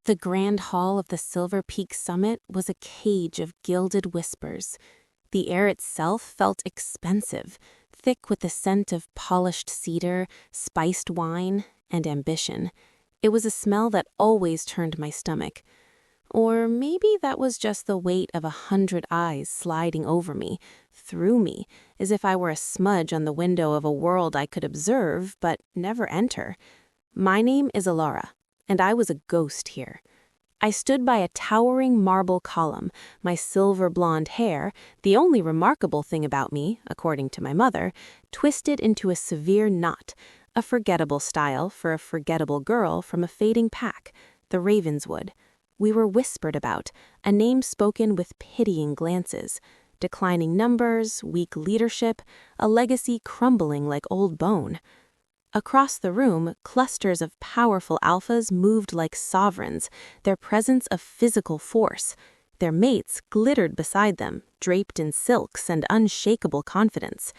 The grand hall of the Silver Peak summit was a cage of gilded whispers. The air itself felt expensive, thick with the scent of polished cedar, spiced wine, and ambition. It was a smell that always turned my stomach. Or maybe that was just the weight of 100 eyes sliding over me, through me, as if I were a smudge on the window of a world I could observe but never enter. My name is Alara, and I was a ghost here. I stood by a towering marble column, my silver blonde hair, the only remarkable thing about me, according to my mother, twisted into a severe knot, a forgettable style for a forgettable girl from a fading pack, the Ravenswood. We were whispered about, a name spoken with pitying glances, declining numbers, weak leadership, a legacy crumbling like old bone. Across the room, clusters of powerful alphas moved like sovereigns, their presence of physical force. Their mates glittered beside them, draped in silks and unshakable confidence.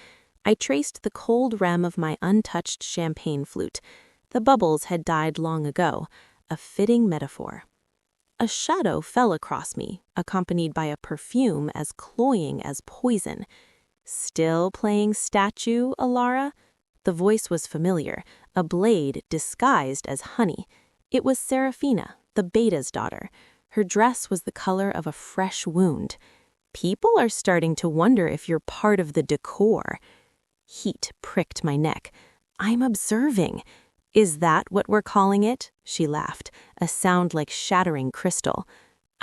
I traced the cold rem of my untouched champagne flute. The bubbles had died long ago, a fitting metaphor. A shadow fell across me, accompanied by a perfume as cloying as poison. "Still playing statue, Alara?" The voice was familiar, a blade disguised as honey. It was Seraphina, the beta's daughter. Her dress was the color of a fresh wound. "People are starting to wonder if you're part of the decor." Heat pricked my neck. "I'm observing." "Is that what we're calling it?" She laughed, a sound like shattering crystal.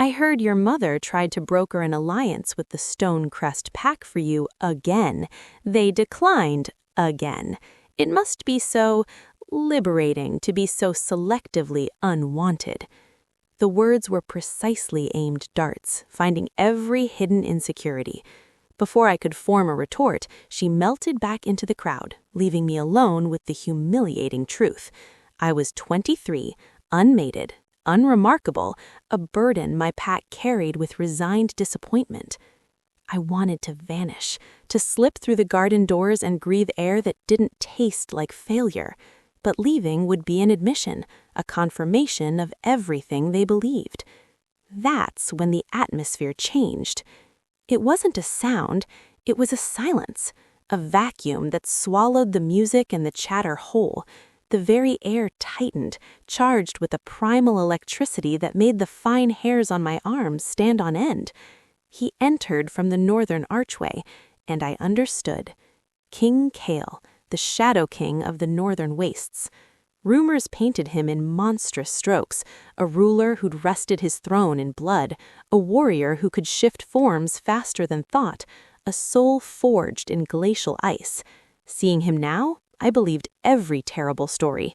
"I heard your mother tried to broker an alliance with the Stonecrest Pack for you again. They declined again. It must be so liberating to be so selectively unwanted." The words were precisely aimed darts, finding every hidden insecurity. Before I could form a retort, she melted back into the crowd, leaving me alone with the humiliating truth. I was 23, unmated, unremarkable, a burden my pack carried with resigned disappointment. I wanted to vanish, to slip through the garden doors and breathe air that didn't taste like failure. But leaving would be an admission, a confirmation of everything they believed. That's when the atmosphere changed. It wasn't a sound, it was a silence, a vacuum that swallowed the music and the chatter whole. The very air tightened, charged with a primal electricity that made the fine hairs on my arms stand on end. He entered from the northern archway, and I understood. King Kale, the Shadow King of the Northern Wastes. Rumors painted him in monstrous strokes, a ruler who'd wrested his throne in blood, a warrior who could shift forms faster than thought, a soul forged in glacial ice. Seeing him now, I believed every terrible story.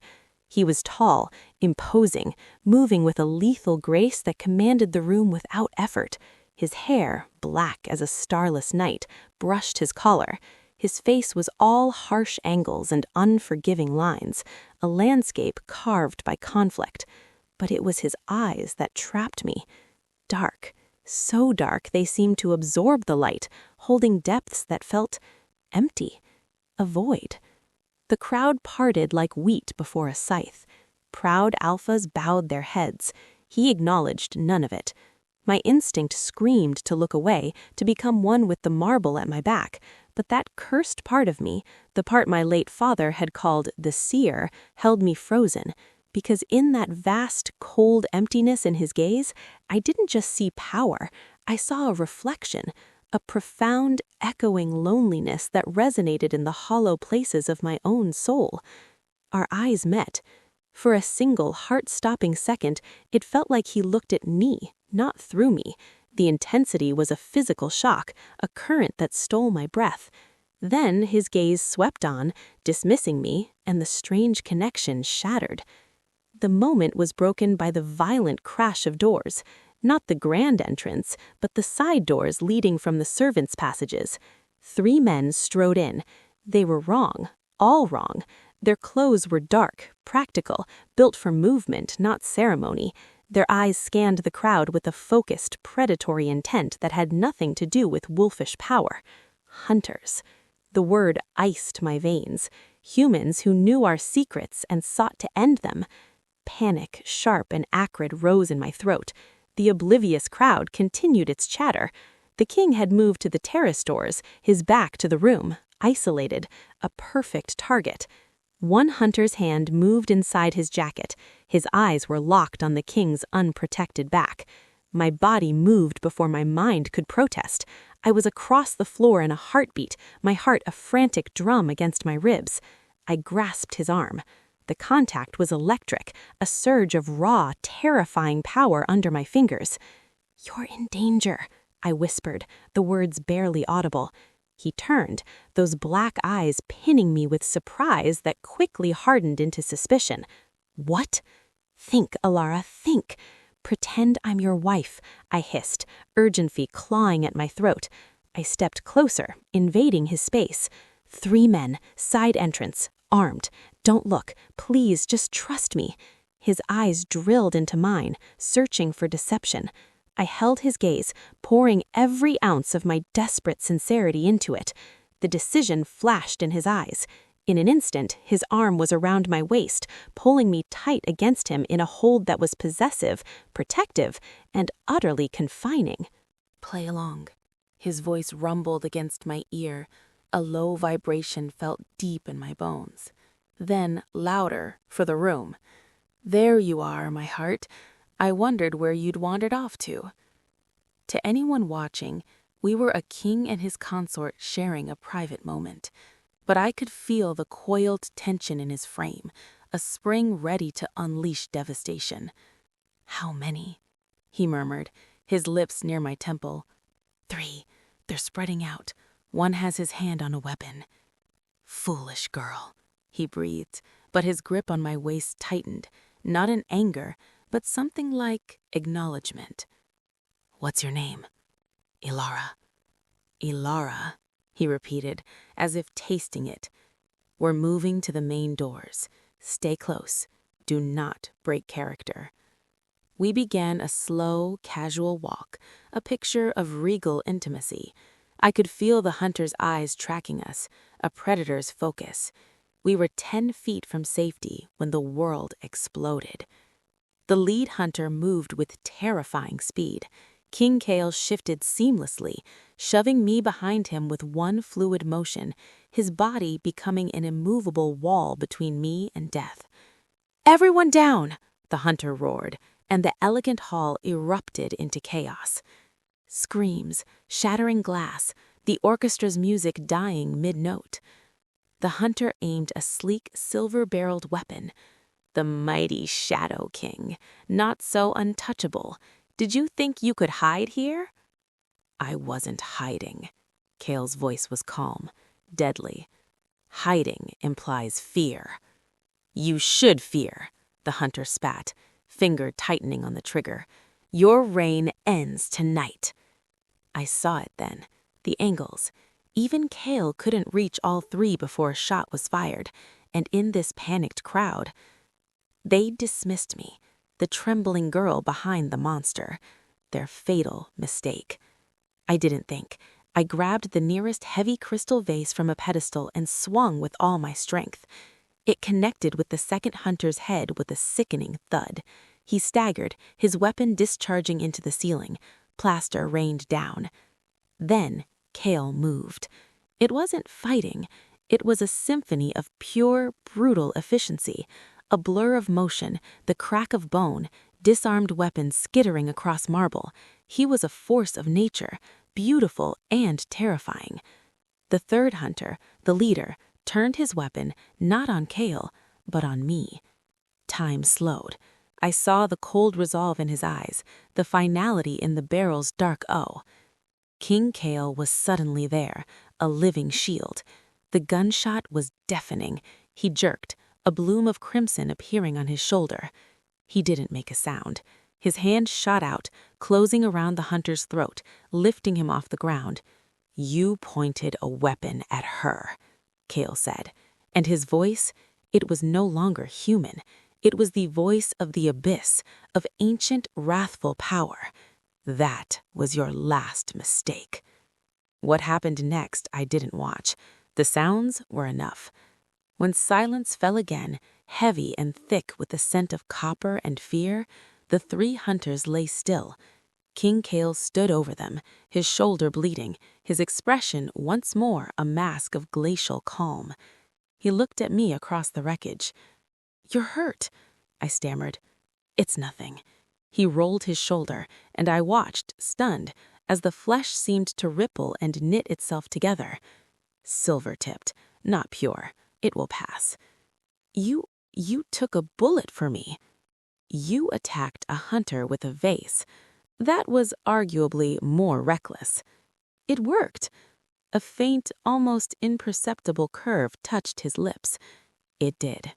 He was tall, imposing, moving with a lethal grace that commanded the room without effort. His hair, black as a starless night, brushed his collar. His face was all harsh angles and unforgiving lines, a landscape carved by conflict. But it was his eyes that trapped me. Dark, so dark they seemed to absorb the light, holding depths that felt empty, a void. The crowd parted like wheat before a scythe. Proud alphas bowed their heads. He acknowledged none of it. My instinct screamed to look away, to become one with the marble at my back, but that cursed part of me, the part my late father had called the seer, held me frozen, because in that vast, cold emptiness in his gaze, I didn't just see power, I saw a reflection, a profound, echoing loneliness that resonated in the hollow places of my own soul. Our eyes met. For a single, heart-stopping second, it felt like he looked at me, not through me. The intensity was a physical shock, a current that stole my breath. Then his gaze swept on, dismissing me, and the strange connection shattered. The moment was broken by the violent crash of doors. Not the grand entrance, but the side doors leading from the servants' passages. 3 men strode in. They were wrong, all wrong. Their clothes were dark, practical, built for movement, not ceremony. Their eyes scanned the crowd with a focused, predatory intent that had nothing to do with wolfish power. Hunters. The word iced my veins. Humans who knew our secrets and sought to end them. Panic, sharp and acrid, rose in my throat. The oblivious crowd continued its chatter. The king had moved to the terrace doors, his back to the room, isolated, a perfect target. One hunter's hand moved inside his jacket. His eyes were locked on the king's unprotected back. My body moved before my mind could protest. I was across the floor in a heartbeat, my heart a frantic drum against my ribs. I grasped his arm. The contact was electric, a surge of raw, terrifying power under my fingers. "You're in danger," I whispered, the words barely audible. He turned, those black eyes pinning me with surprise that quickly hardened into suspicion. "What?" "Think, Alara, think. Pretend I'm your wife," I hissed, urgency clawing at my throat. I stepped closer, invading his space. 3 men, side entrance, armed. "Don't look. Please, just trust me." His eyes drilled into mine, searching for deception. I held his gaze, pouring every ounce of my desperate sincerity into it. The decision flashed in his eyes. In an instant, his arm was around my waist, pulling me tight against him in a hold that was possessive, protective, and utterly confining. "Play along." His voice rumbled against my ear. A low vibration felt deep in my bones. Then, louder, for the room. "There you are, my heart. I wondered where you'd wandered off to." To anyone watching, we were a king and his consort sharing a private moment. But I could feel the coiled tension in his frame, a spring ready to unleash devastation. "How many?" he murmured, his lips near my temple. 3. They're spreading out. One has his hand on a weapon." "Foolish girl," he breathed, but his grip on my waist tightened, not in anger, but something like acknowledgement. "What's your name?" "Ilara." "Ilara," he repeated, as if tasting it. "We're moving to the main doors. Stay close. Do not break character." We began a slow, casual walk, a picture of regal intimacy. I could feel the hunter's eyes tracking us, a predator's focus. We were 10 feet from safety when the world exploded. The lead hunter moved with terrifying speed. King Kale shifted seamlessly, shoving me behind him with one fluid motion, his body becoming an immovable wall between me and death. "Everyone down!" the hunter roared, and the elegant hall erupted into chaos. Screams, shattering glass, the orchestra's music dying mid-note. The hunter aimed a sleek, silver-barreled weapon. The mighty Shadow King, not so untouchable. "Did you think you could hide here?" "I wasn't hiding." Kale's voice was calm, deadly. "Hiding implies fear." "You should fear," the hunter spat, finger tightening on the trigger. "Your reign ends tonight." I saw it then, the angles. Even Kale couldn't reach all 3 before a shot was fired, and in this panicked crowd, they dismissed me, the trembling girl behind the monster. Their fatal mistake. I didn't think. I grabbed the nearest heavy crystal vase from a pedestal and swung with all my strength. It connected with the second hunter's head with a sickening thud. He staggered, his weapon discharging into the ceiling. Plaster rained down. Then Kale moved. It wasn't fighting. It was a symphony of pure, brutal efficiency. A blur of motion, the crack of bone, disarmed weapons skittering across marble. He was a force of nature, beautiful and terrifying. The third hunter, the leader, turned his weapon not on Kale, but on me. Time slowed. I saw the cold resolve in his eyes, the finality in the barrel's dark O. King Kale was suddenly there, a living shield. The gunshot was deafening. He jerked, a bloom of crimson appearing on his shoulder. He didn't make a sound. His hand shot out, closing around the hunter's throat, lifting him off the ground. "You pointed a weapon at her," Kale said, and his voice, it was no longer human. It was the voice of the abyss, of ancient, wrathful power. "That was your last mistake." What happened next I didn't watch. The sounds were enough. When silence fell again, heavy and thick with the scent of copper and fear, the 3 hunters lay still. King Kale stood over them, his shoulder bleeding, his expression once more a mask of glacial calm. He looked at me across the wreckage. "You're hurt," I stammered. "It's nothing." He rolled his shoulder, and I watched, stunned, as the flesh seemed to ripple and knit itself together. "Silver-tipped, not pure. It will pass." You took a bullet for me." "You attacked a hunter with a vase. That was arguably more reckless." "It worked." A faint, almost imperceptible curve touched his lips. "It did."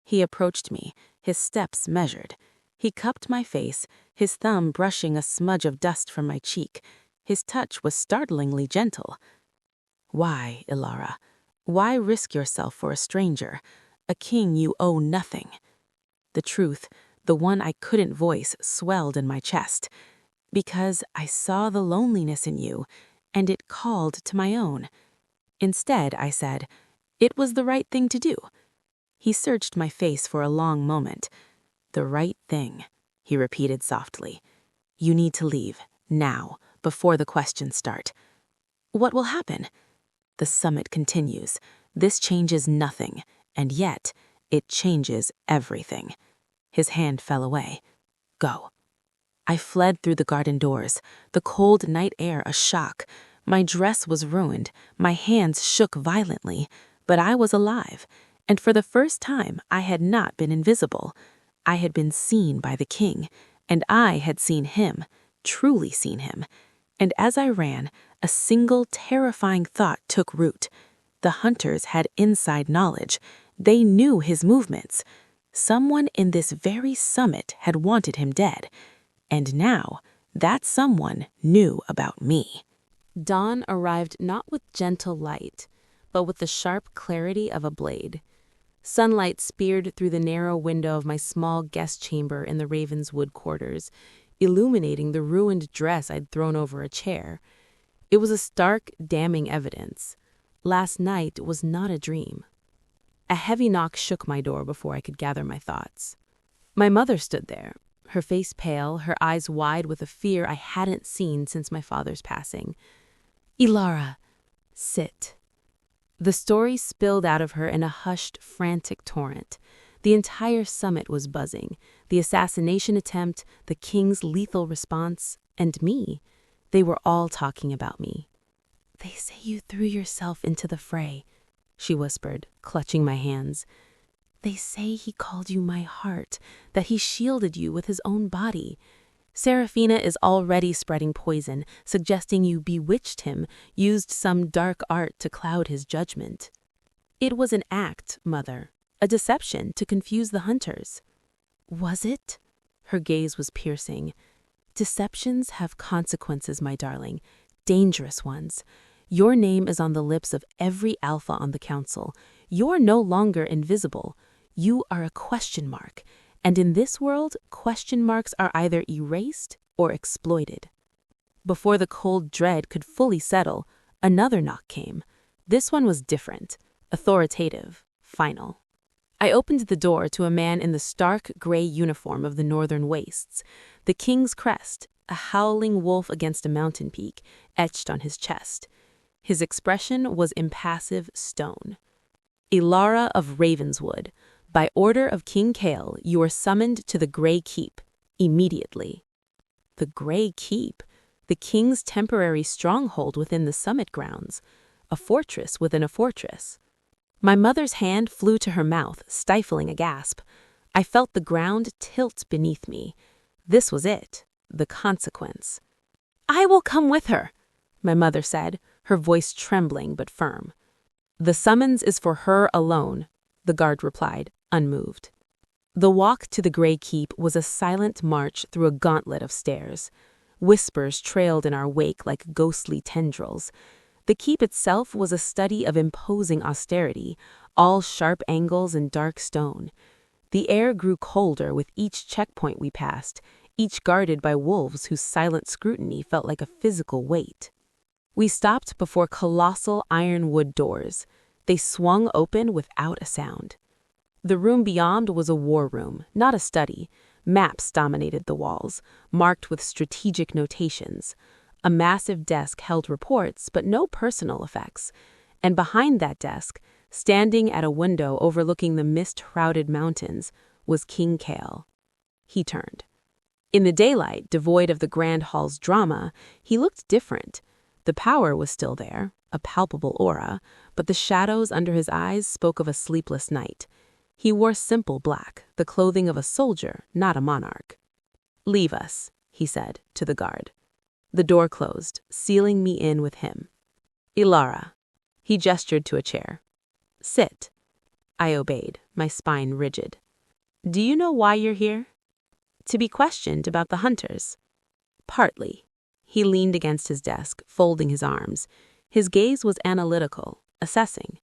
He approached me, his steps measured. He cupped my face, his thumb brushing a smudge of dust from my cheek. His touch was startlingly gentle. "Why, Ilara? Why risk yourself for a stranger? A king you owe nothing." The truth, the one I couldn't voice, swelled in my chest. "Because I saw the loneliness in you, and it called to my own." Instead, I said, "It was the right thing to do." He searched my face for a long moment. "The right thing," he repeated softly. "You need to leave, now, before the questions start." "What will happen?" "The summit continues. This changes nothing, and yet it changes everything." His hand fell away. "Go." I fled through the garden doors, the cold night air a shock. My dress was ruined, my hands shook violently, but I was alive, and for the first time I had not been invisible. I had been seen by the king, and I had seen him, truly seen him. And as I ran, a single terrifying thought took root. The hunters had inside knowledge. They knew his movements. Someone in this very summit had wanted him dead. And now, that someone knew about me. Dawn arrived not with gentle light, but with the sharp clarity of a blade. Sunlight speared through the narrow window of my small guest chamber in the Ravenswood quarters, illuminating the ruined dress I'd thrown over a chair. It was a stark, damning evidence. Last night was not a dream. A heavy knock shook my door before I could gather my thoughts. My mother stood there, her face pale, her eyes wide with a fear I hadn't seen since my father's passing. "Ilara, sit." The story spilled out of her in a hushed, frantic torrent. The entire summit was buzzing. The assassination attempt, the king's lethal response, and me. They were all talking about me. "They say you threw yourself into the fray," she whispered, clutching my hands. "They say he called you my heart, that he shielded you with his own body. Serafina is already spreading poison, suggesting you bewitched him, used some dark art to cloud his judgment." "It was an act, Mother, a deception to confuse the hunters." "Was it?" Her gaze was piercing. "Deceptions have consequences, my darling, dangerous ones. Your name is on the lips of every alpha on the council. You're no longer invisible. You are a question mark, and in this world, question marks are either erased or exploited." Before the cold dread could fully settle, another knock came. This one was different, authoritative, final. I opened the door to a man in the stark gray uniform of the northern wastes, the king's crest, a howling wolf against a mountain peak, etched on his chest. His expression was impassive stone. "Ilara of Ravenswood, by order of King Kale, you are summoned to the Grey Keep, immediately." The Grey Keep, the king's temporary stronghold within the summit grounds, a fortress within a fortress. My mother's hand flew to her mouth, stifling a gasp. I felt the ground tilt beneath me. This was it, the consequence. "I will come with her," my mother said, her voice trembling but firm. "The summons is for her alone," the guard replied, unmoved. The walk to the Grey Keep was a silent march through a gauntlet of stairs. Whispers trailed in our wake like ghostly tendrils. The keep itself was a study of imposing austerity, all sharp angles and dark stone. The air grew colder with each checkpoint we passed, each guarded by wolves whose silent scrutiny felt like a physical weight. We stopped before colossal ironwood doors. They swung open without a sound. The room beyond was a war room, not a study. Maps dominated the walls, marked with strategic notations. A massive desk held reports, but no personal effects. And behind that desk, standing at a window overlooking the mist-shrouded mountains, was King Kale. He turned. In the daylight, devoid of the grand hall's drama, he looked different. The power was still there, a palpable aura, but the shadows under his eyes spoke of a sleepless night. He wore simple black, the clothing of a soldier, not a monarch. "Leave us," he said to the guard. The door closed, sealing me in with him. "Ilara." He gestured to a chair. "Sit." I obeyed, my spine rigid. "Do you know why you're here?" "To be questioned about the hunters." "Partly." He leaned against his desk, folding his arms. His gaze was analytical, assessing.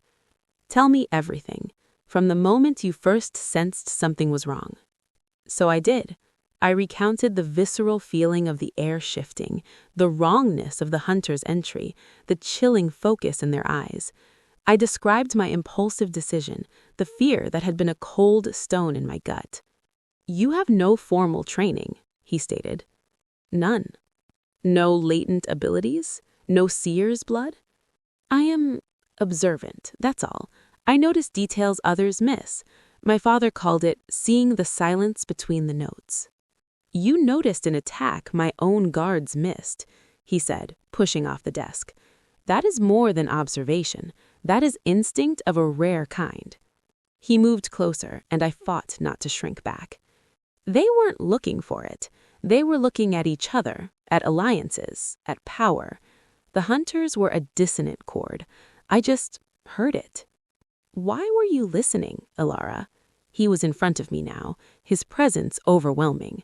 "Tell me everything, from the moment you first sensed something was wrong." So I did. I recounted the visceral feeling of the air shifting, the wrongness of the hunter's entry, the chilling focus in their eyes. I described my impulsive decision, the fear that had been a cold stone in my gut. "You have no formal training," he stated. "None." "No latent abilities? No seer's blood?" "I am observant, that's all. I notice details others miss. My father called it seeing the silence between the notes." "You noticed an attack my own guards missed," he said, pushing off the desk. "That is more than observation. That is instinct of a rare kind." He moved closer, and I fought not to shrink back. They weren't looking for it. They were looking at each other, at alliances, at power. The hunters were a dissonant chord. I just heard it. "Why were you listening, Ilara?" He was in front of me now, his presence overwhelming.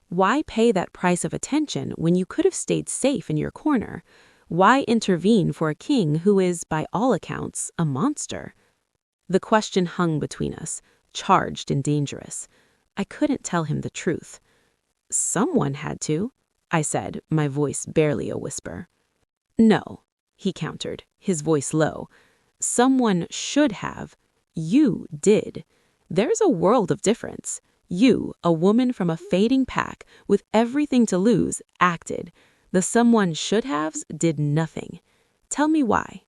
"Why pay that price of attention when you could have stayed safe in your corner? Why intervene for a king who is, by all accounts, a monster?" The question hung between us, charged and dangerous. I couldn't tell him the truth. "Someone had to," I said, my voice barely a whisper. "No," he countered, his voice low. "Someone should have. You did. There's a world of difference. You, a woman from a fading pack, with everything to lose, acted. The someone should-haves did nothing. Tell me why."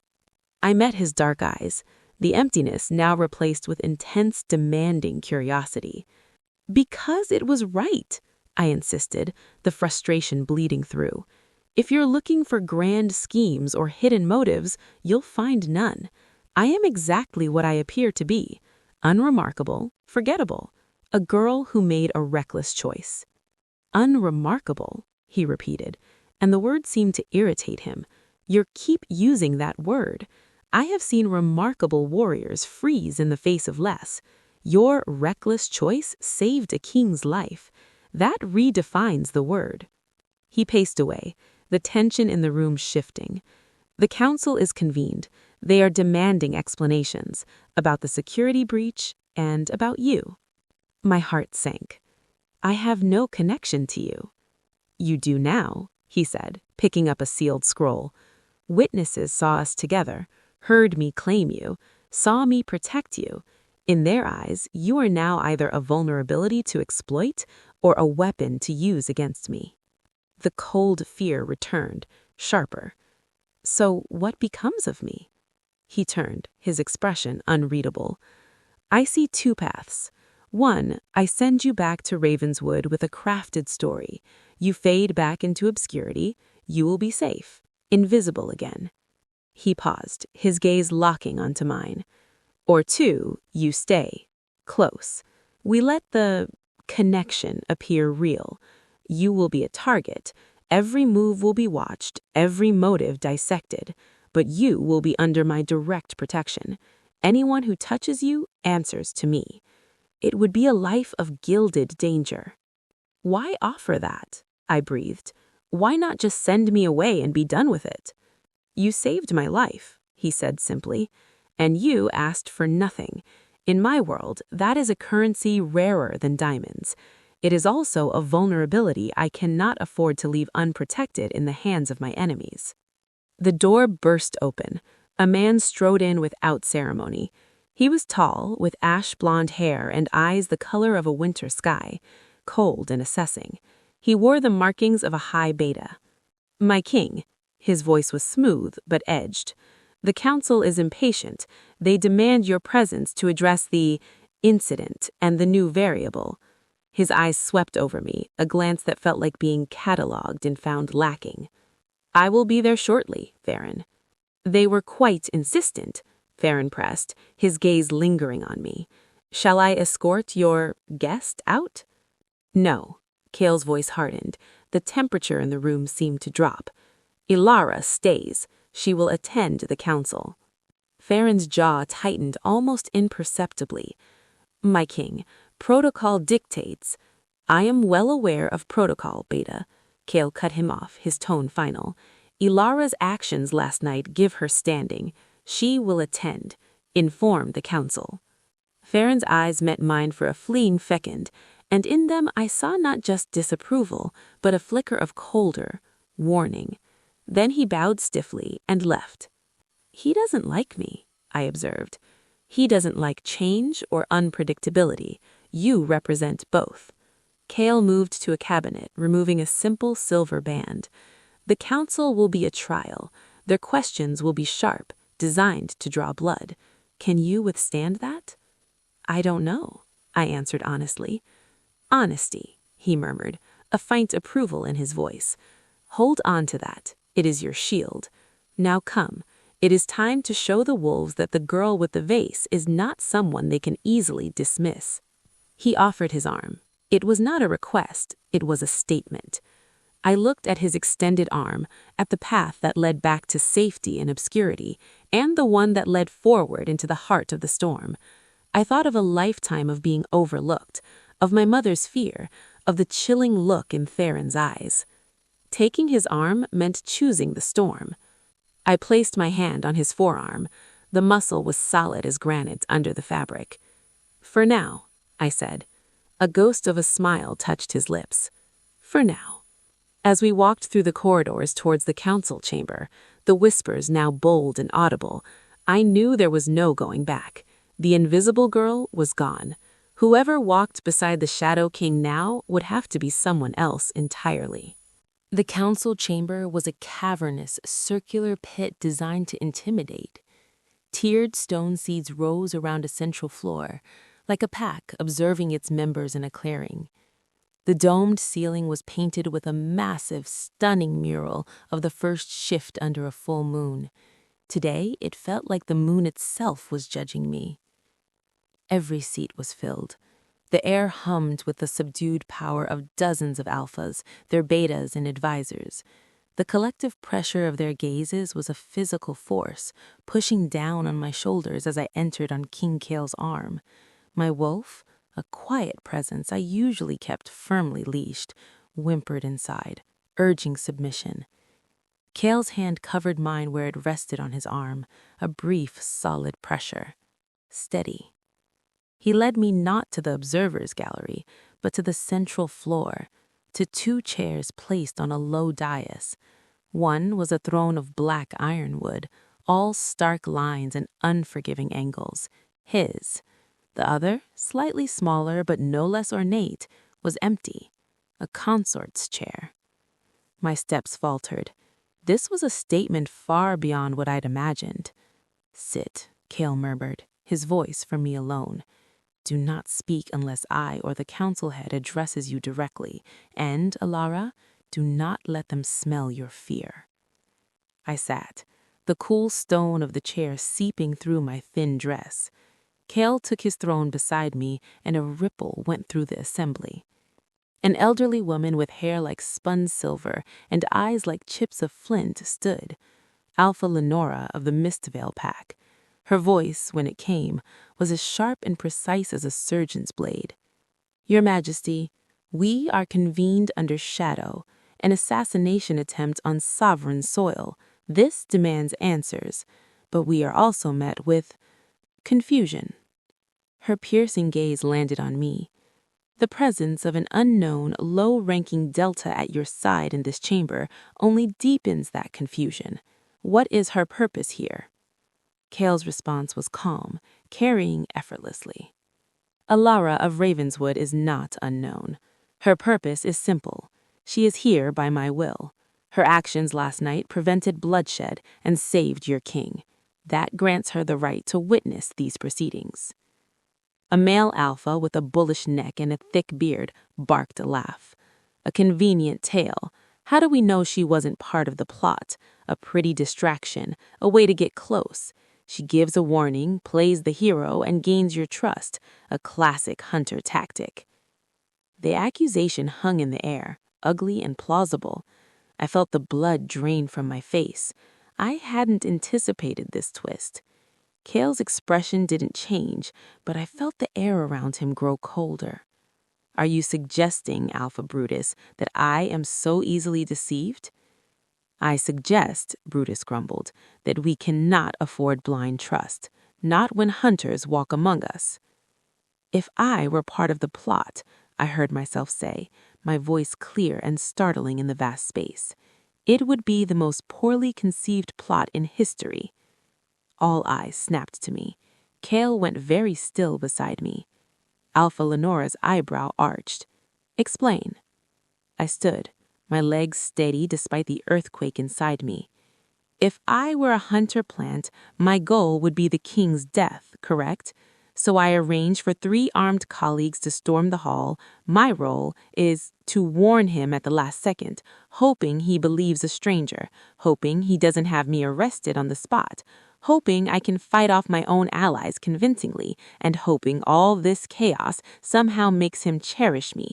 I met his dark eyes, the emptiness now replaced with intense, demanding curiosity. "Because it was right," I insisted, the frustration bleeding through. "If you're looking for grand schemes or hidden motives, you'll find none. I am exactly what I appear to be, unremarkable, forgettable, a girl who made a reckless choice." "Unremarkable," he repeated, and the word seemed to irritate him. "You keep using that word. I have seen remarkable warriors freeze in the face of less. Your reckless choice saved a king's life. That redefines the word." He paced away, the tension in the room shifting. "The council is convened. They are demanding explanations about the security breach and about you." My heart sank. "I have no connection to you." "You do now," he said, picking up a sealed scroll. "Witnesses saw us together, heard me claim you, saw me protect you. In their eyes, you are now either a vulnerability to exploit or a weapon to use against me." The cold fear returned, sharper. "So what becomes of me?" He turned, his expression unreadable. "I see two paths. One, I send you back to Ravenswood with a crafted story. You fade back into obscurity. You will be safe, invisible again." He paused, his gaze locking onto mine. "Or two, you stay, close. We let the connection appear real. You will be a target. Every move will be watched, every motive dissected. But you will be under my direct protection. Anyone who touches you answers to me. It would be a life of gilded danger." "Why offer that?" I breathed. "Why not just send me away and be done with it?" "You saved my life," he said simply, "and you asked for nothing. In my world, that is a currency rarer than diamonds. It is also a vulnerability I cannot afford to leave unprotected in the hands of my enemies." The door burst open. A man strode in without ceremony. He was tall, with ash-blonde hair and eyes the color of a winter sky, cold and assessing. He wore the markings of a high beta. "My king." His voice was smooth but edged. "The council is impatient. They demand your presence to address the incident and the new variable." His eyes swept over me, a glance that felt like being catalogued and found lacking. "I will be there shortly, Farron." "They were quite insistent," Farron pressed, his gaze lingering on me. "Shall I escort your guest out?" "No." Kale's voice hardened. The temperature in the room seemed to drop. "Ilara stays. She will attend the council." Farron's jaw tightened almost imperceptibly. "My king, protocol dictates." "I am well aware of protocol, Beta." Kale cut him off, his tone final. "Ilara's actions last night give her standing. She will attend. Inform the council." Farron's eyes met mine for a fleeting second, and in them I saw not just disapproval, but a flicker of colder, warning. Then he bowed stiffly and left. "He doesn't like me," I observed. "He doesn't like change or unpredictability. You represent both." Kale moved to a cabinet, removing a simple silver band. "The council will be a trial. Their questions will be sharp, designed to draw blood. Can you withstand that?" "I don't know," I answered honestly. "Honesty," he murmured, a faint approval in his voice. "Hold on to that. It is your shield. Now come. It is time to show the wolves that the girl with the vase is not someone they can easily dismiss." He offered his arm. It was not a request, it was a statement. I looked at his extended arm, at the path that led back to safety and obscurity, and the one that led forward into the heart of the storm. I thought of a lifetime of being overlooked, of my mother's fear, of the chilling look in Theron's eyes. Taking his arm meant choosing the storm. I placed my hand on his forearm. The muscle was solid as granite under the fabric. "For now," I said. A ghost of a smile touched his lips. "For now." As we walked through the corridors towards the council chamber, the whispers now bold and audible, I knew there was no going back. The invisible girl was gone. Whoever walked beside the Shadow King now would have to be someone else entirely. The council chamber was a cavernous, circular pit designed to intimidate. Tiered stone seats rose around a central floor, like a pack observing its members in a clearing. The domed ceiling was painted with a massive, stunning mural of the first shift under a full moon. Today, it felt like the moon itself was judging me. Every seat was filled. The air hummed with the subdued power of dozens of alphas, their betas and advisors. The collective pressure of their gazes was a physical force, pushing down on my shoulders as I entered on King Kale's arm. My wolf, a quiet presence I usually kept firmly leashed, whimpered inside, urging submission. Kale's hand covered mine where it rested on his arm, a brief, solid pressure. Steady. He led me not to the observers' gallery, but to the central floor, to 2 chairs placed on a low dais. One was a throne of black ironwood, all stark lines and unforgiving angles, his. The other, slightly smaller but no less ornate, was empty, a consort's chair. My steps faltered. This was a statement far beyond what I'd imagined. "Sit," Kale murmured, his voice for me alone. "Do not speak unless I or the council head addresses you directly, and, Ilara, do not let them smell your fear." I sat, the cool stone of the chair seeping through my thin dress. Kale took his throne beside me, and a ripple went through the assembly. An elderly woman with hair like spun silver and eyes like chips of flint stood, Alpha Lenora of the Mistvale pack. Her voice, when it came, was as sharp and precise as a surgeon's blade. "Your Majesty, we are convened under shadow, an assassination attempt on sovereign soil. This demands answers, but we are also met with confusion." Her piercing gaze landed on me. "The presence of an unknown, low-ranking delta at your side in this chamber only deepens that confusion. What is her purpose here?" Kale's response was calm, carrying effortlessly. Alara of Ravenswood is not unknown. Her purpose is simple. She is here by my will. Her actions last night prevented bloodshed and saved your king. That grants her the right to witness these proceedings. A male alpha with a bullish neck and a thick beard barked a laugh. A convenient tale. How do we know she wasn't part of the plot? A pretty distraction, a way to get close. She gives a warning, plays the hero, and gains your trust. A classic hunter tactic. The accusation hung in the air, ugly and plausible. I felt the blood drain from my face. I hadn't anticipated this twist. Kale's expression didn't change, but I felt the air around him grow colder. Are you suggesting, Alpha Brutus, that I am so easily deceived? I suggest, Brutus grumbled, that we cannot afford blind trust, not when hunters walk among us. If I were part of the plot, I heard myself say, my voice clear and startling in the vast space, it would be the most poorly conceived plot in history. All eyes snapped to me. Kale went very still beside me. Alpha Lenora's eyebrow arched. Explain. I stood, my legs steady despite the earthquake inside me. If I were a hunter plant, my goal would be the king's death, correct? So I arrange for 3 armed colleagues to storm the hall. My role is to warn him at the last second, hoping he believes a stranger, hoping he doesn't have me arrested on the spot, hoping I can fight off my own allies convincingly, and hoping all this chaos somehow makes him cherish me.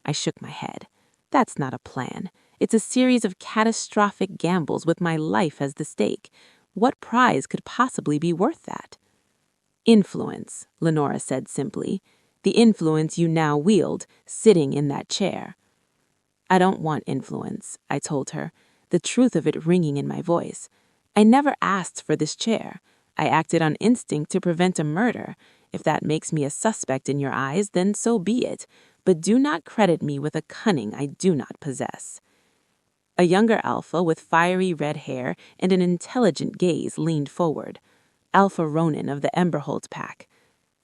I shook my head. That's not a plan. It's a series of catastrophic gambles with my life as the stake. What prize could possibly be worth that? Influence, Lenora said simply. The influence you now wield, sitting in that chair. I don't want influence, I told her, the truth of it ringing in my voice. I never asked for this chair. I acted on instinct to prevent a murder. If that makes me a suspect in your eyes, then so be it. But do not credit me with a cunning I do not possess. A younger alpha with fiery red hair and an intelligent gaze leaned forward. Alpha Ronin of the Emberhold pack.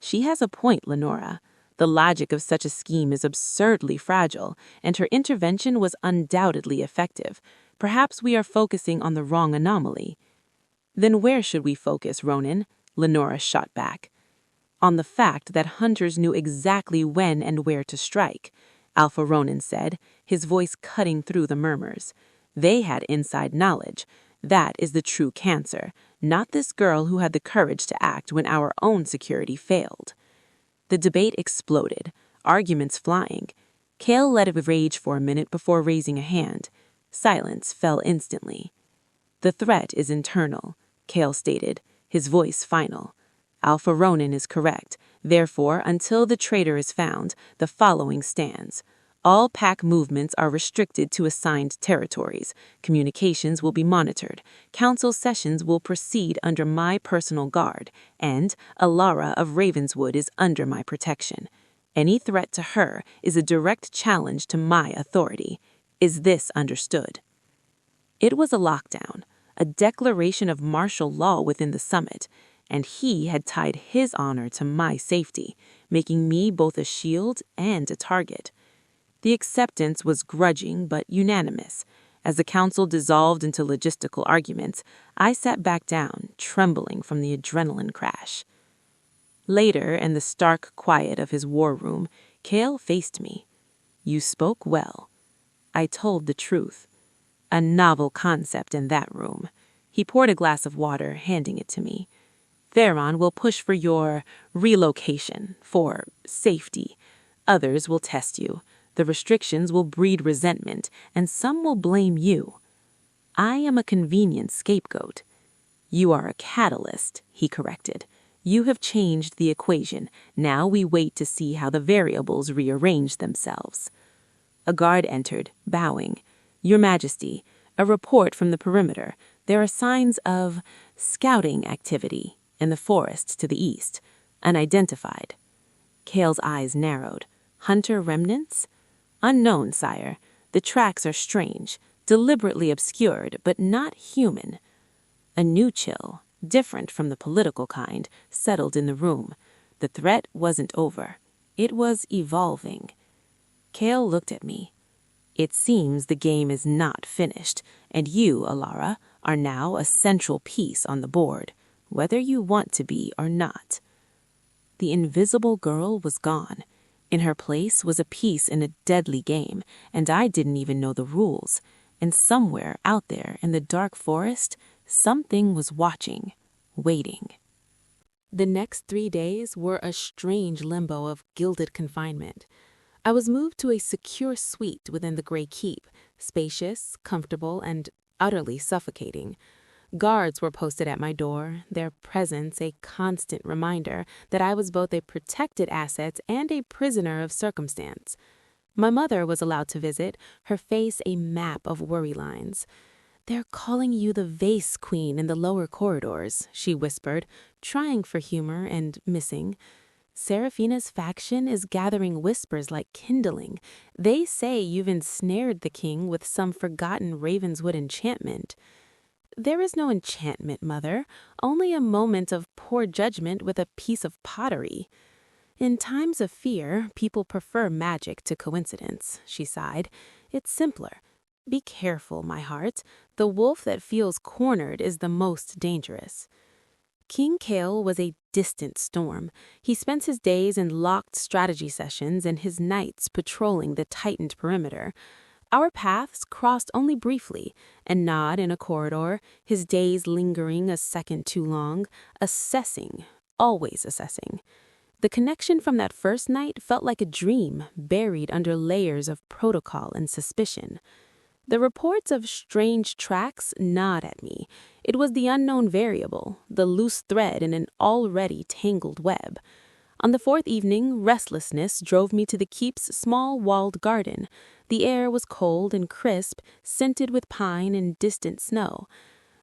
She has a point, Lenora. The logic of such a scheme is absurdly fragile, and her intervention was undoubtedly effective. Perhaps we are focusing on the wrong anomaly. Then where should we focus, Ronin? Lenora shot back. On the fact that hunters knew exactly when and where to strike, Alpha Ronin said, his voice cutting through the murmurs. They had inside knowledge. That is the true cancer, not this girl who had the courage to act when our own security failed. The debate exploded, arguments flying. Kale let it rage for a minute before raising a hand. Silence fell instantly. The threat is internal, Kale stated, his voice final. Alpha Ronin is correct. Therefore, until the traitor is found, the following stands. All pack movements are restricted to assigned territories. Communications will be monitored. Council sessions will proceed under my personal guard. And Alara of Ravenswood is under my protection. Any threat to her is a direct challenge to my authority. Is this understood? It was a lockdown, a declaration of martial law within the summit, and he had tied his honor to my safety, making me both a shield and a target. The acceptance was grudging but unanimous. As the council dissolved into logistical arguments, I sat back down, trembling from the adrenaline crash. Later, in the stark quiet of his war room, Kale faced me. You spoke well. I told the truth. A novel concept in that room. He poured a glass of water, handing it to me. Theron will push for your relocation, for safety. Others will test you. The restrictions will breed resentment, and some will blame you. I am a convenient scapegoat. You are a catalyst, he corrected. You have changed the equation. Now we wait to see how the variables rearrange themselves. A guard entered, bowing. Your Majesty, a report from the perimeter. There are signs of scouting activity in the forest to the east, unidentified. Kale's eyes narrowed. Hunter remnants? Unknown, sire. The tracks are strange, deliberately obscured, but not human. A new chill. different from the political kind, settled in the room. The threat wasn't over. It was evolving. Kale looked at me. It seems the game is not finished, and you, Alara, are now a central piece on the board, whether you want to be or not. The invisible girl was gone. In her place was a piece in a deadly game, and I didn't even know the rules. And somewhere out there in the dark forest, something was watching, waiting. The next 3 days were a strange limbo of gilded confinement. I was moved to a secure suite within the Grey Keep, spacious, comfortable, and utterly suffocating. Guards were posted at my door, their presence a constant reminder that I was both a protected asset and a prisoner of circumstance. My mother was allowed to visit, her face a map of worry lines. "They're calling you the vase queen in the lower corridors," she whispered, trying for humor and missing. "Seraphina's faction is gathering whispers like kindling. They say you've ensnared the king with some forgotten Ravenswood enchantment." "There is no enchantment, Mother, only a moment of poor judgment with a piece of pottery." "In times of fear, people prefer magic to coincidence," she sighed. "It's simpler. Be careful, my heart. The wolf that feels cornered is the most dangerous." King Kale was a distant storm. He spent his days in locked strategy sessions and his nights patrolling the tightened perimeter. Our paths crossed only briefly, a nod in a corridor, his days lingering a second too long, assessing, always assessing. The connection from that first night felt like a dream, buried under layers of protocol and suspicion. The reports of strange tracks gnawed at me. It was the unknown variable, the loose thread in an already tangled web. On the 4th evening, restlessness drove me to the keep's small walled garden. The air was cold and crisp, scented with pine and distant snow.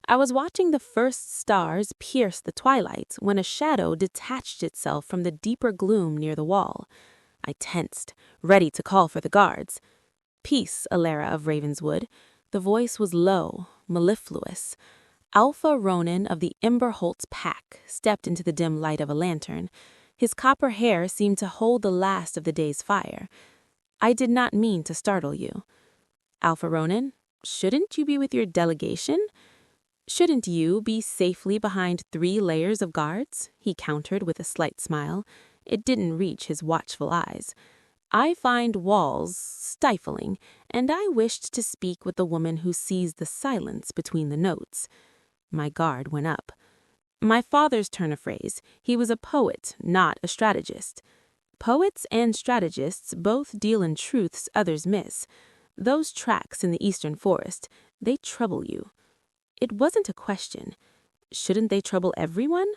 I was watching the first stars pierce the twilight when a shadow detached itself from the deeper gloom near the wall. I tensed, ready to call for the guards. "Peace, Alara of Ravenswood." The voice was low, mellifluous. Alpha Ronan of the Emberholtz pack stepped into the dim light of a lantern. His copper hair seemed to hold the last of the day's fire. "I did not mean to startle you." "Alpha Ronan, shouldn't you be with your delegation?" "Shouldn't you be safely behind 3 layers of guards?" he countered with a slight smile. It didn't reach his watchful eyes. "I find walls stifling, and I wished to speak with the woman who sees the silence between the notes." My guard went up. "My father's turn of phrase. He was a poet, not a strategist." "Poets and strategists both deal in truths others miss. Those tracks in the eastern forest, they trouble you." It wasn't a question. Shouldn't they trouble everyone?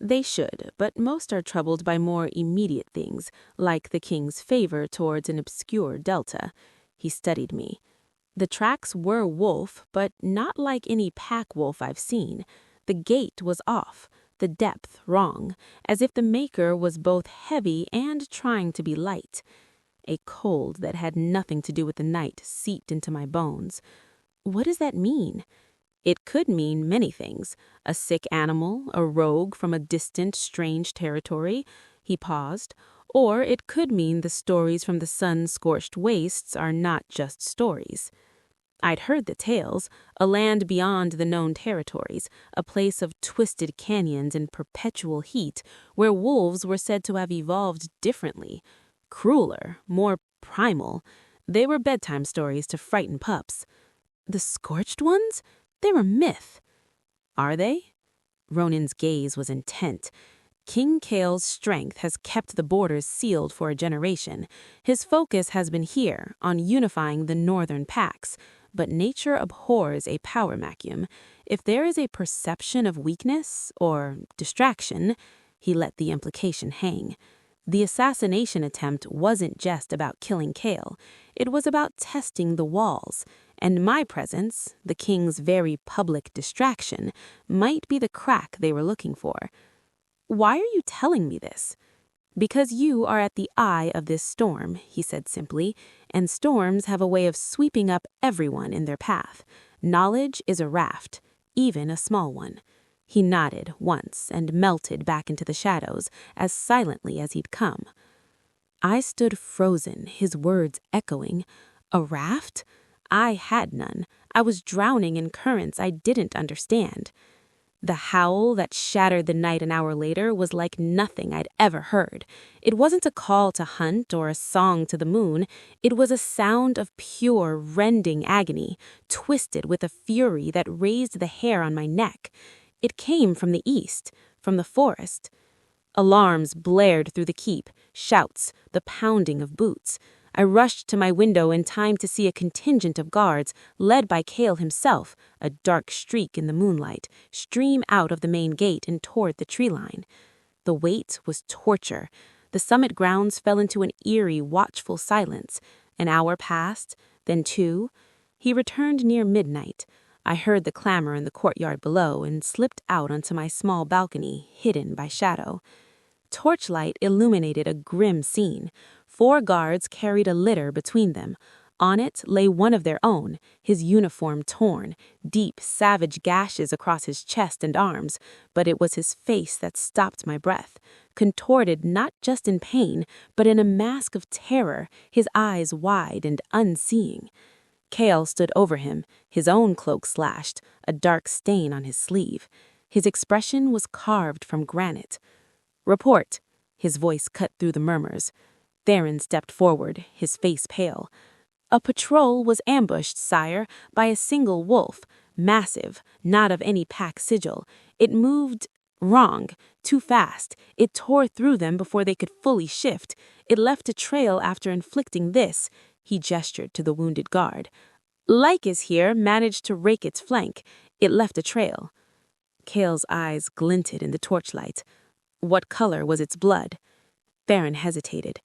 They should, but most are troubled by more immediate things, like the king's favor towards an obscure delta. He studied me. The tracks were wolf, but not like any pack wolf I've seen. The gait was off, the depth wrong, as if the maker was both heavy and trying to be light. A cold that had nothing to do with the night seeped into my bones. What does that mean? It could mean many things. A sick animal, a rogue from a distant, strange territory. He paused. Or it could mean the stories from the sun-scorched wastes are not just stories. I'd heard the tales, a land beyond the known territories, a place of twisted canyons and perpetual heat, where wolves were said to have evolved differently. Crueler, more primal. They were bedtime stories to frighten pups. The scorched ones? They were myth. Are they? Ronan's gaze was intent. King Kale's strength has kept the borders sealed for a generation. His focus has been here, on unifying the northern packs. But nature abhors a power vacuum. If there is a perception of weakness, or distraction, he let the implication hang. The assassination attempt wasn't just about killing Kale. It was about testing the walls. And my presence, the king's very public distraction, might be the crack they were looking for. "Why are you telling me this?" "Because you are at the eye of this storm," he said simply, "and storms have a way of sweeping up everyone in their path. Knowledge is a raft, even a small one." He nodded once and melted back into the shadows as silently as he'd come. I stood frozen, his words echoing. A raft? I had none. I was drowning in currents I didn't understand. The howl that shattered the night an hour later was like nothing I'd ever heard. It wasn't a call to hunt or a song to the moon. It was a sound of pure, rending agony, twisted with a fury that raised the hair on my neck. It came from the east, from the forest. Alarms blared through the keep, shouts, the pounding of boots. I rushed to my window in time to see a contingent of guards, led by Cale himself, a dark streak in the moonlight, stream out of the main gate and toward the tree line. The wait was torture. The summit grounds fell into an eerie, watchful silence. An hour passed, then 2. He returned near midnight. I heard the clamor in the courtyard below and slipped out onto my small balcony, hidden by shadow. Torchlight illuminated a grim scene. 4 guards carried a litter between them. On it lay one of their own, his uniform torn, deep, savage gashes across his chest and arms, but it was his face that stopped my breath, contorted not just in pain, but in a mask of terror, his eyes wide and unseeing. Cale stood over him, his own cloak slashed, a dark stain on his sleeve. His expression was carved from granite. "Report," his voice cut through the murmurs. Theron stepped forward, his face pale. "A patrol was ambushed, sire, by a single wolf, massive, not of any pack sigil. It moved wrong, too fast. It tore through them before they could fully shift. It left a trail after inflicting this." He gestured to the wounded guard. "Lycus here managed to rake its flank. It left a trail." Cale's eyes glinted in the torchlight. "What color was its blood?" Theron hesitated.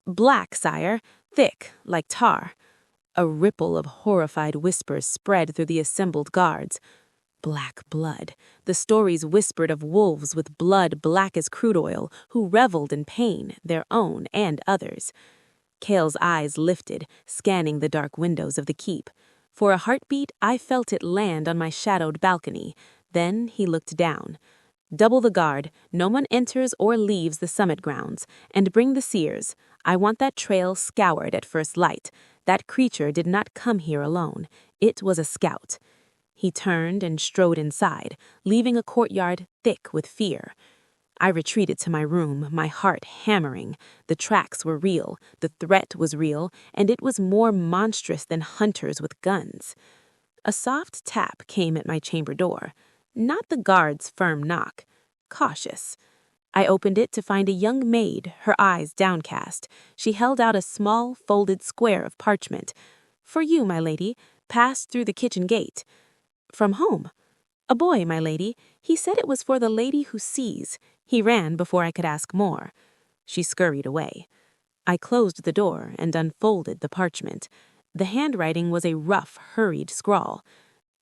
"Black, sire, thick, like tar." A ripple of horrified whispers spread through the assembled guards. Black blood. The stories whispered of wolves with blood black as crude oil, who reveled in pain, their own and others. Cale's eyes lifted, scanning the dark windows of the keep. For a heartbeat, I felt it land on my shadowed balcony. Then he looked down. "Double the guard. No one enters or leaves the summit grounds. And bring the seers. I want that trail scoured at first light. That creature did not come here alone. It was a scout." He turned and strode inside, leaving a courtyard thick with fear. I retreated to my room, my heart hammering. The tracks were real, the threat was real, and it was more monstrous than hunters with guns. A soft tap came at my chamber door. Not the guard's firm knock. Cautious. I opened it to find a young maid, her eyes downcast. She held out a small, folded square of parchment. "For you, my lady. Pass through the kitchen gate." "From home?" "A boy, my lady. He said it was for the lady who sees." He ran before I could ask more. She scurried away. I closed the door and unfolded the parchment. The handwriting was a rough, hurried scrawl.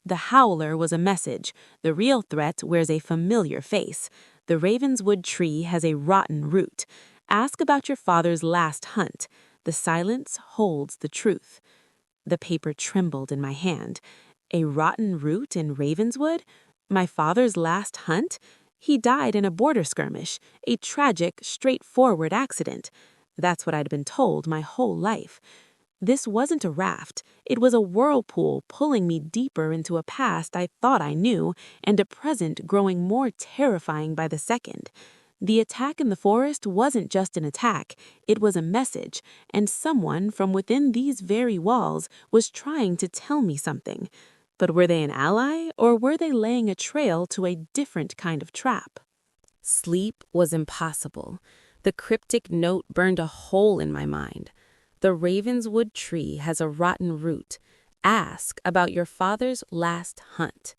The howler was a message. The real threat wears a familiar face. The Ravenswood tree has a rotten root. Ask about your father's last hunt. The silence holds the truth. The paper trembled in my hand. A rotten root in Ravenswood? My father's last hunt? He died in a border skirmish, a tragic, straightforward accident. That's what I'd been told my whole life. This wasn't a raft. It was a whirlpool pulling me deeper into a past I thought I knew, and a present growing more terrifying by the second. The attack in the forest wasn't just an attack. It was a message, and someone from within these very walls was trying to tell me something. But were they an ally, or were they laying a trail to a different kind of trap? Sleep was impossible. The cryptic note burned a hole in my mind. The Ravenswood tree has a rotten root. Ask about your father's last hunt.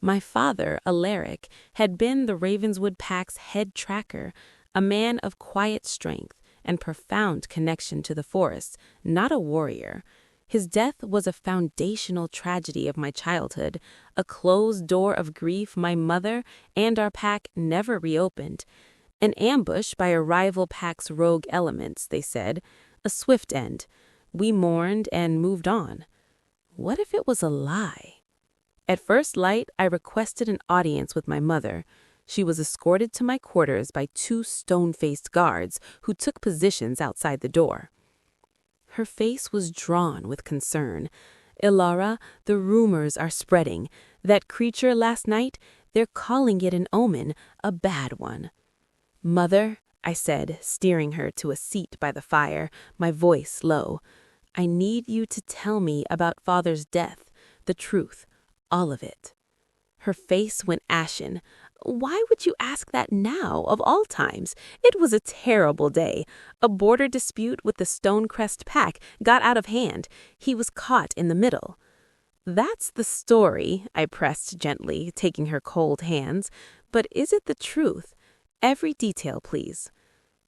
My father, Alaric, had been the Ravenswood pack's head tracker, a man of quiet strength and profound connection to the forest, not a warrior. His death was a foundational tragedy of my childhood, a closed door of grief my mother and our pack never reopened. An ambush by a rival pack's rogue elements, they said. A swift end. We mourned and moved on. What if it was a lie? At first light, I requested an audience with my mother. She was escorted to my quarters by two stone-faced guards who took positions outside the door. Her face was drawn with concern. "Ilara, the rumors are spreading. That creature last night, they're calling it an omen, a bad one." "Mother," I said, steering her to a seat by the fire, my voice low, "I need you to tell me about Father's death, the truth, all of it." Her face went ashen. "Why would you ask that now, of all times? It was a terrible day. A border dispute with the Stonecrest pack got out of hand. He was caught in the middle." "That's the story," I pressed gently, taking her cold hands. "But is it the truth? Every detail, please."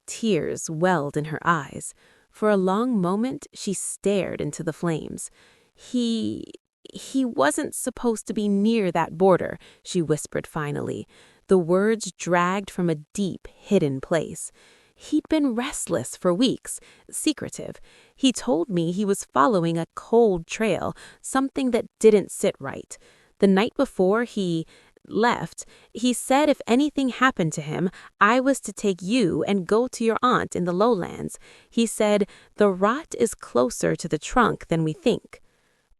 Tears welled in her eyes. For a long moment, she stared into the flames. He wasn't supposed to be near that border," she whispered finally. The words dragged from a deep, hidden place. "He'd been restless for weeks, secretive. He told me he was following a cold trail, something that didn't sit right. The night before he left, he said if anything happened to him, I was to take you and go to your aunt in the lowlands. He said, the rot is closer to the trunk than we think."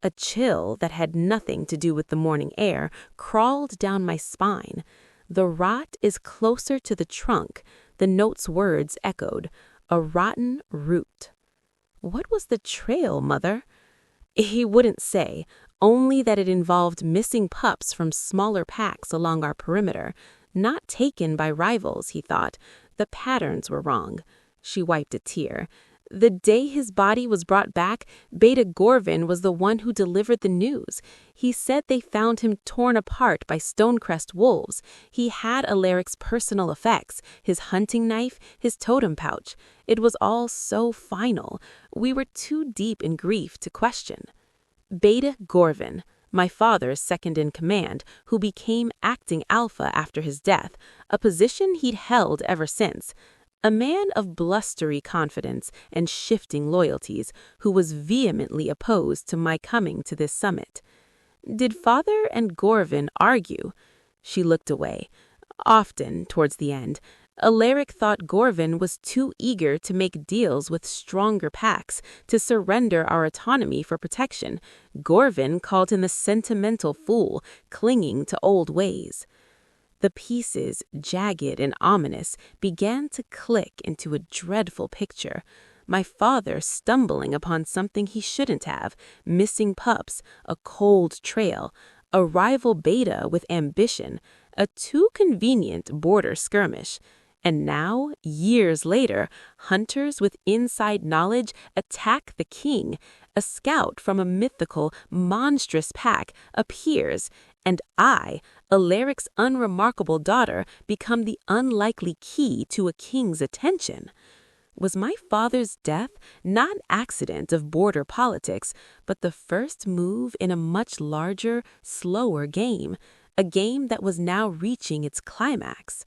A chill that had nothing to do with the morning air crawled down my spine. "The rot is closer to the trunk," the note's words echoed. "A rotten root." What was the trail, Mother? He wouldn't say, only that it involved missing pups from smaller packs along our perimeter. Not taken by rivals, he thought. The patterns were wrong. She wiped a tear. The day his body was brought back, Beta Gorvin was the one who delivered the news. He said they found him torn apart by Stonecrest wolves. He had Alaric's personal effects, his hunting knife, his totem pouch. It was all so final. We were too deep in grief to question. Beta Gorvin, my father's second-in-command, who became acting alpha after his death, a position he'd held ever since. A man of blustery confidence and shifting loyalties, who was vehemently opposed to my coming to this summit. Did Father and Gorvin argue? She looked away. Often, towards the end. Alaric thought Gorvin was too eager to make deals with stronger packs, to surrender our autonomy for protection. Gorvin called him a sentimental fool, clinging to old ways. The pieces, jagged and ominous, began to click into a dreadful picture. My father stumbling upon something he shouldn't have, missing pups, a cold trail, a rival beta with ambition, a too convenient border skirmish. And now, years later, hunters with inside knowledge attack the king. A scout from a mythical, monstrous pack appears, and I, Alaric's unremarkable daughter, become the unlikely key to a king's attention. Was my father's death not an accident of border politics, but the first move in a much larger, slower game, a game that was now reaching its climax?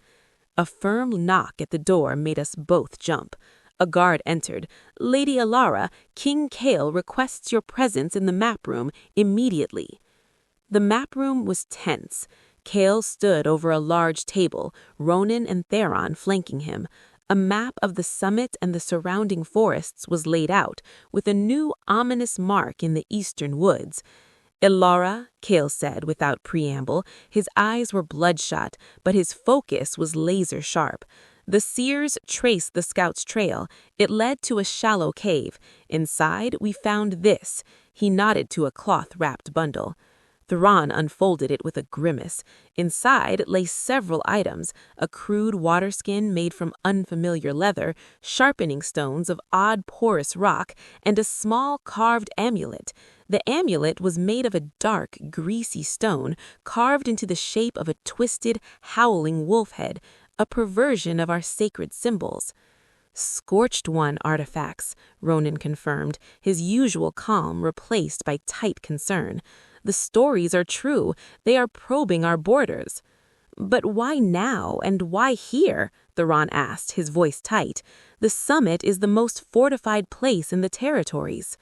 A firm knock at the door made us both jump. A guard entered. "Lady Ilara, King Kale requests your presence in the map room immediately." The map room was tense. Kale stood over a large table, Ronan and Theron flanking him. A map of the summit and the surrounding forests was laid out, with a new ominous mark in the eastern woods. "Ilara," Kale said without preamble. His eyes were bloodshot, but his focus was laser-sharp. The seers traced the scout's trail. It led to a shallow cave. Inside, we found this. He nodded to a cloth-wrapped bundle. Theron unfolded it with a grimace. Inside lay several items, a crude water skin made from unfamiliar leather, sharpening stones of odd porous rock, and a small carved amulet. The amulet was made of a dark, greasy stone, carved into the shape of a twisted, howling wolf head, a perversion of our sacred symbols. "Scorched One artifacts," Ronan confirmed, his usual calm replaced by tight concern. "The stories are true. They are probing our borders." "But why now, and why here?" Theron asked, his voice tight. "The summit is the most fortified place in the territories."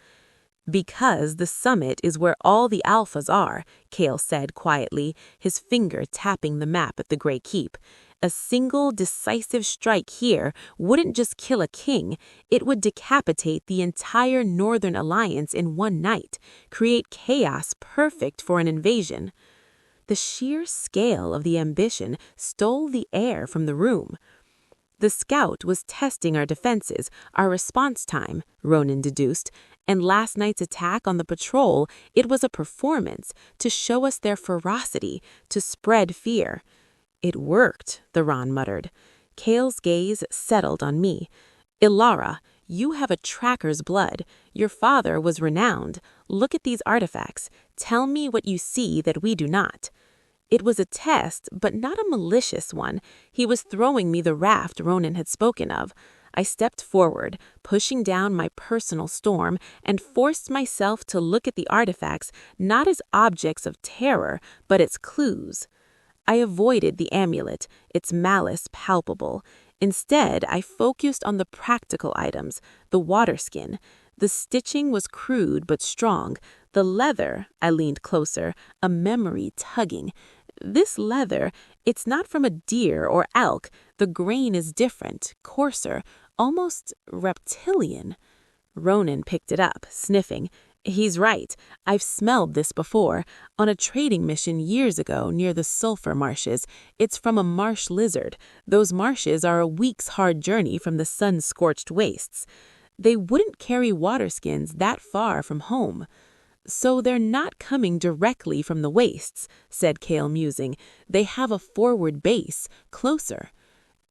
Because the summit is where all the alphas are, Kale said quietly, his finger tapping the map at the Grey Keep. A single decisive strike here wouldn't just kill a king, it would decapitate the entire Northern Alliance in one night, create chaos perfect for an invasion. The sheer scale of the ambition stole the air from the room. The scout was testing our defenses, our response time, Ronan deduced, and last night's attack on the patrol, it was a performance to show us their ferocity, to spread fear. It worked, the Ron muttered. Kale's gaze settled on me. Ilara, you have a tracker's blood. Your father was renowned. Look at these artifacts. Tell me what you see that we do not. It was a test, but not a malicious one. He was throwing me the raft Ronan had spoken of. I stepped forward, pushing down my personal storm, and forced myself to look at the artifacts not as objects of terror, but as clues. I avoided the amulet, its malice palpable. Instead, I focused on the practical items, the water skin. The stitching was crude but strong. The leather, I leaned closer, a memory tugging. This leather, it's not from a deer or elk. The grain is different, coarser, almost reptilian. Ronan picked it up, sniffing. He's right. I've smelled this before. On a trading mission years ago near the sulfur marshes. It's from a marsh lizard. Those marshes are a week's hard journey from the sun-scorched wastes. They wouldn't carry water skins that far from home. So they're not coming directly from the wastes, said Kale, musing. They have a forward base, closer.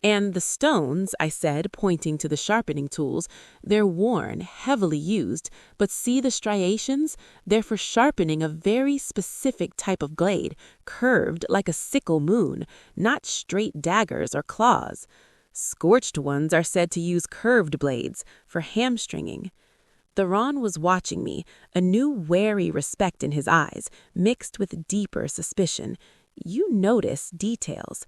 And the stones, I said, pointing to the sharpening tools, they're worn, heavily used, but see the striations? They're for sharpening a very specific type of blade, curved like a sickle moon, not straight daggers or claws. Scorched ones are said to use curved blades for hamstringing. Theron was watching me, a new wary respect in his eyes, mixed with deeper suspicion. You notice details.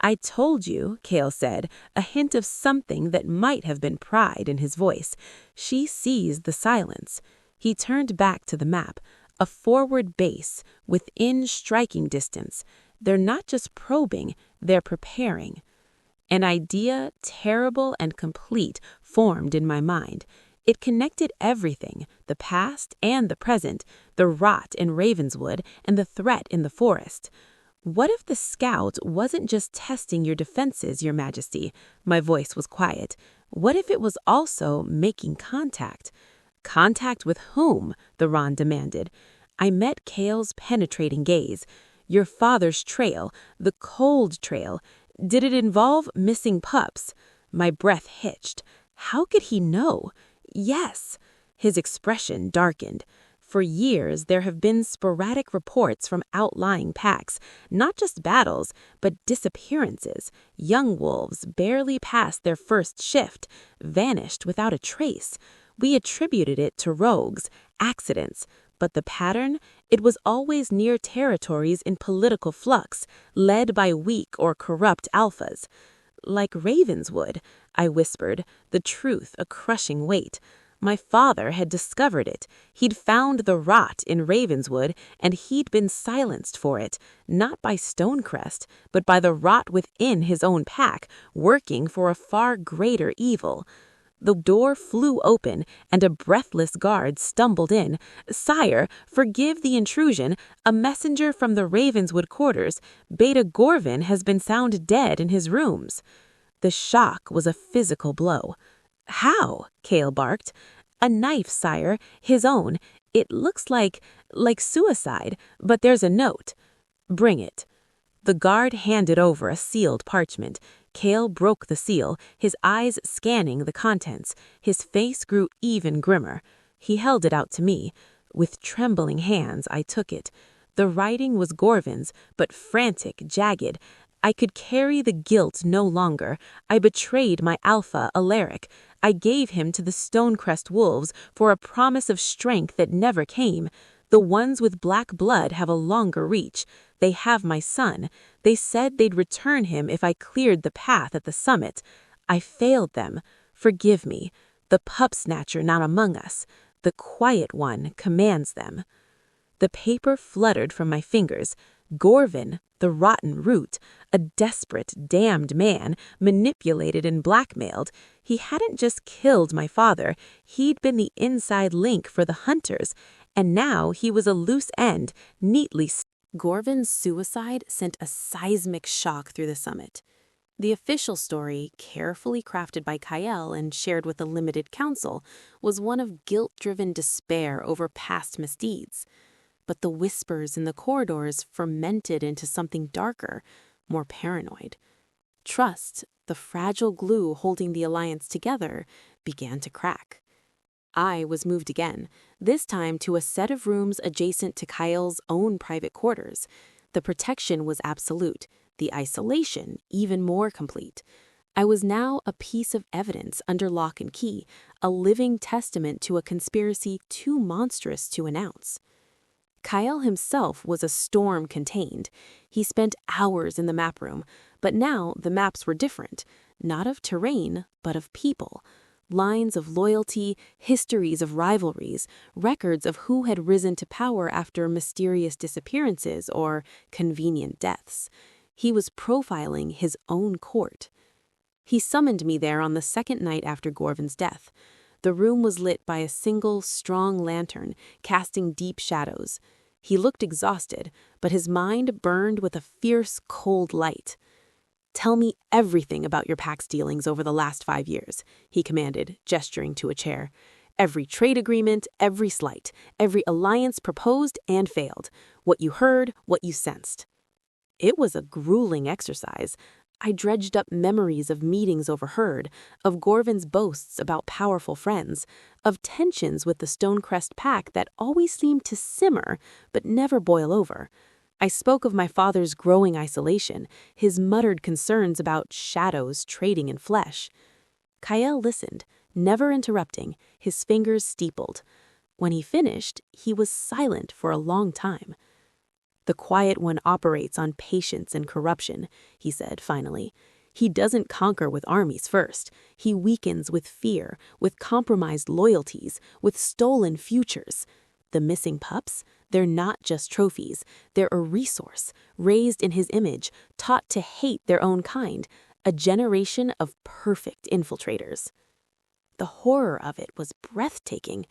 I told you, Kale said, a hint of something that might have been pride in his voice. She sees the silence. He turned back to the map. A forward base, within striking distance. They're not just probing, they're preparing. An idea, terrible and complete, formed in my mind. It connected everything, the past and the present, the rot in Ravenswood and the threat in the forest. What if the scout wasn't just testing your defenses, Your Majesty? My voice was quiet. What if it was also making contact? Contact with whom? The Ron demanded. I met Kale's penetrating gaze. Your father's trail, the cold trail. Did it involve missing pups? My breath hitched. How could he know? Yes. His expression darkened. For years, there have been sporadic reports from outlying packs, not just battles, but disappearances. Young wolves barely past their first shift, vanished without a trace. We attributed it to rogues, accidents, but the pattern? It was always near territories in political flux, led by weak or corrupt alphas. Like Ravenswood, I whispered, the truth a crushing weight. My father had discovered it. He'd found the rot in Ravenswood, and he'd been silenced for it, not by Stonecrest, but by the rot within his own pack, working for a far greater evil. The door flew open, and a breathless guard stumbled in. "Sire, forgive the intrusion. A messenger from the Ravenswood quarters. Beta Gorvin has been found dead in his rooms." The shock was a physical blow. "How?" Kale barked. "A knife, sire. His own. It looks like suicide, but there's a note." "Bring it." The guard handed over a sealed parchment. Kale broke the seal, his eyes scanning the contents. His face grew even grimmer. He held it out to me. With trembling hands, I took it. The writing was Gorvin's, but frantic, jagged. I could carry the guilt no longer. I betrayed my alpha, Alaric. I gave him to the Stonecrest wolves for a promise of strength that never came. The ones with black blood have a longer reach. They have my son. They said they'd return him if I cleared the path at the summit. I failed them. Forgive me. The pup snatcher not among us. The quiet one commands them. The paper fluttered from my fingers. Gorvin, the rotten root, a desperate, damned man, manipulated and blackmailed. He hadn't just killed my father, he'd been the inside link for the hunters, and now he was a loose end, neatly. Gorvin's suicide sent a seismic shock through the summit. The official story, carefully crafted by Kyle and shared with the limited council, was one of guilt-driven despair over past misdeeds. But the whispers in the corridors fermented into something darker, more paranoid. Trust, the fragile glue holding the alliance together, began to crack. I was moved again, this time to a set of rooms adjacent to Kyle's own private quarters. The protection was absolute, the isolation even more complete. I was now a piece of evidence under lock and key, a living testament to a conspiracy too monstrous to announce. Kyle himself was a storm contained. He spent hours in the map room, but now the maps were different, not of terrain, but of people. Lines of loyalty, histories of rivalries, records of who had risen to power after mysterious disappearances or convenient deaths. He was profiling his own court. He summoned me there on the second night after Gorvin's death. The room was lit by a single, strong lantern, casting deep shadows. He looked exhausted, but his mind burned with a fierce, cold light. "Tell me everything about your pack's dealings over the last 5 years," he commanded, gesturing to a chair. "Every trade agreement, every slight, every alliance proposed and failed. What you heard, what you sensed." It was a grueling exercise. I dredged up memories of meetings overheard, of Gorvin's boasts about powerful friends, of tensions with the Stonecrest pack that always seemed to simmer but never boil over. I spoke of my father's growing isolation, his muttered concerns about shadows trading in flesh. Kyle listened, never interrupting, his fingers steepled. When he finished, he was silent for a long time. "The quiet one operates on patience and corruption," he said finally. "He doesn't conquer with armies first. He weakens with fear, with compromised loyalties, with stolen futures. The missing pups? They're not just trophies. They're a resource, raised in his image, taught to hate their own kind, a generation of perfect infiltrators." The horror of it was breathtaking.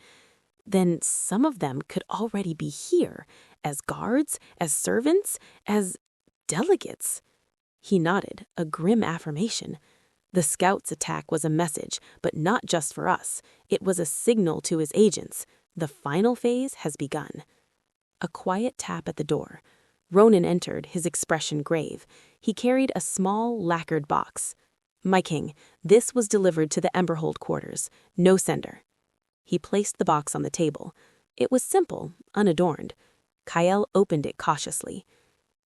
Then some of them could already be here, as guards, as servants, as delegates. He nodded, a grim affirmation. The scouts' attack was a message, but not just for us. It was a signal to his agents. The final phase has begun. A quiet tap at the door. Ronan entered, his expression grave. He carried a small, lacquered box. "My king, this was delivered to the Emberhold quarters. No sender." He placed the box on the table. It was simple, unadorned. Kyle opened it cautiously.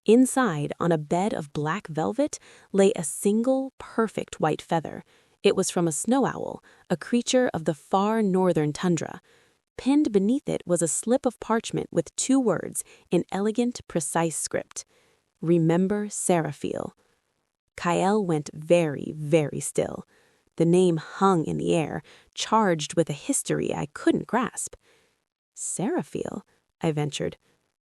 Inside, on a bed of black velvet, lay a single, perfect white feather. It was from a snow owl, a creature of the far northern tundra. Pinned beneath it was a slip of parchment with 2 words in elegant, precise script. "Remember Seraphiel." Kyle went very, very still. The name hung in the air, charged with a history I couldn't grasp. "Seraphiel?" I ventured.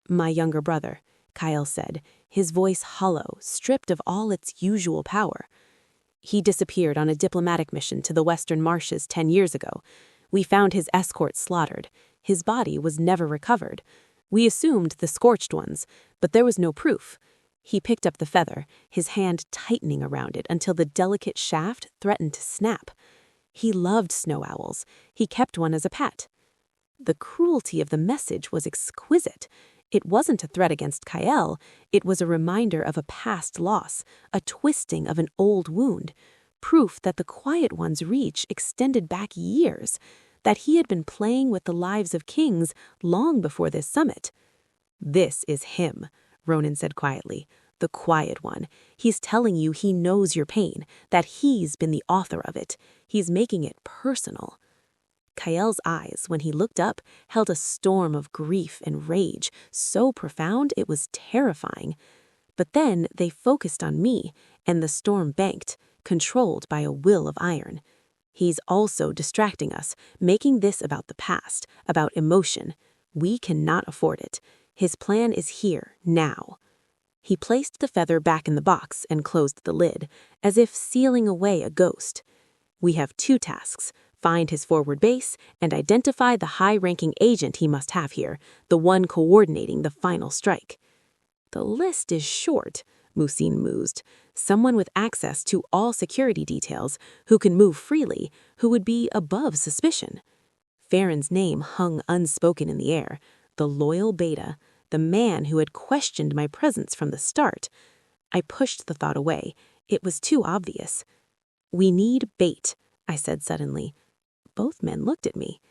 "My younger brother," Kyle said, his voice hollow, stripped of all its usual power. "He disappeared on a diplomatic mission to the Western Marshes 10 years ago. We found his escort slaughtered. His body was never recovered. We assumed the scorched ones, but there was no proof." He picked up the feather, his hand tightening around it until the delicate shaft threatened to snap. He loved snow owls. He kept one as a pet. The cruelty of the message was exquisite. It wasn't a threat against Kyle. It was a reminder of a past loss, a twisting of an old wound, proof that the Quiet One's reach extended back years, that he had been playing with the lives of kings long before this summit. "This is him," Ronan said quietly. "The Quiet One. He's telling you he knows your pain, that he's been the author of it. He's making it personal." Kyle's eyes, when he looked up, held a storm of grief and rage, so profound it was terrifying. But then they focused on me, and the storm banked, controlled by a will of iron. He's also distracting us, making this about the past, about emotion. We cannot afford it. His plan is here, now. He placed the feather back in the box and closed the lid, as if sealing away a ghost. We have 2 tasks: find his forward base and identify the high-ranking agent he must have here, the one coordinating the final strike. The list is short, Musin mused. Someone with access to all security details, who can move freely, who would be above suspicion. Farron's name hung unspoken in the air, the loyal beta, the man who had questioned my presence from the start. I pushed the thought away. It was too obvious. "We need bait," I said suddenly. Both men looked at me.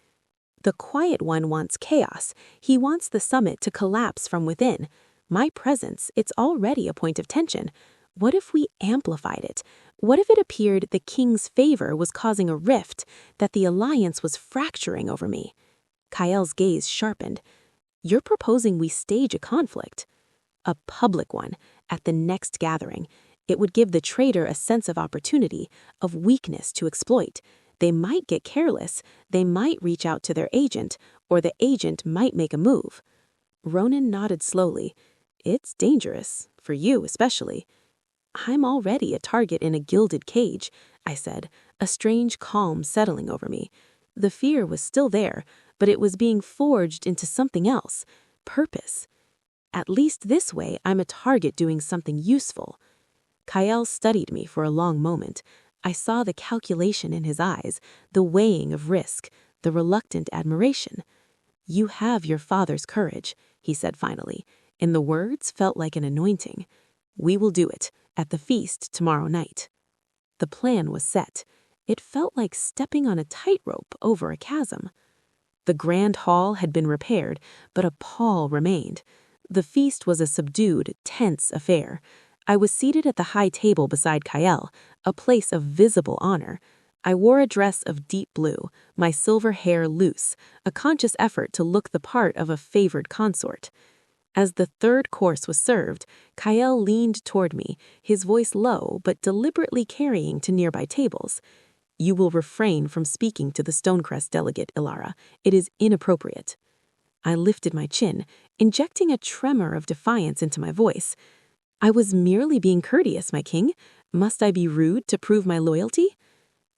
"The quiet one wants chaos. He wants the summit to collapse from within. My presence, it's already a point of tension. What if we amplified it? What if it appeared the king's favor was causing a rift, that the alliance was fracturing over me?" Kael's gaze sharpened. "You're proposing we stage a conflict?" "A public one, at the next gathering. It would give the traitor a sense of opportunity, of weakness to exploit. They might get careless, they might reach out to their agent, or the agent might make a move." Ronan nodded slowly. "It's dangerous, for you especially." "I'm already a target in a gilded cage," I said, a strange calm settling over me. The fear was still there, but it was being forged into something else, purpose. "At least this way I'm a target doing something useful." Kael studied me for a long moment. I saw the calculation in his eyes, the weighing of risk, the reluctant admiration. "You have your father's courage," he said finally, and the words felt like an anointing. "We will do it, at the feast tomorrow night." The plan was set. It felt like stepping on a tightrope over a chasm. The grand hall had been repaired, but a pall remained. The feast was a subdued, tense affair. I was seated at the high table beside Kael, a place of visible honor. I wore a dress of deep blue, my silver hair loose, a conscious effort to look the part of a favored consort. As the 3rd course was served, Kael leaned toward me, his voice low but deliberately carrying to nearby tables. "You will refrain from speaking to the Stonecrest delegate, Ilara. It is inappropriate." I lifted my chin, injecting a tremor of defiance into my voice. "I was merely being courteous, my king. Must I be rude to prove my loyalty?"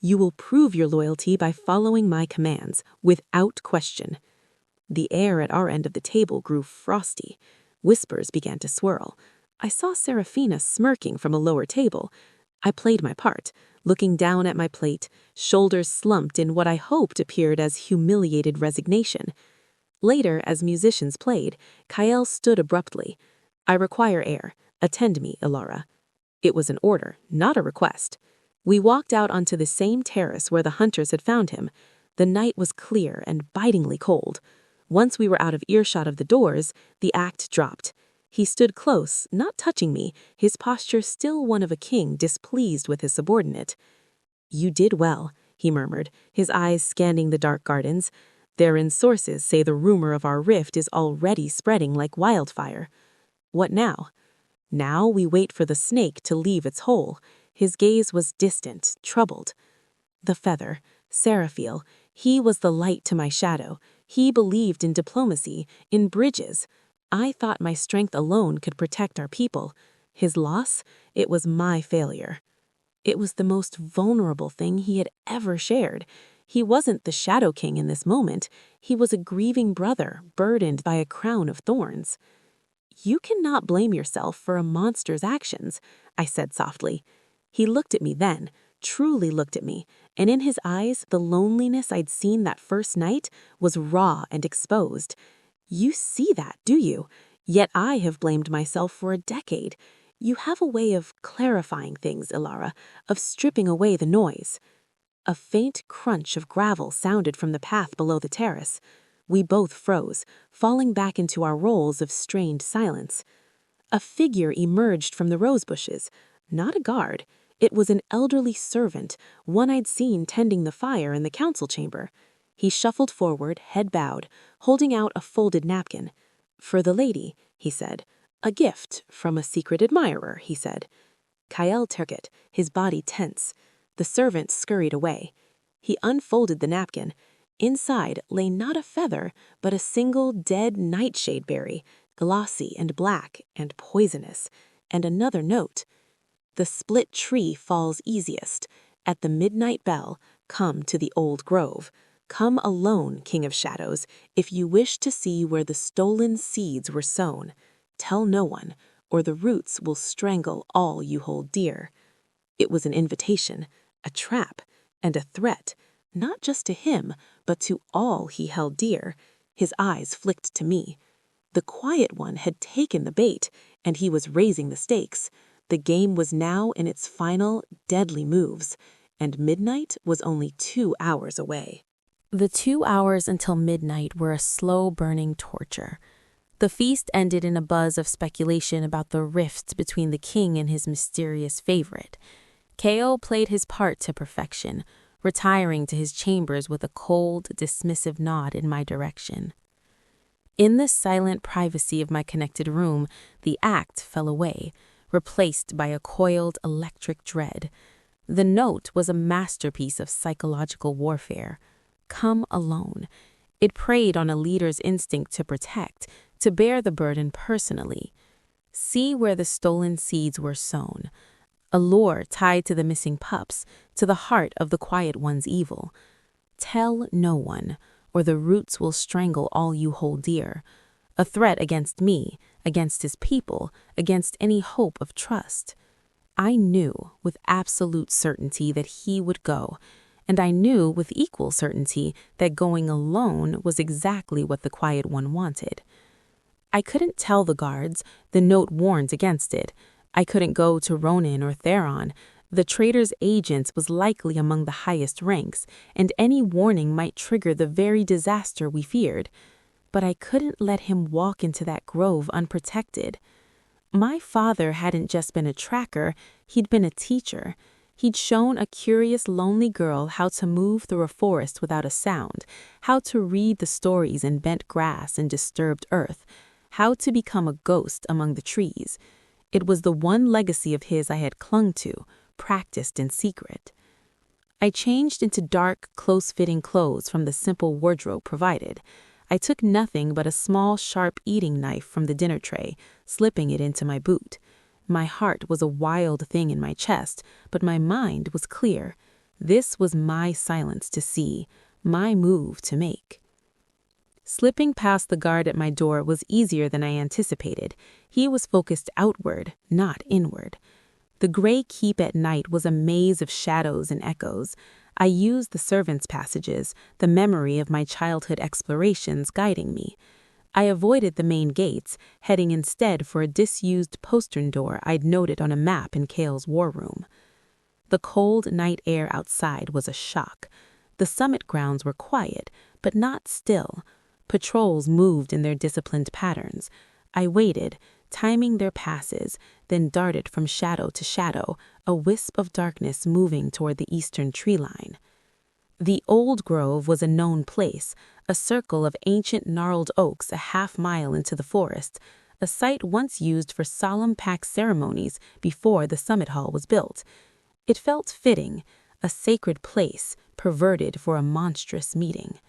"You will prove your loyalty by following my commands, without question." The air at our end of the table grew frosty. Whispers began to swirl. I saw Seraphina smirking from a lower table. I played my part, looking down at my plate, shoulders slumped in what I hoped appeared as humiliated resignation. Later, as musicians played, Kael stood abruptly. "I require air. Attend me, Ilara." It was an order, not a request. We walked out onto the same terrace where the hunters had found him. The night was clear and bitingly cold. Once we were out of earshot of the doors, the act dropped. He stood close, not touching me, his posture still one of a king displeased with his subordinate. "You did well," he murmured, his eyes scanning the dark gardens. "Therein sources say the rumor of our rift is already spreading like wildfire." "What now?" "Now we wait for the snake to leave its hole." His gaze was distant, troubled. "The feather, Seraphiel, he was the light to my shadow. He believed in diplomacy, in bridges. I thought my strength alone could protect our people. His loss, it was my failure." It was the most vulnerable thing he had ever shared. He wasn't the Shadow King in this moment. He was a grieving brother, burdened by a crown of thorns. "You cannot blame yourself for a monster's actions," I said softly. He looked at me then, truly looked at me, and in his eyes the loneliness I'd seen that first night was raw and exposed. "You see that, do you? Yet I have blamed myself for a decade. You have a way of clarifying things, Ilara, of stripping away the noise." A faint crunch of gravel sounded from the path below the terrace. We both froze, falling back into our roles of strained silence. A figure emerged from the rose bushes. Not a guard. It was an elderly servant, one I'd seen tending the fire in the council chamber. He shuffled forward, head bowed, holding out a folded napkin. "For the lady," he said. "A gift from a secret admirer," he said. Kael took it, his body tense. The servant scurried away. He unfolded the napkin. Inside lay not a feather, but a single dead nightshade berry, glossy and black and poisonous, and another note. The split tree falls easiest. At the midnight bell, come to the old grove. Come alone, King of Shadows, if you wish to see where the stolen seeds were sown. Tell no one, or the roots will strangle all you hold dear. It was an invitation, a trap, and a threat, not just to him, but to all he held dear. His eyes flicked to me. The quiet one had taken the bait, and he was raising the stakes. The game was now in its final, deadly moves, and midnight was only 2 hours away. The 2 hours until midnight were a slow-burning torture. The feast ended in a buzz of speculation about the rift between the king and his mysterious favorite. Kao played his part to perfection, retiring to his chambers with a cold, dismissive nod in my direction. In the silent privacy of my connected room, the act fell away, replaced by a coiled electric dread. The note was a masterpiece of psychological warfare. Come alone. It preyed on a leader's instinct to protect, to bear the burden personally. See where the stolen seeds were sown. A lure tied to the missing pups, to the heart of the quiet one's evil. Tell no one, or the roots will strangle all you hold dear. A threat against me, against his people, against any hope of trust. I knew with absolute certainty that he would go, and I knew with equal certainty that going alone was exactly what the quiet one wanted. I couldn't tell the guards, the note warned against it. I couldn't go to Ronan or Theron. The traitor's agent was likely among the highest ranks, and any warning might trigger the very disaster we feared. But I couldn't let him walk into that grove unprotected. My father hadn't just been a tracker, he'd been a teacher. He'd shown a curious, lonely girl how to move through a forest without a sound, how to read the stories in bent grass and disturbed earth, how to become a ghost among the trees. It was the one legacy of his I had clung to, practiced in secret. I changed into dark, close-fitting clothes from the simple wardrobe provided. I took nothing but a small, sharp eating knife from the dinner tray, slipping it into my boot. My heart was a wild thing in my chest, but my mind was clear. This was my silence to see, my move to make. Slipping past the guard at my door was easier than I anticipated. He was focused outward, not inward. The gray keep at night was a maze of shadows and echoes. I used the servants' passages, the memory of my childhood explorations guiding me. I avoided the main gates, heading instead for a disused postern door I'd noted on a map in Kale's war room. The cold night air outside was a shock. The summit grounds were quiet, but not still. Patrols moved in their disciplined patterns. I waited, timing their passes, then darted from shadow to shadow, a wisp of darkness moving toward the eastern tree line. The old grove was a known place, a circle of ancient gnarled oaks a half-mile into the forest, a site once used for solemn pack ceremonies before the summit hall was built. It felt fitting, a sacred place perverted for a monstrous meeting.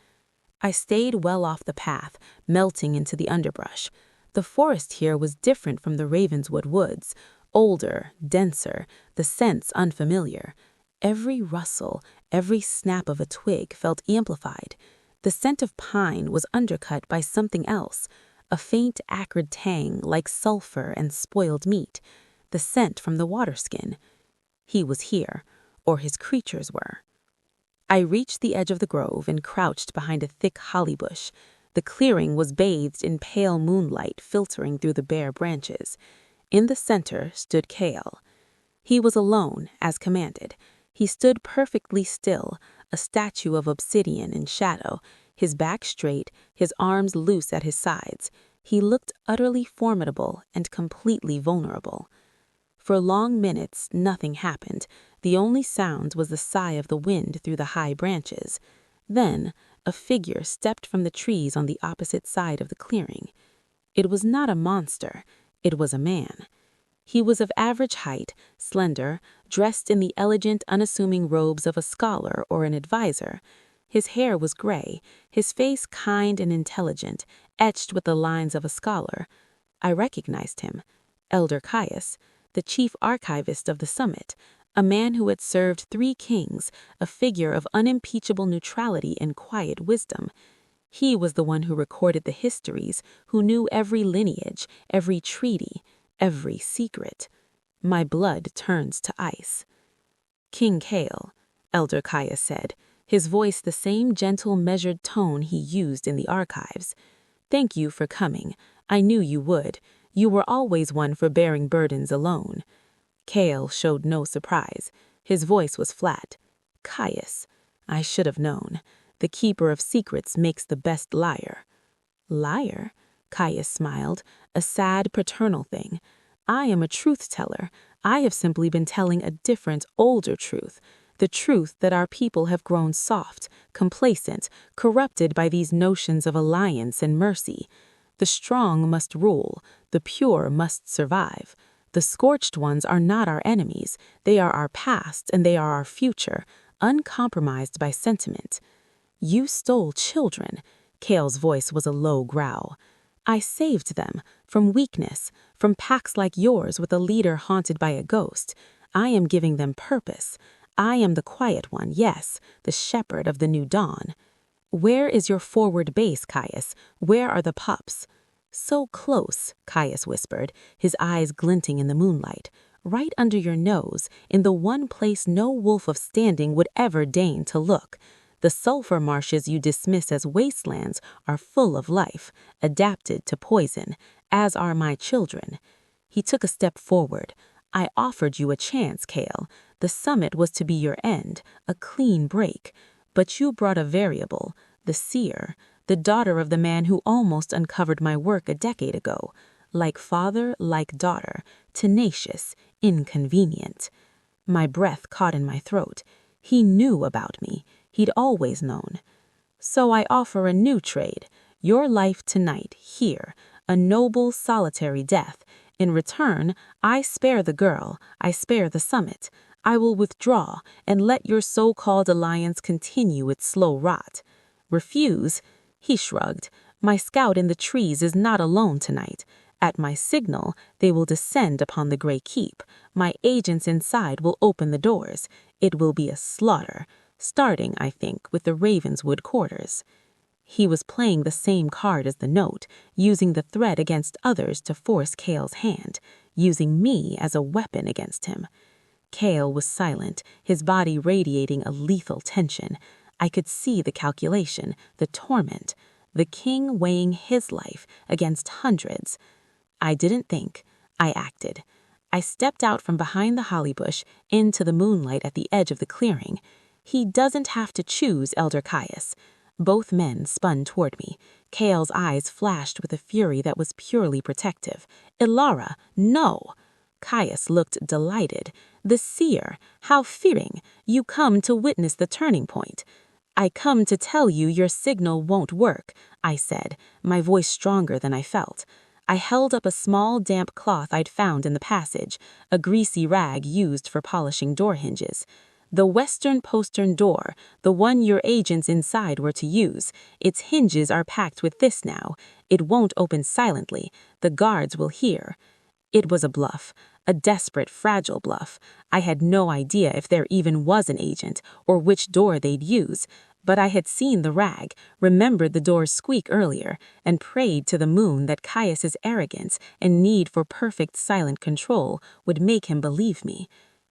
I stayed well off the path, melting into the underbrush. The forest here was different from the Ravenswood woods, older, denser, the scents unfamiliar. Every rustle, every snap of a twig felt amplified. The scent of pine was undercut by something else, a faint acrid tang like sulfur and spoiled meat, the scent from the waterskin. He was here, or his creatures were. I reached the edge of the grove and crouched behind a thick holly bush. The clearing was bathed in pale moonlight filtering through the bare branches. In the center stood Kale. He was alone, as commanded. He stood perfectly still, a statue of obsidian in shadow, his back straight, his arms loose at his sides. He looked utterly formidable and completely vulnerable. For long minutes, nothing happened. The only sound was the sigh of the wind through the high branches. Then, a figure stepped from the trees on the opposite side of the clearing. It was not a monster. It was a man. He was of average height, slender, dressed in the elegant, unassuming robes of a scholar or an advisor. His hair was gray, his face kind and intelligent, etched with the lines of a scholar. I recognized him, Elder Caius, the chief archivist of the summit, a man who had served 3 kings, a figure of unimpeachable neutrality and quiet wisdom. He was the one who recorded the histories, who knew every lineage, every treaty, every secret. My blood turns to ice. King Cale, Elder Caius said, his voice the same gentle, measured tone he used in the archives. Thank you for coming. I knew you would. You were always one for bearing burdens alone. Cale showed no surprise. His voice was flat. Caius, I should have known. The keeper of secrets makes the best liar. Liar? Caius smiled, a sad paternal thing. I am a truth-teller. I have simply been telling a different, older truth. The truth that our people have grown soft, complacent, corrupted by these notions of alliance and mercy. The strong must rule. The pure must survive. The scorched ones are not our enemies. They are our past and they are our future, uncompromised by sentiment. You stole children. Cale's voice was a low growl. I saved them from weakness, from packs like yours with a leader haunted by a ghost. I am giving them purpose. I am the quiet one, yes, the shepherd of the new dawn. Where is your forward base, Caius? Where are the pups? So close, Caius whispered, his eyes glinting in the moonlight. Right under your nose, in the one place no wolf of standing would ever deign to look. The sulfur marshes you dismiss as wastelands are full of life, adapted to poison, as are my children. He took a step forward. I offered you a chance, Cale. The summit was to be your end, a clean break. But you brought a variable, the seer, the daughter of the man who almost uncovered my work a decade ago. Like father, like daughter, tenacious, inconvenient. My breath caught in my throat. He knew about me. He'd always known. So I offer a new trade. Your life tonight, here, a noble, solitary death. In return, I spare the girl, I spare the summit. I will withdraw and let your so-called alliance continue its slow rot. Refuse? He shrugged. My scout in the trees is not alone tonight. At my signal, they will descend upon the Grey Keep. My agents inside will open the doors. It will be a slaughter, starting, I think, with the Ravenswood quarters. He was playing the same card as the note, using the threat against others to force Cale's hand, using me as a weapon against him. Cale was silent, his body radiating a lethal tension. I could see the calculation, the torment, the king weighing his life against hundreds. I didn't think. I acted. I stepped out from behind the holly bush into the moonlight at the edge of the clearing. He doesn't have to choose, Elder Caius. Both men spun toward me. Cale's eyes flashed with a fury that was purely protective. Ilara, no! Caius looked delighted. The seer, how fearing! You come to witness the turning point. I come to tell you your signal won't work, I said, my voice stronger than I felt. I held up a small damp cloth I'd found in the passage, a greasy rag used for polishing door hinges. The western postern door, the one your agents inside were to use. Its hinges are packed with this now. It won't open silently. The guards will hear. It was a bluff, a desperate, fragile bluff. I had no idea if there even was an agent or which door they'd use. But I had seen the rag, remembered the door's squeak earlier, and prayed to the moon that Caius's arrogance and need for perfect silent control would make him believe me.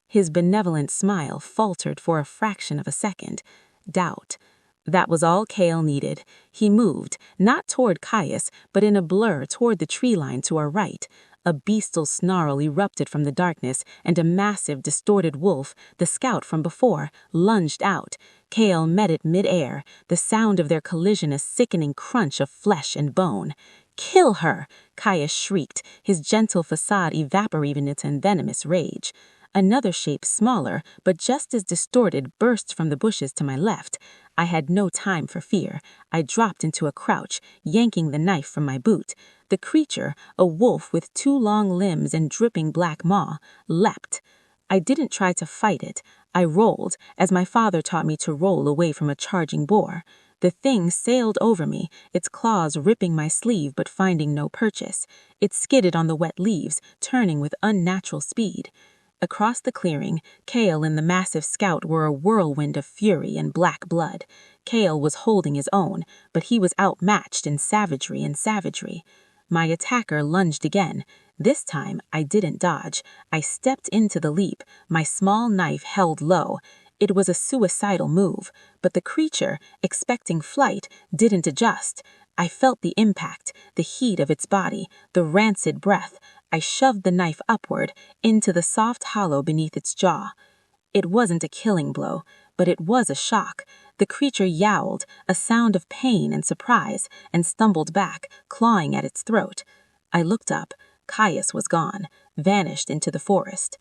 His benevolent smile faltered for a fraction of a second. Doubt. That was all Cale needed. He moved, not toward Caius, but in a blur toward the tree line to our right. A bestial snarl erupted from the darkness, and a massive, distorted wolf, the scout from before, lunged out. Cale met it mid-air, the sound of their collision a sickening crunch of flesh and bone. "Kill her!" Caius shrieked, his gentle facade evaporating in its venomous rage. Another shape, smaller, but just as distorted, burst from the bushes to my left. I had no time for fear. I dropped into a crouch, yanking the knife from my boot. The creature, a wolf with 2 long limbs and dripping black maw, leapt. I didn't try to fight it. I rolled, as my father taught me to roll away from a charging boar. The thing sailed over me, its claws ripping my sleeve but finding no purchase. It skidded on the wet leaves, turning with unnatural speed. Across the clearing, Kale and the massive scout were a whirlwind of fury and black blood. Kale was holding his own, but he was outmatched in savagery and savagery. My attacker lunged again. This time, I didn't dodge. I stepped into the leap, my small knife held low. It was a suicidal move, but the creature, expecting flight, didn't adjust. I felt the impact, the heat of its body, the rancid breath. I shoved the knife upward, into the soft hollow beneath its jaw. It wasn't a killing blow, but it was a shock. The creature yowled, a sound of pain and surprise, and stumbled back, clawing at its throat. I looked up. Caius was gone, vanished into the forest.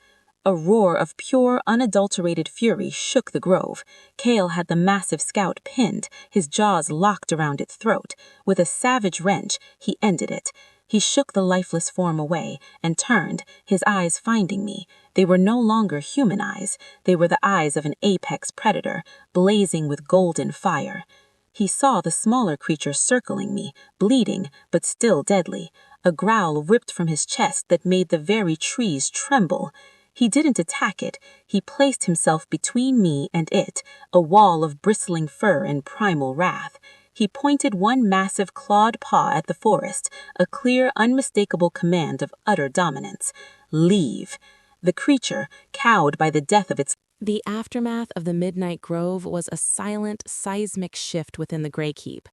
A roar of pure, unadulterated fury shook the grove. Kale had the massive scout pinned, his jaws locked around its throat. With a savage wrench, he ended it. He shook the lifeless form away and turned, his eyes finding me. They were no longer human eyes. They were the eyes of an apex predator, blazing with golden fire. He saw the smaller creature circling me, bleeding, but still deadly. A growl ripped from his chest that made the very trees tremble. He didn't attack it. He placed himself between me and it, a wall of bristling fur and primal wrath. He pointed one massive clawed paw at the forest, a clear, unmistakable command of utter dominance. Leave. The creature, cowed by the death of its... The aftermath of the Midnight Grove was a silent, seismic shift within the Grey Keep.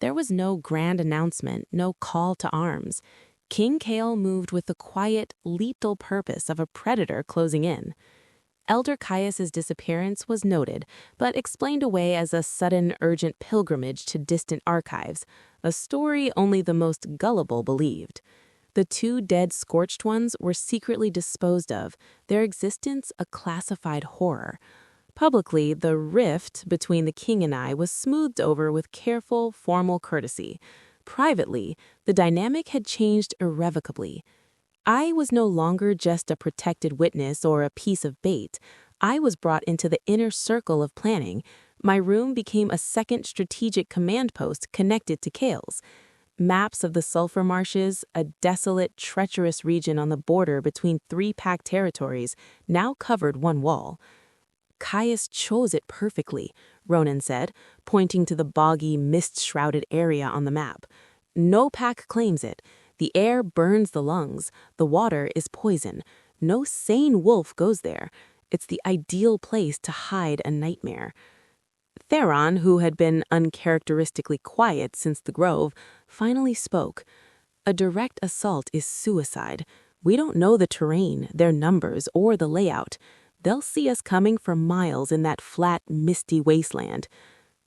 There was no grand announcement, no call to arms. King Kale moved with the quiet, lethal purpose of a predator closing in. Elder Caius's disappearance was noted, but explained away as a sudden, urgent pilgrimage to distant archives, a story only the most gullible believed. The 2 dead scorched ones were secretly disposed of, their existence a classified horror. Publicly, the rift between the king and I was smoothed over with careful, formal courtesy. Privately, the dynamic had changed irrevocably. I was no longer just a protected witness or a piece of bait. I was brought into the inner circle of planning. My room became a second strategic command post connected to Kale's. Maps of the sulfur marshes, a desolate, treacherous region on the border between 3 packed territories, now covered one wall. Caius chose it perfectly, Ronan said, pointing to the boggy, mist-shrouded area on the map. No pack claims it. The air burns the lungs. The water is poison. No sane wolf goes there. It's the ideal place to hide a nightmare. Theron, who had been uncharacteristically quiet since the Grove, finally spoke. A direct assault is suicide. We don't know the terrain, their numbers, or the layout. They'll see us coming for miles in that flat, misty wasteland.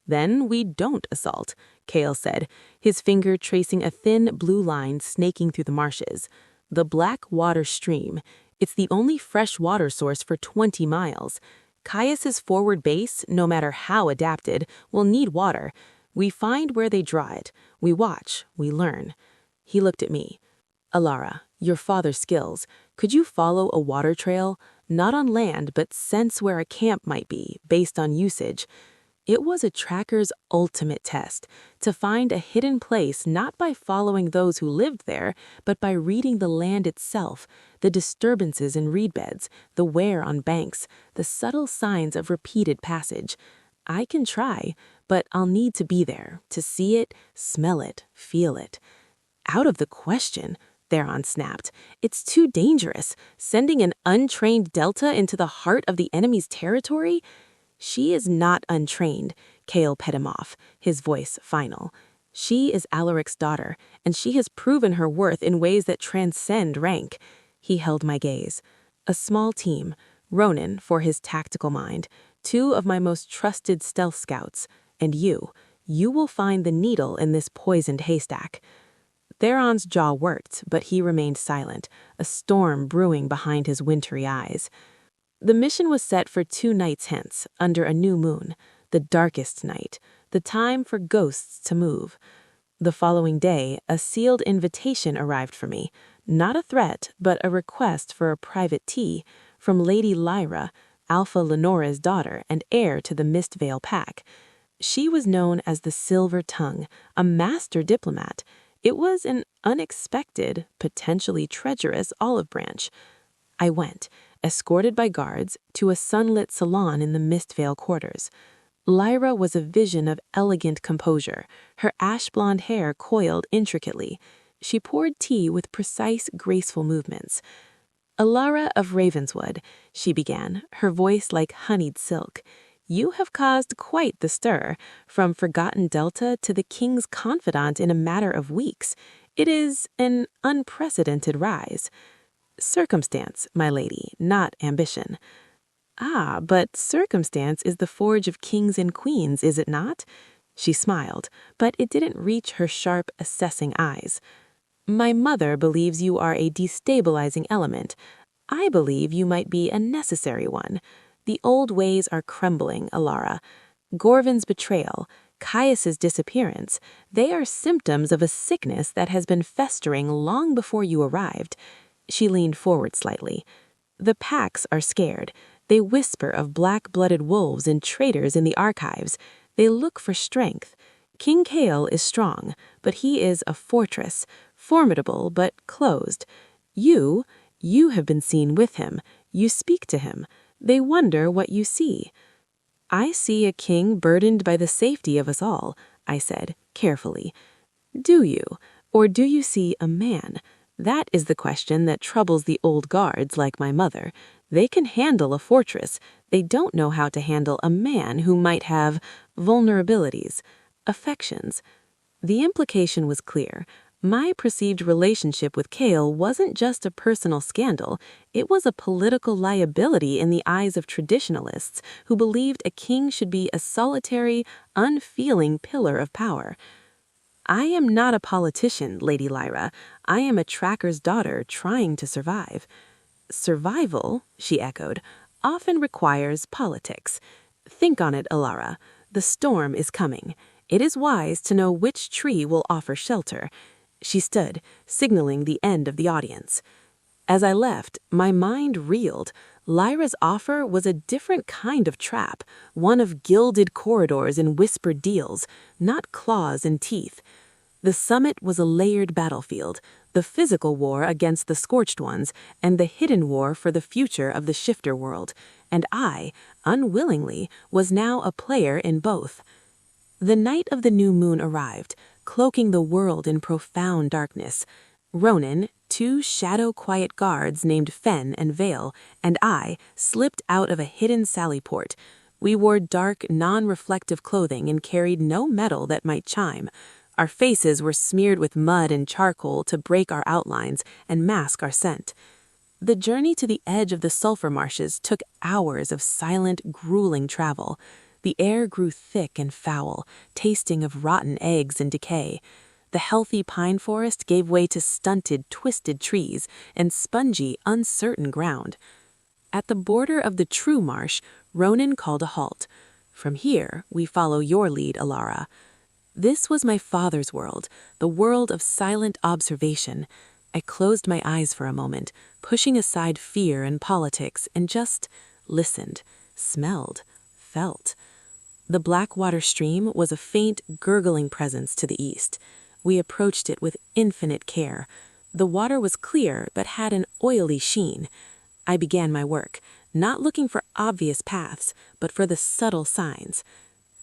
Then we don't assault, Kale said, his finger tracing a thin blue line snaking through the marshes. The Black Water Stream. It's the only fresh water source for 20 miles. Caius's forward base, no matter how adapted, will need water. We find where they draw it. We watch. We learn. He looked at me. Alara, your father's skills. Could you follow a water trail? Not on land, but sense where a camp might be, based on usage. It was a tracker's ultimate test, to find a hidden place not by following those who lived there, but by reading the land itself, the disturbances in reed beds, the wear on banks, the subtle signs of repeated passage. I can try, but I'll need to be there, to see it, smell it, feel it. Out of the question, Theron snapped. It's too dangerous. Sending an untrained Delta into the heart of the enemy's territory? She is not untrained, Kale pet him off, his voice final. She is Alaric's daughter, and she has proven her worth in ways that transcend rank. He held my gaze. A small team, Ronan for his tactical mind, 2 of my most trusted stealth scouts, and you. You will find the needle in this poisoned haystack. Theron's jaw worked, but he remained silent, a storm brewing behind his wintry eyes. The mission was set for 2 nights hence, under a new moon, the darkest night, the time for ghosts to move. The following day, a sealed invitation arrived for me, not a threat, but a request for a private tea from Lady Lyra, Alpha Lenora's daughter and heir to the Mistvale pack. She was known as the Silver Tongue, a master diplomat. It was an unexpected, potentially treacherous olive branch. I went, escorted by guards, to a sunlit salon in the Mistvale quarters. Lyra was a vision of elegant composure, her ash-blonde hair coiled intricately. She poured tea with precise, graceful movements. "Alara of Ravenswood," she began, her voice like honeyed silk. "You have caused quite the stir, from Forgotten Delta to the king's confidant in a matter of weeks. It is an unprecedented rise. Circumstance, my lady, not ambition." "Ah, but circumstance is the forge of kings and queens, is it not?" She smiled, but it didn't reach her sharp, assessing eyes. "My mother believes you are a destabilizing element. I believe you might be a necessary one. The old ways are crumbling, Alara. Gorvin's betrayal, Caius's disappearance, they are symptoms of a sickness that has been festering long before you arrived." She leaned forward slightly. "The packs are scared. They whisper of black-blooded wolves and traitors in the archives. They look for strength. King Cale is strong, but he is a fortress, formidable but closed. You have been seen with him. You speak to him. They wonder what you see." "I see a king burdened by the safety of us all," I said, carefully. "Do you? Or do you see a man? That is the question that troubles the old guards like my mother. They can handle a fortress. They don't know how to handle a man who might have vulnerabilities, affections." The implication was clear. My perceived relationship with Cale wasn't just a personal scandal. It was a political liability in the eyes of traditionalists who believed a king should be a solitary, unfeeling pillar of power. "I am not a politician, Lady Lyra. I am a tracker's daughter trying to survive." "Survival," she echoed, "often requires politics. Think on it, Alara. The storm is coming. It is wise to know which tree will offer shelter." She stood, signaling the end of the audience. As I left, my mind reeled. Lyra's offer was a different kind of trap, one of gilded corridors and whispered deals, not claws and teeth. The summit was a layered battlefield, the physical war against the Scorched Ones, and the hidden war for the future of the Shifter world, and I, unwillingly, was now a player in both. The night of the new moon arrived, cloaking the world in profound darkness. Ronan, 2 shadow-quiet guards named Fen and Vale, and I slipped out of a hidden sallyport. We wore dark, non-reflective clothing and carried no metal that might chime. Our faces were smeared with mud and charcoal to break our outlines and mask our scent. The journey to the edge of the sulfur marshes took hours of silent, grueling travel. The air grew thick and foul, tasting of rotten eggs and decay. The healthy pine forest gave way to stunted, twisted trees and spongy, uncertain ground. At the border of the true marsh, Ronan called a halt. "From here, we follow your lead, Alara." This was my father's world, the world of silent observation. I closed my eyes for a moment, pushing aside fear and politics, and just listened, smelled, felt. The Blackwater stream was a faint, gurgling presence to the east. We approached it with infinite care. The water was clear, but had an oily sheen. I began my work, not looking for obvious paths, but for the subtle signs.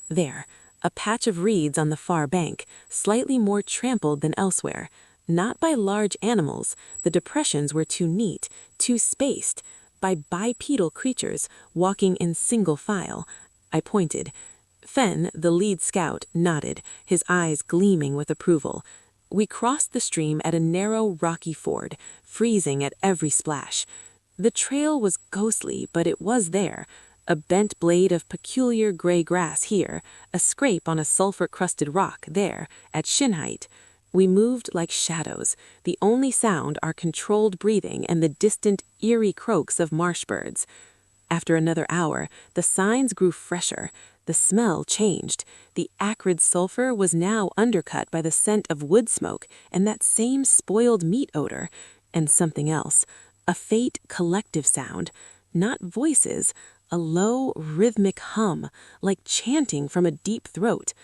There, a patch of reeds on the far bank, slightly more trampled than elsewhere. Not by large animals, the depressions were too neat, too spaced. By bipedal creatures, walking in single file. I pointed. Fen, the lead scout, nodded, his eyes gleaming with approval. We crossed the stream at a narrow, rocky ford, freezing at every splash. The trail was ghostly, but it was there. A bent blade of peculiar gray grass here, a scrape on a sulfur-crusted rock there, at shin height. We moved like shadows, the only sound our controlled breathing and the distant, eerie croaks of marsh birds. After another hour, the signs grew fresher. The smell changed. The acrid sulfur was now undercut by the scent of wood smoke and that same spoiled meat odor, and something else, a faint collective sound, not voices, a low rhythmic hum, like chanting from a deep throat.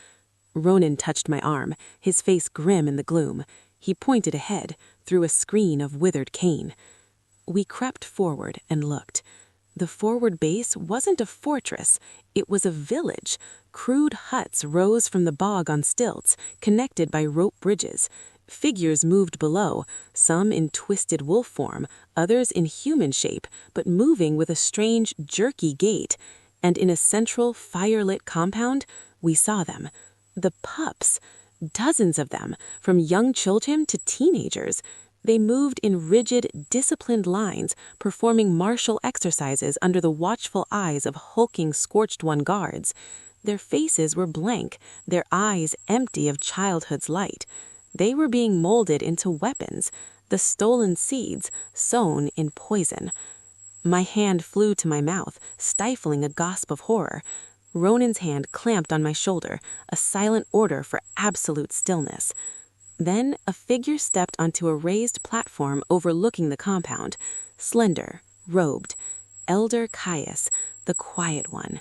Ronan touched my arm, his face grim in the gloom. He pointed ahead, through a screen of withered cane. We crept forward and looked. The forward base wasn't a fortress, it was a village. Crude huts rose from the bog on stilts, connected by rope bridges. Figures moved below, some in twisted wolf form, others in human shape, but moving with a strange, jerky gait. And in a central, fire-lit compound, we saw them. The pups. Dozens of them, from young children to teenagers. They moved in rigid, disciplined lines, performing martial exercises under the watchful eyes of hulking Scorched-One guards. Their faces were blank, their eyes empty of childhood's light. They were being molded into weapons, the stolen seeds sown in poison. My hand flew to my mouth, stifling a gasp of horror. Ronan's hand clamped on my shoulder, a silent order for absolute stillness. Then a figure stepped onto a raised platform overlooking the compound, slender, robed, Elder Caius, the quiet one.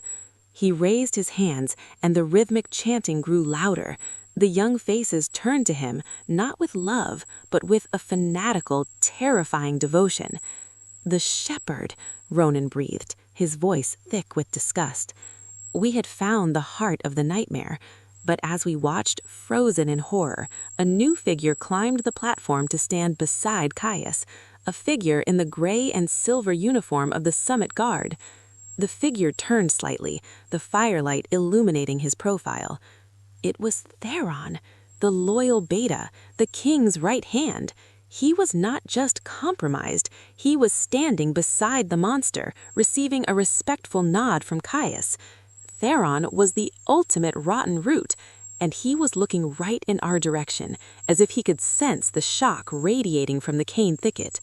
He raised his hands, and the rhythmic chanting grew louder. The young faces turned to him, not with love, but with a fanatical, terrifying devotion. "The shepherd," Ronan breathed, his voice thick with disgust. We had found the heart of the nightmare, but as we watched, frozen in horror, a new figure climbed the platform to stand beside Caius, a figure in the gray and silver uniform of the Summit Guard. The figure turned slightly, the firelight illuminating his profile. It was Theron, the loyal Beta, the king's right hand. He was not just compromised, he was standing beside the monster, receiving a respectful nod from Caius. Theron was the ultimate rotten root, and he was looking right in our direction, as if he could sense the shock radiating from the cane thicket.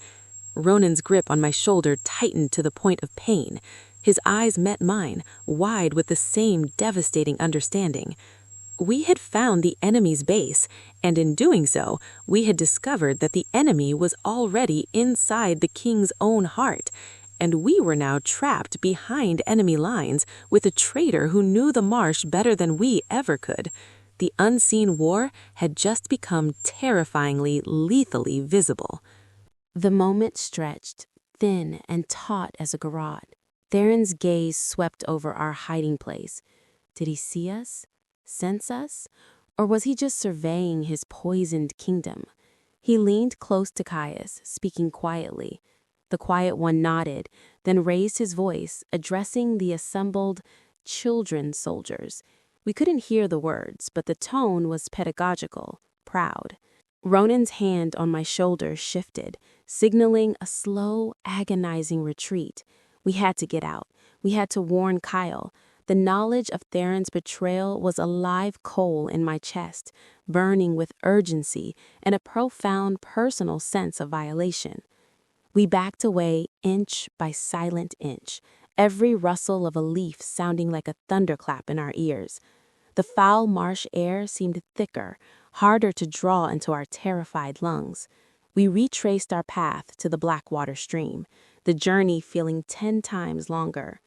Ronan's grip on my shoulder tightened to the point of pain. His eyes met mine, wide with the same devastating understanding. We had found the enemy's base, and in doing so, we had discovered that the enemy was already inside the king's own heart, and we were now trapped behind enemy lines with a traitor who knew the marsh better than we ever could. The unseen war had just become terrifyingly, lethally visible. The moment stretched, thin and taut as a garrote. Theron's gaze swept over our hiding place. Did he see us? Sense us? Or was he just surveying his poisoned kingdom? He leaned close to Caius, speaking quietly. The quiet one nodded, then raised his voice, addressing the assembled children soldiers. We couldn't hear the words, but the tone was pedagogical, proud. Ronan's hand on my shoulder shifted, signaling a slow, agonizing retreat. We had to get out. We had to warn Kyle. The knowledge of Theron's betrayal was a live coal in my chest, burning with urgency and a profound personal sense of violation. We backed away inch by silent inch, every rustle of a leaf sounding like a thunderclap in our ears. The foul marsh air seemed thicker, harder to draw into our terrified lungs. We retraced our path to the Blackwater stream, the journey feeling 10 times longer.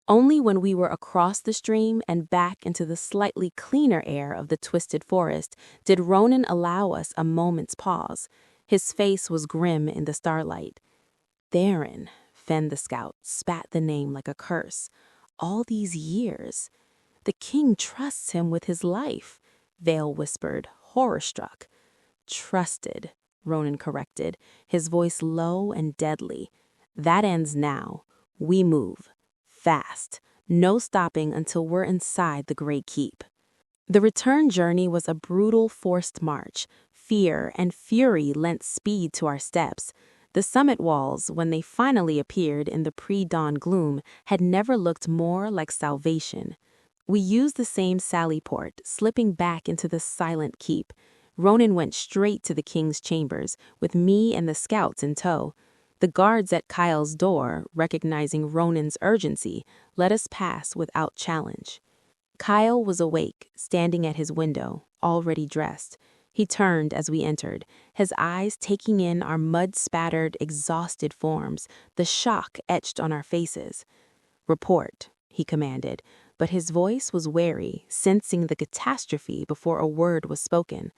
Only when we were across the stream and back into the slightly cleaner air of the twisted forest did Ronan allow us a moment's pause. His face was grim in the starlight. Theron, Fen the scout, spat the name like a curse. All these years. The king trusts him with his life, Vale whispered, horror-struck. Trusted, Ronan corrected, his voice low and deadly. That ends now. We move. Fast. No stopping until we're inside the Great Keep. The return journey was a brutal, forced march. Fear and fury lent speed to our steps. The summit walls, when they finally appeared in the pre-dawn gloom, had never looked more like salvation. We used the same sally port, slipping back into the silent keep. Ronan went straight to the king's chambers, with me and the scouts in tow. The guards at Kyle's door, recognizing Ronan's urgency, let us pass without challenge. Kyle was awake, standing at his window, already dressed. He turned as we entered, his eyes taking in our mud-spattered, exhausted forms, the shock etched on our faces. "Report," he commanded, but his voice was wary, sensing the catastrophe before a word was spoken.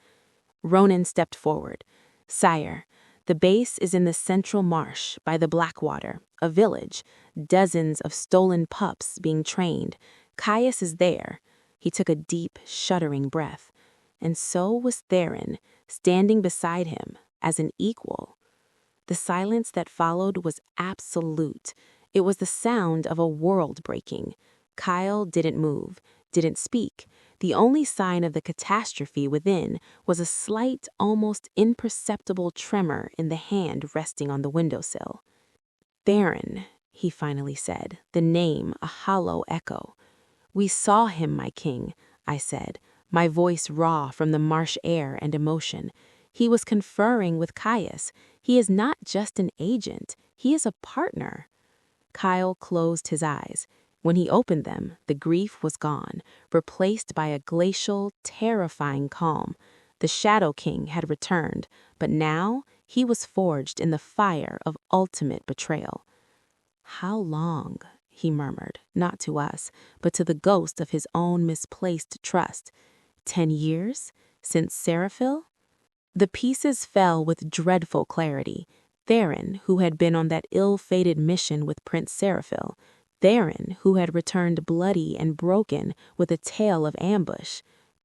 Ronan stepped forward. "Sire, the base is in the central marsh by the Blackwater, a village, dozens of stolen pups being trained. Caius is there." He took a deep, shuddering breath. And so was Theron, standing beside him, as an equal. The silence that followed was absolute. It was the sound of a world breaking. Kyle didn't move, didn't speak. The only sign of the catastrophe within was a slight, almost imperceptible tremor in the hand resting on the windowsill. "Theron," he finally said, the name a hollow echo. "We saw him, my king," I said, my voice raw from the marsh air and emotion. "He was conferring with Caius. He is not just an agent, he is a partner." Kyle closed his eyes. When he opened them, the grief was gone, replaced by a glacial, terrifying calm. The Shadow King had returned, but now he was forged in the fire of ultimate betrayal. "How long?" he murmured, not to us, but to the ghost of his own misplaced trust. 10 years? Since Seraphil? The pieces fell with dreadful clarity. Theron, who had been on that ill-fated mission with Prince Seraphil. Theron, who had returned bloody and broken with a tale of ambush.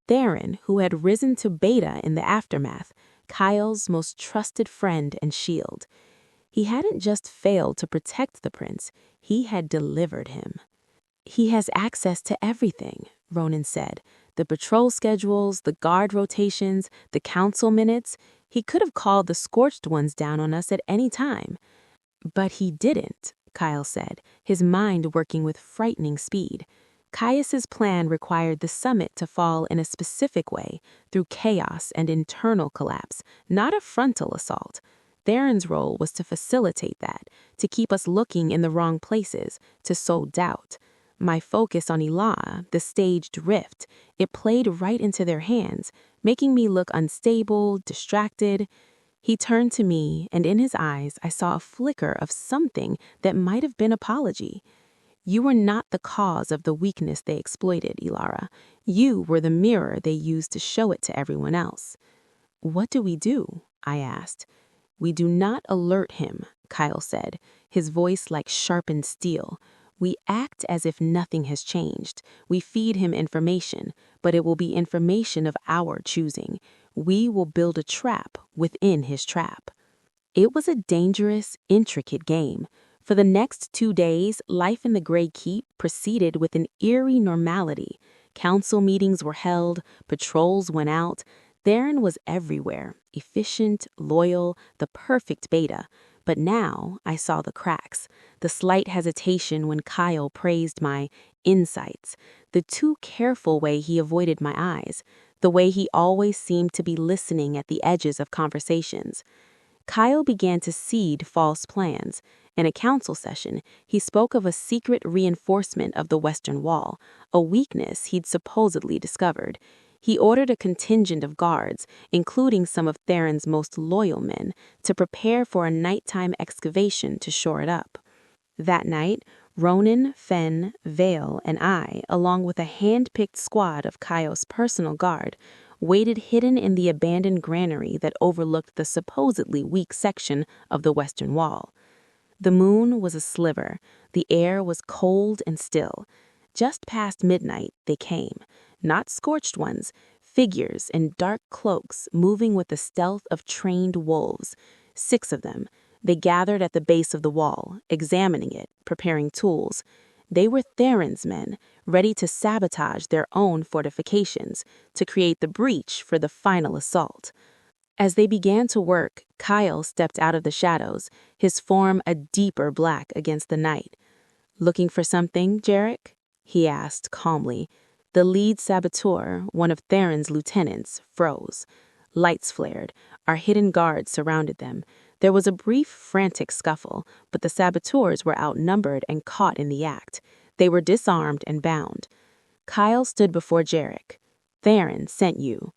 Theron, who had risen to Beta in the aftermath, Kyle's most trusted friend and shield. He hadn't just failed to protect the prince, he had delivered him. "He has access to everything," Ronan said. "The patrol schedules, the guard rotations, the council minutes. He could have called the Scorched Ones down on us at any time." "But he didn't," Kyle said, his mind working with frightening speed. Caius's plan required the summit to fall in a specific way, through chaos and internal collapse, not a frontal assault. Theron's role was to facilitate that, to keep us looking in the wrong places, to sow doubt. My focus on Elah, the staged rift, it played right into their hands, making me look unstable, distracted. He turned to me, and in his eyes I saw a flicker of something that might have been apology. "You were not the cause of the weakness they exploited, Ilara. You were the mirror they used to show it to everyone else." "What do we do?" I asked. "We do not alert him," Kyle said, his voice like sharpened steel. "We act as if nothing has changed. We feed him information, but it will be information of our choosing. We will build a trap within his trap." It was a dangerous, intricate game. For the next 2 days, life in the Grey Keep proceeded with an eerie normality. Council meetings were held, patrols went out. Theron was everywhere, efficient, loyal, the perfect Beta. But now I saw the cracks, the slight hesitation when Kyle praised my insights, the too careful way he avoided my eyes, the way he always seemed to be listening at the edges of conversations. Kyle began to seed false plans. In a council session, he spoke of a secret reinforcement of the Western Wall, a weakness he'd supposedly discovered. He ordered a contingent of guards, including some of Theron's most loyal men, to prepare for a nighttime excavation to shore it up. That night, Ronan, Fen, Vale, and I, along with a hand-picked squad of Kyle's personal guard, waited hidden in the abandoned granary that overlooked the supposedly weak section of the Western Wall. The moon was a sliver. The air was cold and still. Just past midnight, they came. Not Scorched Ones, figures in dark cloaks moving with the stealth of trained wolves. 6 of them. They gathered at the base of the wall, examining it, preparing tools. They were Theron's men, ready to sabotage their own fortifications, to create the breach for the final assault. As they began to work, Kyle stepped out of the shadows, his form a deeper black against the night. "Looking for something, Jarek?" he asked calmly. The lead saboteur, one of Theron's lieutenants, froze. Lights flared. Our hidden guards surrounded them. There was a brief, frantic scuffle, but the saboteurs were outnumbered and caught in the act. They were disarmed and bound. Kyle stood before Jarek. "Theron sent you."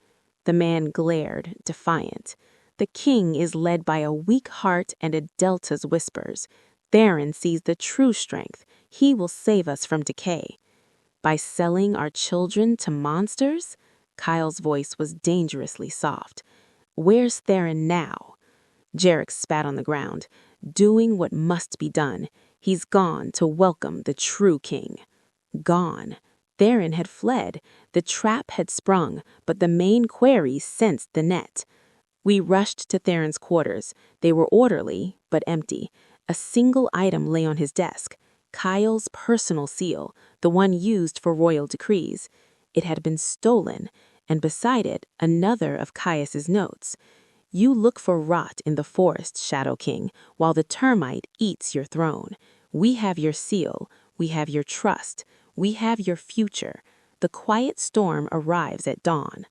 The man glared, defiant. "The king is led by a weak heart and a delta's whispers. Theron sees the true strength. He will save us from decay." "By selling our children to monsters?" Kyle's voice was dangerously soft. "Where's Theron now?" Jarek spat on the ground. "Doing what must be done. He's gone to welcome the true king." Gone. Theron had fled. The trap had sprung, but the main quarry sensed the net. We rushed to Theron's quarters. They were orderly, but empty. A single item lay on his desk. Kyle's personal seal, the one used for royal decrees. It had been stolen, and beside it, another of Caius's notes. "You look for rot in the forest, Shadow King, while the termite eats your throne. We have your seal. We have your trust. We have your future. The quiet storm arrives at dawn."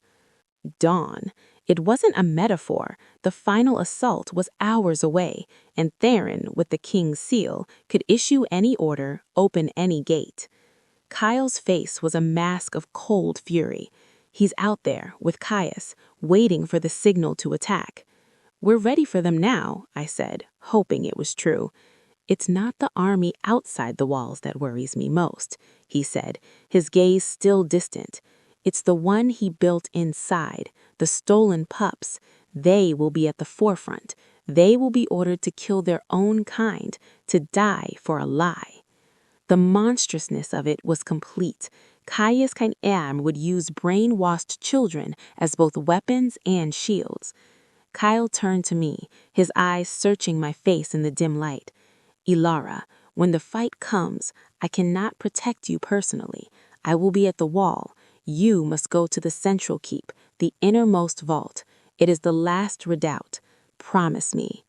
Dawn. It wasn't a metaphor. The final assault was hours away, and Theron, with the king's seal, could issue any order, open any gate. Kyle's face was a mask of cold fury. He's out there, with Caius, waiting for the signal to attack. "We're ready for them now," I said, hoping it was true. "It's not the army outside the walls that worries me most," he said, his gaze still distant. "It's the one he built inside, the stolen pups. They will be at the forefront. They will be ordered to kill their own kind, to die for a lie." The monstrousness of it was complete. Caius Cainam would use brainwashed children as both weapons and shields. Kyle turned to me, his eyes searching my face in the dim light. "Ilara, when the fight comes, I cannot protect you personally. I will be at the wall. You must go to the central keep, the innermost vault. It is the last redoubt. Promise me."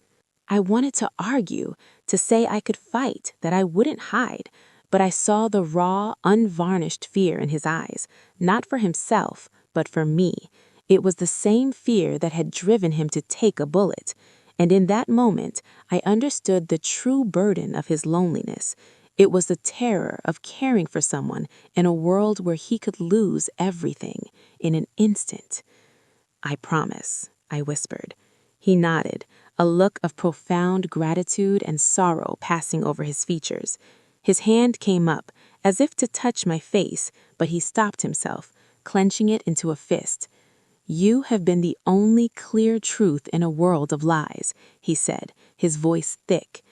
I wanted to argue, to say I could fight, that I wouldn't hide, but I saw the raw, unvarnished fear in his eyes, not for himself, but for me. It was the same fear that had driven him to take a bullet. And in that moment, I understood the true burden of his loneliness. It was the terror of caring for someone in a world where he could lose everything in an instant. "I promise," I whispered. He nodded, a look of profound gratitude and sorrow passing over his features. His hand came up, as if to touch my face, but he stopped himself, clenching it into a fist. "You have been the only clear truth in a world of lies," he said, his voice thick.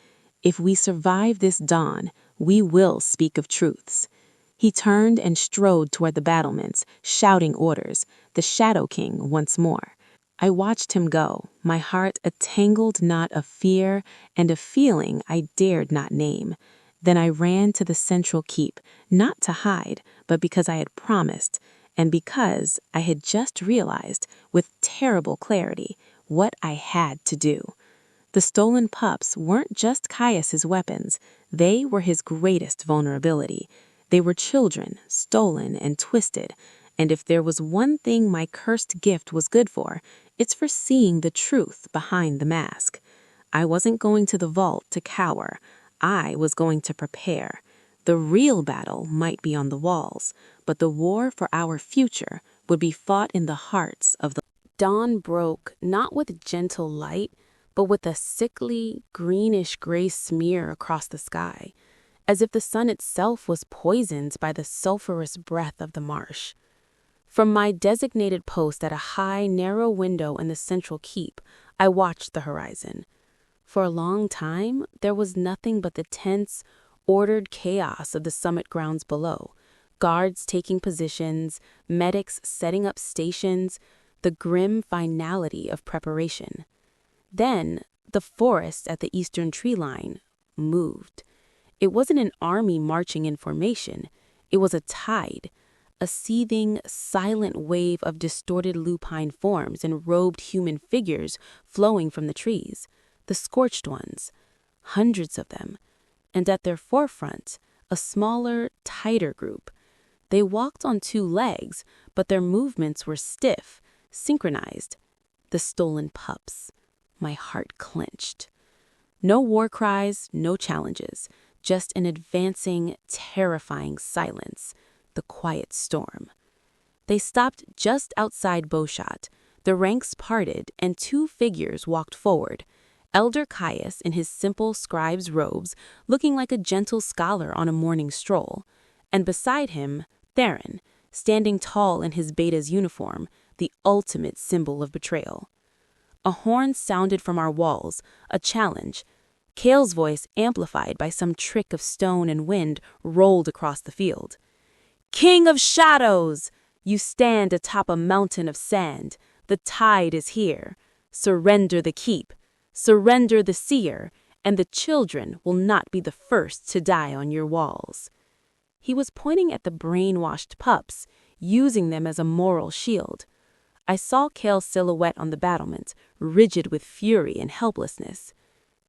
"If we survive this dawn, we will speak of truths." He turned and strode toward the battlements, shouting orders, the Shadow King once more. I watched him go, my heart a tangled knot of fear and a feeling I dared not name. Then I ran to the central keep, not to hide, but because I had promised, and because I had just realized, with terrible clarity, what I had to do. The stolen pups weren't just Caius's weapons. They were his greatest vulnerability. They were children, stolen and twisted, and if there was one thing my cursed gift was good for, it's for seeing the truth behind the mask. I wasn't going to the vault to cower. I was going to prepare. The real battle might be on the walls, but the war for our future would be fought in the hearts of the... Dawn broke, not with gentle light, but with a sickly, greenish-gray smear across the sky, as if the sun itself was poisoned by the sulphurous breath of the marsh. From my designated post at a high, narrow window in the central keep, I watched the horizon. For a long time, there was nothing but the tense, ordered chaos of the summit grounds below, guards taking positions, medics setting up stations, the grim finality of preparation. Then, the forest at the eastern tree line moved. It wasn't an army marching in formation. It was a tide, a seething, silent wave of distorted lupine forms and robed human figures flowing from the trees, the scorched ones, hundreds of them, and at their forefront, a smaller, tighter group. They walked on two legs, but their movements were stiff, synchronized. The stolen pups. My heart clenched. No war cries, no challenges, just an advancing, terrifying silence, the quiet storm. They stopped just outside bowshot. The ranks parted, and two figures walked forward. Elder Caius in his simple scribe's robes, looking like a gentle scholar on a morning stroll, and beside him, Theron, standing tall in his beta's uniform, the ultimate symbol of betrayal. A horn sounded from our walls, a challenge. Kale's voice, amplified by some trick of stone and wind, rolled across the field. "King of Shadows! You stand atop a mountain of sand. The tide is here. Surrender the keep. Surrender the seer, and the children will not be the first to die on your walls." He was pointing at the brainwashed pups, using them as a moral shield. I saw Kale's silhouette on the battlement, rigid with fury and helplessness.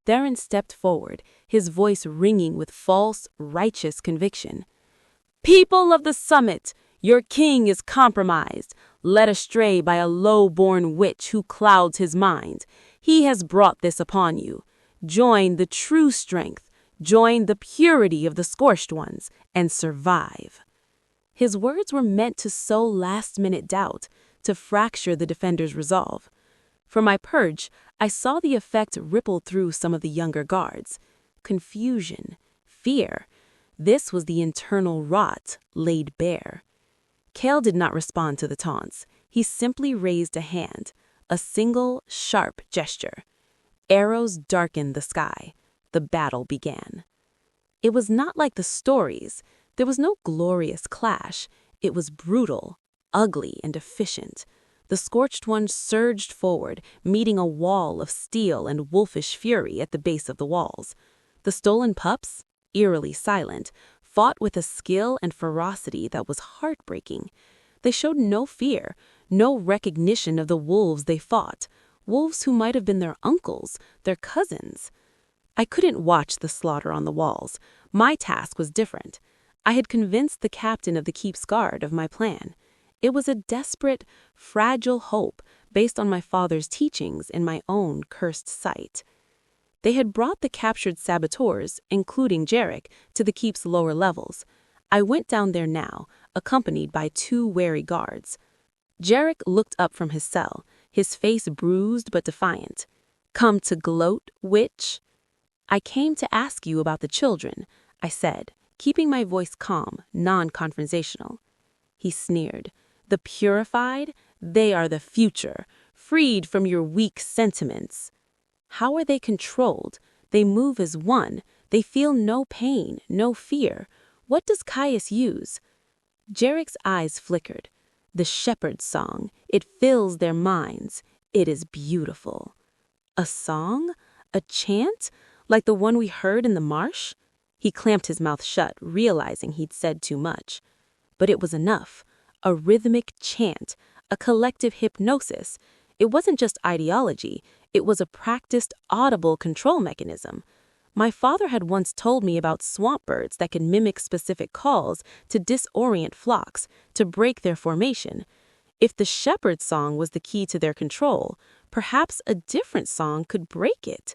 Theron stepped forward, his voice ringing with false, righteous conviction. "People of the summit, your king is compromised, led astray by a low-born witch who clouds his mind. He has brought this upon you. Join the true strength, join the purity of the scorched ones, and survive." His words were meant to sow last-minute doubt, to fracture the defenders' resolve. From my perch, I saw the effect ripple through some of the younger guards. Confusion, fear. This was the internal rot laid bare. Kale did not respond to the taunts. He simply raised a hand, a single, sharp gesture. Arrows darkened the sky. The battle began. It was not like the stories. There was no glorious clash. It was brutal, ugly, and efficient. The scorched one surged forward, meeting a wall of steel and wolfish fury at the base of the walls. The stolen pups, eerily silent, fought with a skill and ferocity that was heartbreaking. They showed no fear, no recognition of the wolves they fought, wolves who might have been their uncles, their cousins. I couldn't watch the slaughter on the walls. My task was different. I had convinced the captain of the keep's guard of my plan. It was a desperate, fragile hope based on my father's teachings in my own cursed site. They had brought the captured saboteurs, including Jarek, to the keep's lower levels. I went down there now, accompanied by two wary guards. Jarek looked up from his cell, his face bruised but defiant. "Come to gloat, witch?" "I came to ask you about the children," I said, keeping my voice calm, non-confrontational. He sneered. "The purified? They are the future, freed from your weak sentiments." "How are they controlled? They move as one. They feel no pain, no fear. What does Caius use?" Jarek's eyes flickered. "The shepherd's song. It fills their minds. It is beautiful." "A song? A chant? Like the one we heard in the marsh?" He clamped his mouth shut, realizing he'd said too much. But it was enough. A rhythmic chant, a collective hypnosis. It wasn't just ideology. It was a practiced, audible control mechanism. My father had once told me about swamp birds that could mimic specific calls to disorient flocks, to break their formation. If the shepherd's song was the key to their control, perhaps a different song could break it.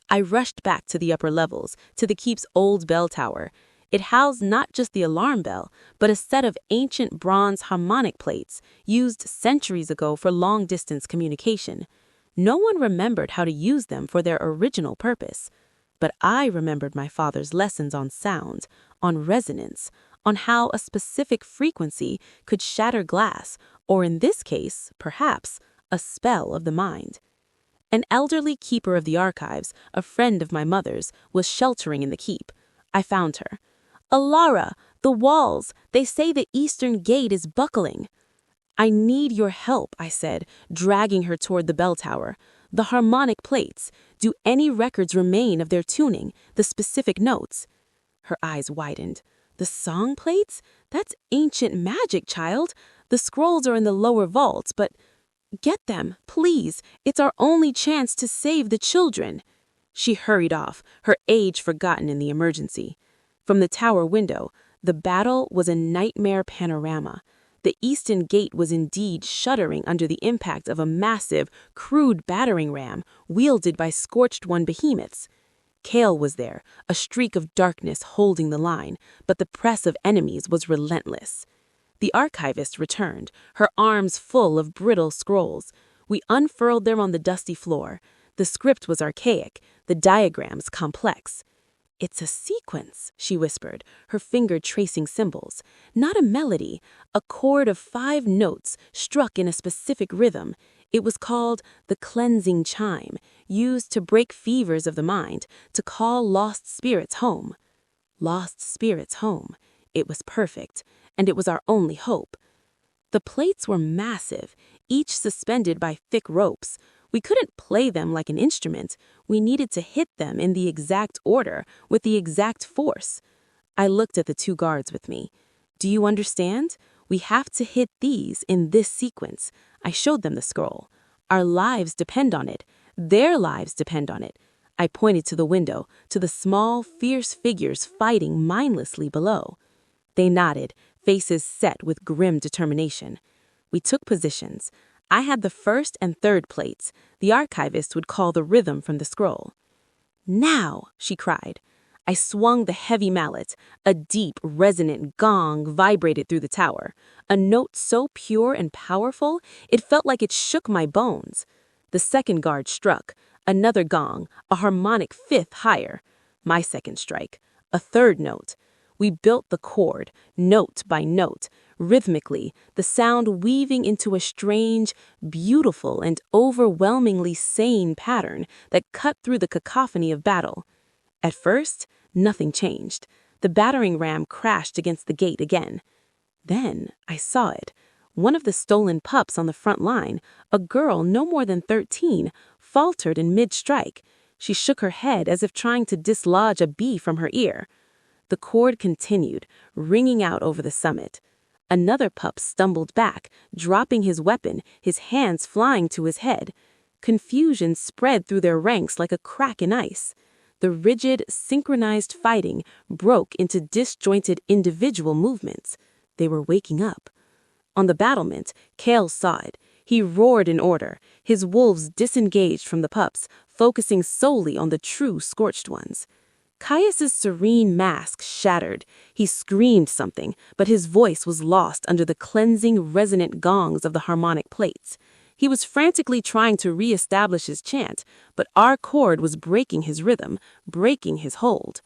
I rushed back to the upper levels, to the keep's old bell tower. It housed not just the alarm bell, but a set of ancient bronze harmonic plates, used centuries ago for long-distance communication. No one remembered how to use them for their original purpose. But I remembered my father's lessons on sound, on resonance, on how a specific frequency could shatter glass, or in this case, perhaps, a spell of the mind. An elderly keeper of the archives, a friend of my mother's, was sheltering in the keep. I found her. "Alara, the walls, they say the eastern gate is buckling." "I need your help," I said, dragging her toward the bell tower. "The harmonic plates. Do any records remain of their tuning, the specific notes?" Her eyes widened. "The song plates? That's ancient magic, child. The scrolls are in the lower vaults, but get them, please. It's our only chance to save the children." She hurried off, her age forgotten in the emergency. From the tower window, the battle was a nightmare panorama. The eastern gate was indeed shuddering under the impact of a massive, crude battering ram wielded by Scorched One behemoths. Kale was there, a streak of darkness holding the line, but the press of enemies was relentless. The archivist returned, her arms full of brittle scrolls. We unfurled them on the dusty floor. The script was archaic, the diagrams complex. "It's a sequence," she whispered, her finger tracing symbols. "Not a melody, a chord of 5 notes struck in a specific rhythm. It was called the cleansing chime, used to break fevers of the mind, to call lost spirits home." Lost spirits home. It was perfect, and it was our only hope. The plates were massive, each suspended by thick ropes. We couldn't play them like an instrument. We needed to hit them in the exact order, with the exact force. I looked at the 2 guards with me. "Do you understand? We have to hit these in this sequence." I showed them the scroll. "Our lives depend on it. Their lives depend on it." I pointed to the window, to the small, fierce figures fighting mindlessly below. They nodded, faces set with grim determination. We took positions. I had the 1st and 3rd plates. The archivist would call the rhythm from the scroll. "Now!" she cried. I swung the heavy mallet. A deep, resonant gong vibrated through the tower. A note so pure and powerful, it felt like it shook my bones. The 2nd guard struck. Another gong, a harmonic 5th higher. My 2nd strike. A 3rd note. We built the chord, note by note, rhythmically, the sound weaving into a strange, beautiful, and overwhelmingly sane pattern that cut through the cacophony of battle. At first, nothing changed. The battering ram crashed against the gate again. Then I saw it. One of the stolen pups on the front line, a girl no more than 13, faltered in mid-strike. She shook her head as if trying to dislodge a bee from her ear. The chord continued, ringing out over the summit. Another pup stumbled back, dropping his weapon, his hands flying to his head. Confusion spread through their ranks like a crack in ice. The rigid, synchronized fighting broke into disjointed individual movements. They were waking up. On the battlement, Kale saw it. He roared in order, his wolves disengaged from the pups, focusing solely on the true Scorched Ones. Caius's serene mask shattered. He screamed something, but his voice was lost under the cleansing, resonant gongs of the harmonic plates. He was frantically trying to re-establish his chant, but our chord was breaking his rhythm, breaking his hold.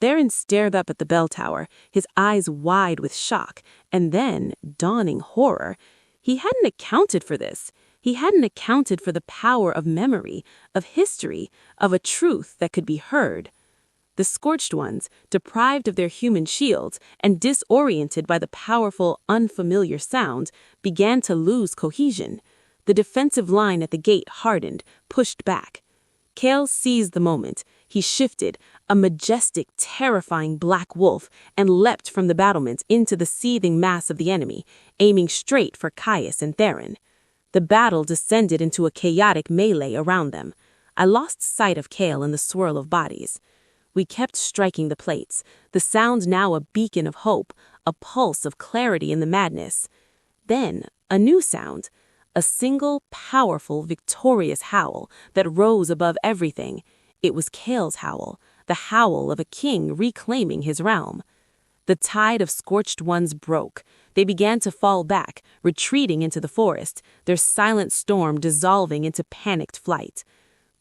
Theron stared up at the bell tower, his eyes wide with shock, and then dawning horror. He hadn't accounted for this. He hadn't accounted for the power of memory, of history, of a truth that could be heard. The Scorched Ones, deprived of their human shields and disoriented by the powerful, unfamiliar sound, began to lose cohesion. The defensive line at the gate hardened, pushed back. Kale seized the moment. He shifted, a majestic, terrifying black wolf, and leapt from the battlements into the seething mass of the enemy, aiming straight for Caius and Theron. The battle descended into a chaotic melee around them. I lost sight of Kale in the swirl of bodies. We kept striking the plates, the sound now a beacon of hope, a pulse of clarity in the madness. Then, a new sound, a single, powerful, victorious howl that rose above everything. It was Kale's howl, the howl of a king reclaiming his realm. The tide of Scorched Ones broke. They began to fall back, retreating into the forest, their silent storm dissolving into panicked flight.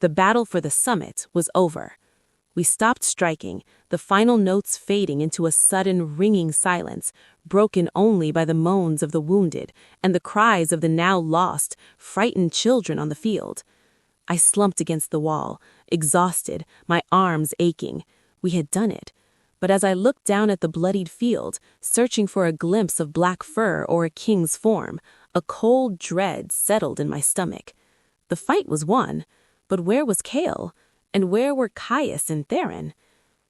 The battle for the summit was over. We stopped striking, the final notes fading into a sudden ringing silence, broken only by the moans of the wounded and the cries of the now lost, frightened children on the field. I slumped against the wall, exhausted, my arms aching. We had done it. But as I looked down at the bloodied field, searching for a glimpse of black fur or a king's form, a cold dread settled in my stomach. The fight was won, but where was Kale? And where were Caius and Theron?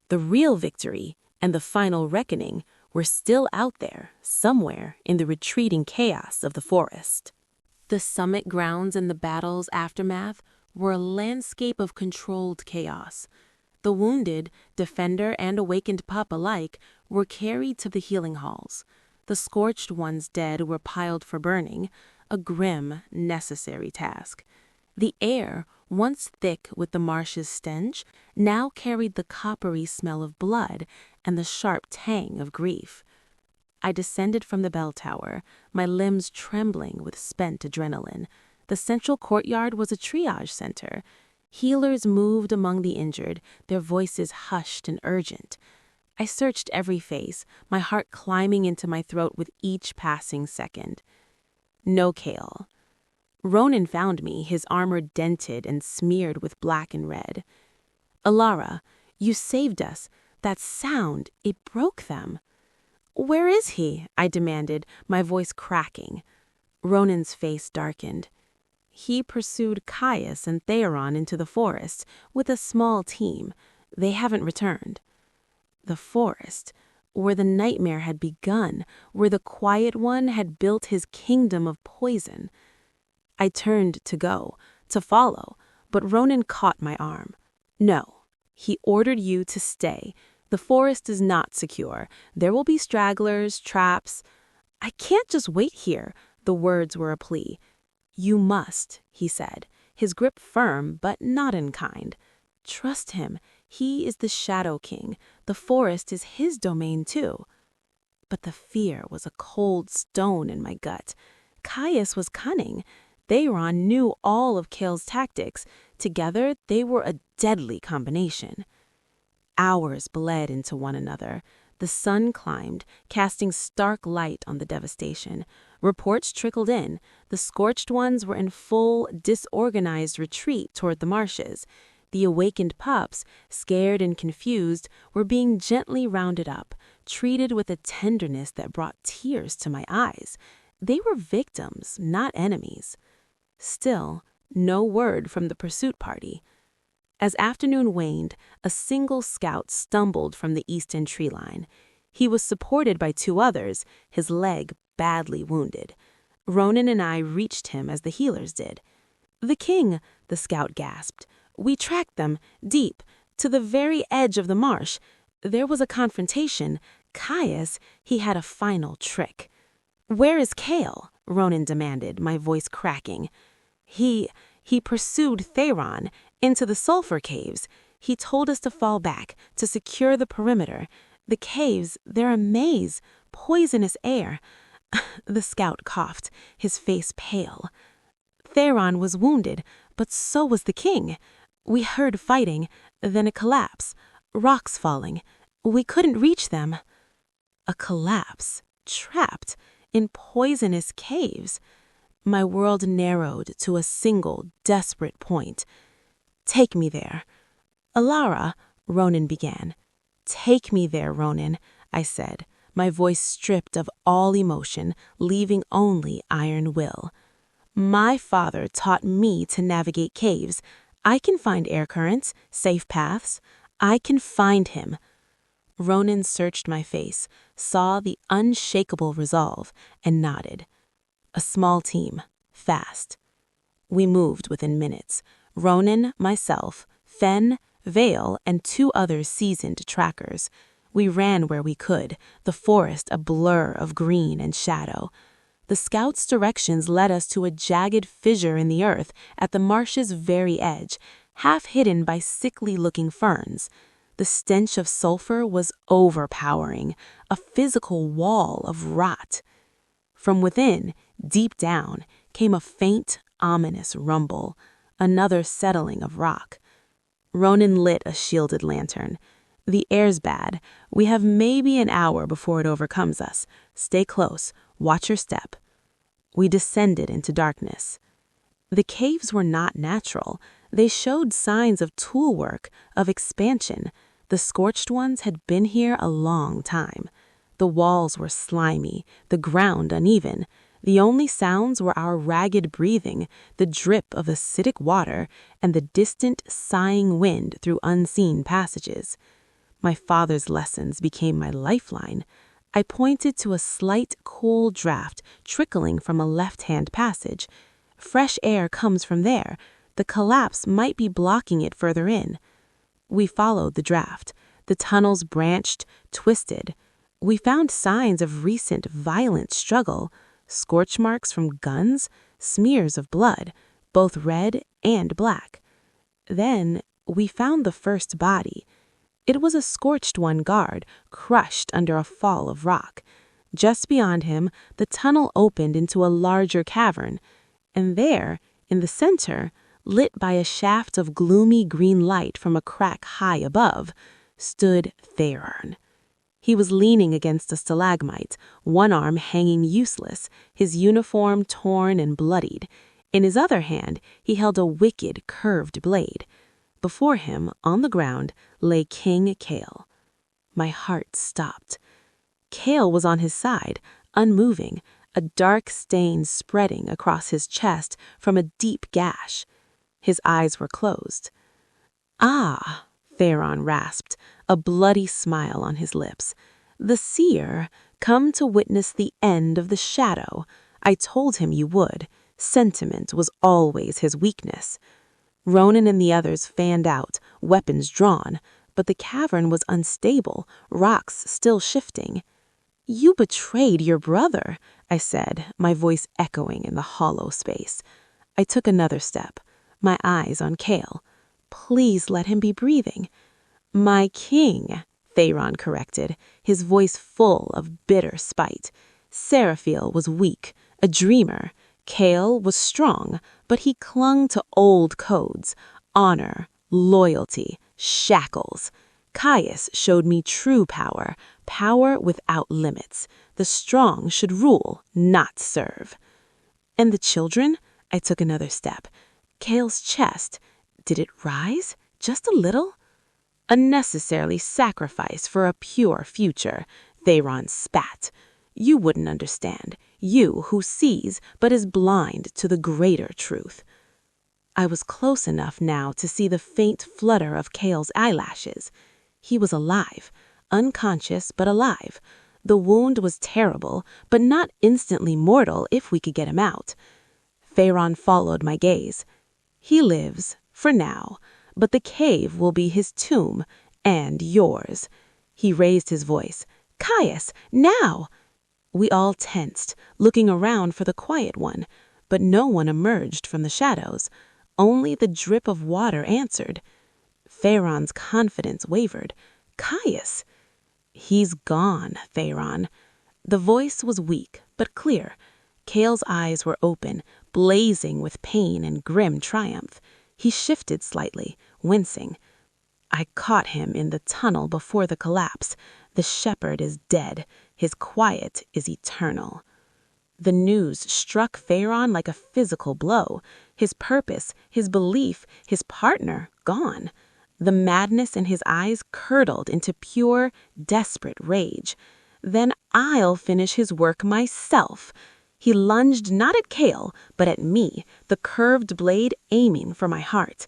The real victory and the final reckoning were still out there, somewhere in the retreating chaos of the forest. The summit grounds and the battle's aftermath were a landscape of controlled chaos. The wounded, defender and awakened pup alike, were carried to the healing halls. The scorched ones dead were piled for burning, a grim, necessary task. The air, once thick with the marsh's stench, now carried the coppery smell of blood and the sharp tang of grief. I descended from the bell tower, my limbs trembling with spent adrenaline. The central courtyard was a triage center. Healers moved among the injured, their voices hushed and urgent. I searched every face, my heart climbing into my throat with each passing second. No Kale. Ronan found me, his armor dented and smeared with black and red. Alara, you saved us. That sound, it broke them. Where is he? I demanded, my voice cracking. Ronan's face darkened. He pursued Caius and Theron into the forest with a small team. They haven't returned. The forest, where the nightmare had begun, where the Quiet One had built his kingdom of poison. I turned to go, to follow, but Ronan caught my arm. No, he ordered you to stay. The forest is not secure. There will be stragglers, traps. I can't just wait here. The words were a plea. You must, he said, his grip firm but not unkind. Trust him. He is the Shadow King. The forest is his domain too. But the fear was a cold stone in my gut. Caius was cunning. Theron knew all of Kale's tactics. Together, they were a deadly combination. Hours bled into one another. The sun climbed, casting stark light on the devastation. Reports trickled in. The scorched ones were in full, disorganized retreat toward the marshes. The awakened pups, scared and confused, were being gently rounded up, treated with a tenderness that brought tears to my eyes. They were victims, not enemies. Still, no word from the pursuit party. As afternoon waned, a single scout stumbled from the eastern tree line. He was supported by two others, his leg badly wounded. Ronan and I reached him as the healers did. "The king," the scout gasped. "We tracked them, deep, to the very edge of the marsh. There was a confrontation. Caius, he had a final trick." "Where is Kale?" Ronan demanded, my voice cracking. He pursued Theron into the sulfur caves. He told us to fall back, to secure the perimeter. The caves, they're a maze, poisonous air." The scout coughed, his face pale. "Theron was wounded, but so was the king. We heard fighting, then a collapse, rocks falling. We couldn't reach them." A collapse, trapped in poisonous caves. My world narrowed to a single, desperate point. "Take me there." "Alara," Ronan began. "Take me there, Ronan," I said, my voice stripped of all emotion, leaving only iron will. "My father taught me to navigate caves. I can find air currents, safe paths. I can find him." Ronan searched my face, saw the unshakable resolve, and nodded. A small team, fast. We moved within minutes. Ronan, myself, Fen, Vale, and two other seasoned trackers. We ran where we could, the forest a blur of green and shadow. The scouts' directions led us to a jagged fissure in the earth at the marsh's very edge, half hidden by sickly-looking ferns. The stench of sulfur was overpowering, a physical wall of rot. From within, deep down, came a faint, ominous rumble, another settling of rock. Ronan lit a shielded lantern. "The air's bad. We have maybe an hour before it overcomes us. Stay close. Watch your step." We descended into darkness. The caves were not natural. They showed signs of tool work, of expansion. The scorched ones had been here a long time. The walls were slimy, the ground uneven. The only sounds were our ragged breathing, the drip of acidic water, and the distant, sighing wind through unseen passages. My father's lessons became my lifeline. I pointed to a slight, cool draft trickling from a left-hand passage. Fresh air comes from there. The collapse might be blocking it further in. We followed the draft. The tunnels branched, twisted. We found signs of recent violent struggle, scorch marks from guns, smears of blood, both red and black. Then we found the first body. It was a scorched one guard, crushed under a fall of rock. Just beyond him, the tunnel opened into a larger cavern, and there, in the center, lit by a shaft of gloomy green light from a crack high above, stood Theron. He was leaning against a stalagmite, one arm hanging useless, his uniform torn and bloodied. In his other hand, he held a wicked, curved blade. Before him, on the ground, lay King Kale. My heart stopped. Kale was on his side, unmoving, a dark stain spreading across his chest from a deep gash. His eyes were closed. "Ah," Theron rasped, a bloody smile on his lips. "The seer, come to witness the end of the shadow. I told him you would. Sentiment was always his weakness." Ronan and the others fanned out, weapons drawn, but the cavern was unstable, rocks still shifting. "You betrayed your brother," I said, my voice echoing in the hollow space. I took another step, my eyes on Kale. "Please let him be breathing." "My king," Theron corrected, his voice full of bitter spite. "Seraphiel was weak, a dreamer. Kale was strong, but he clung to old codes, honor, loyalty, shackles. Caius showed me true power, power without limits. The strong should rule, not serve." "And the children?" I took another step. Kale's chest, did it rise? Just a little? "A necessary sacrifice for a pure future," Theron spat. "You wouldn't understand. You who sees but is blind to the greater truth." I was close enough now to see the faint flutter of Kale's eyelashes. He was alive, unconscious but alive. The wound was terrible, but not instantly mortal if we could get him out. Theron followed my gaze. "He lives, for now, but the cave will be his tomb, and yours." He raised his voice. "Caius, now!" We all tensed, looking around for the quiet one, but no one emerged from the shadows. Only the drip of water answered. Theron's confidence wavered. "Caius!" "He's gone, Theron." The voice was weak, but clear. Kale's eyes were open, blazing with pain and grim triumph. He shifted slightly, wincing. "I caught him in the tunnel before the collapse. The shepherd is dead. His quiet is eternal." The news struck Theron like a physical blow. His purpose, his belief, his partner, gone. The madness in his eyes curdled into pure, desperate rage. "Then I'll finish his work myself." He lunged not at Kale, but at me, the curved blade aiming for my heart.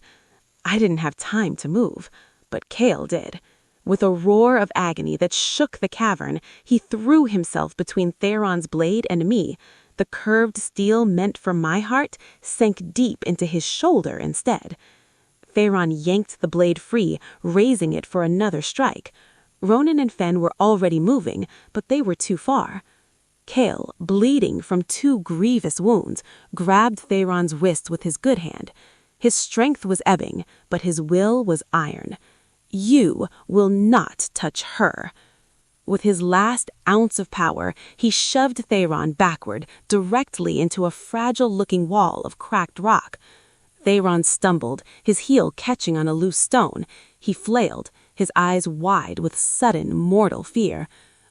I didn't have time to move, but Kale did. With a roar of agony that shook the cavern, he threw himself between Theron's blade and me. The curved steel meant for my heart sank deep into his shoulder instead. Theron yanked the blade free, raising it for another strike. Ronan and Fen were already moving, but they were too far. Kale, bleeding from 2 grievous wounds, grabbed Theron's wrist with his good hand. His strength was ebbing, but his will was iron. "You will not touch her." With his last ounce of power, he shoved Theron backward, directly into a fragile-looking wall of cracked rock. Theron stumbled, his heel catching on a loose stone. He flailed, his eyes wide with sudden, mortal fear.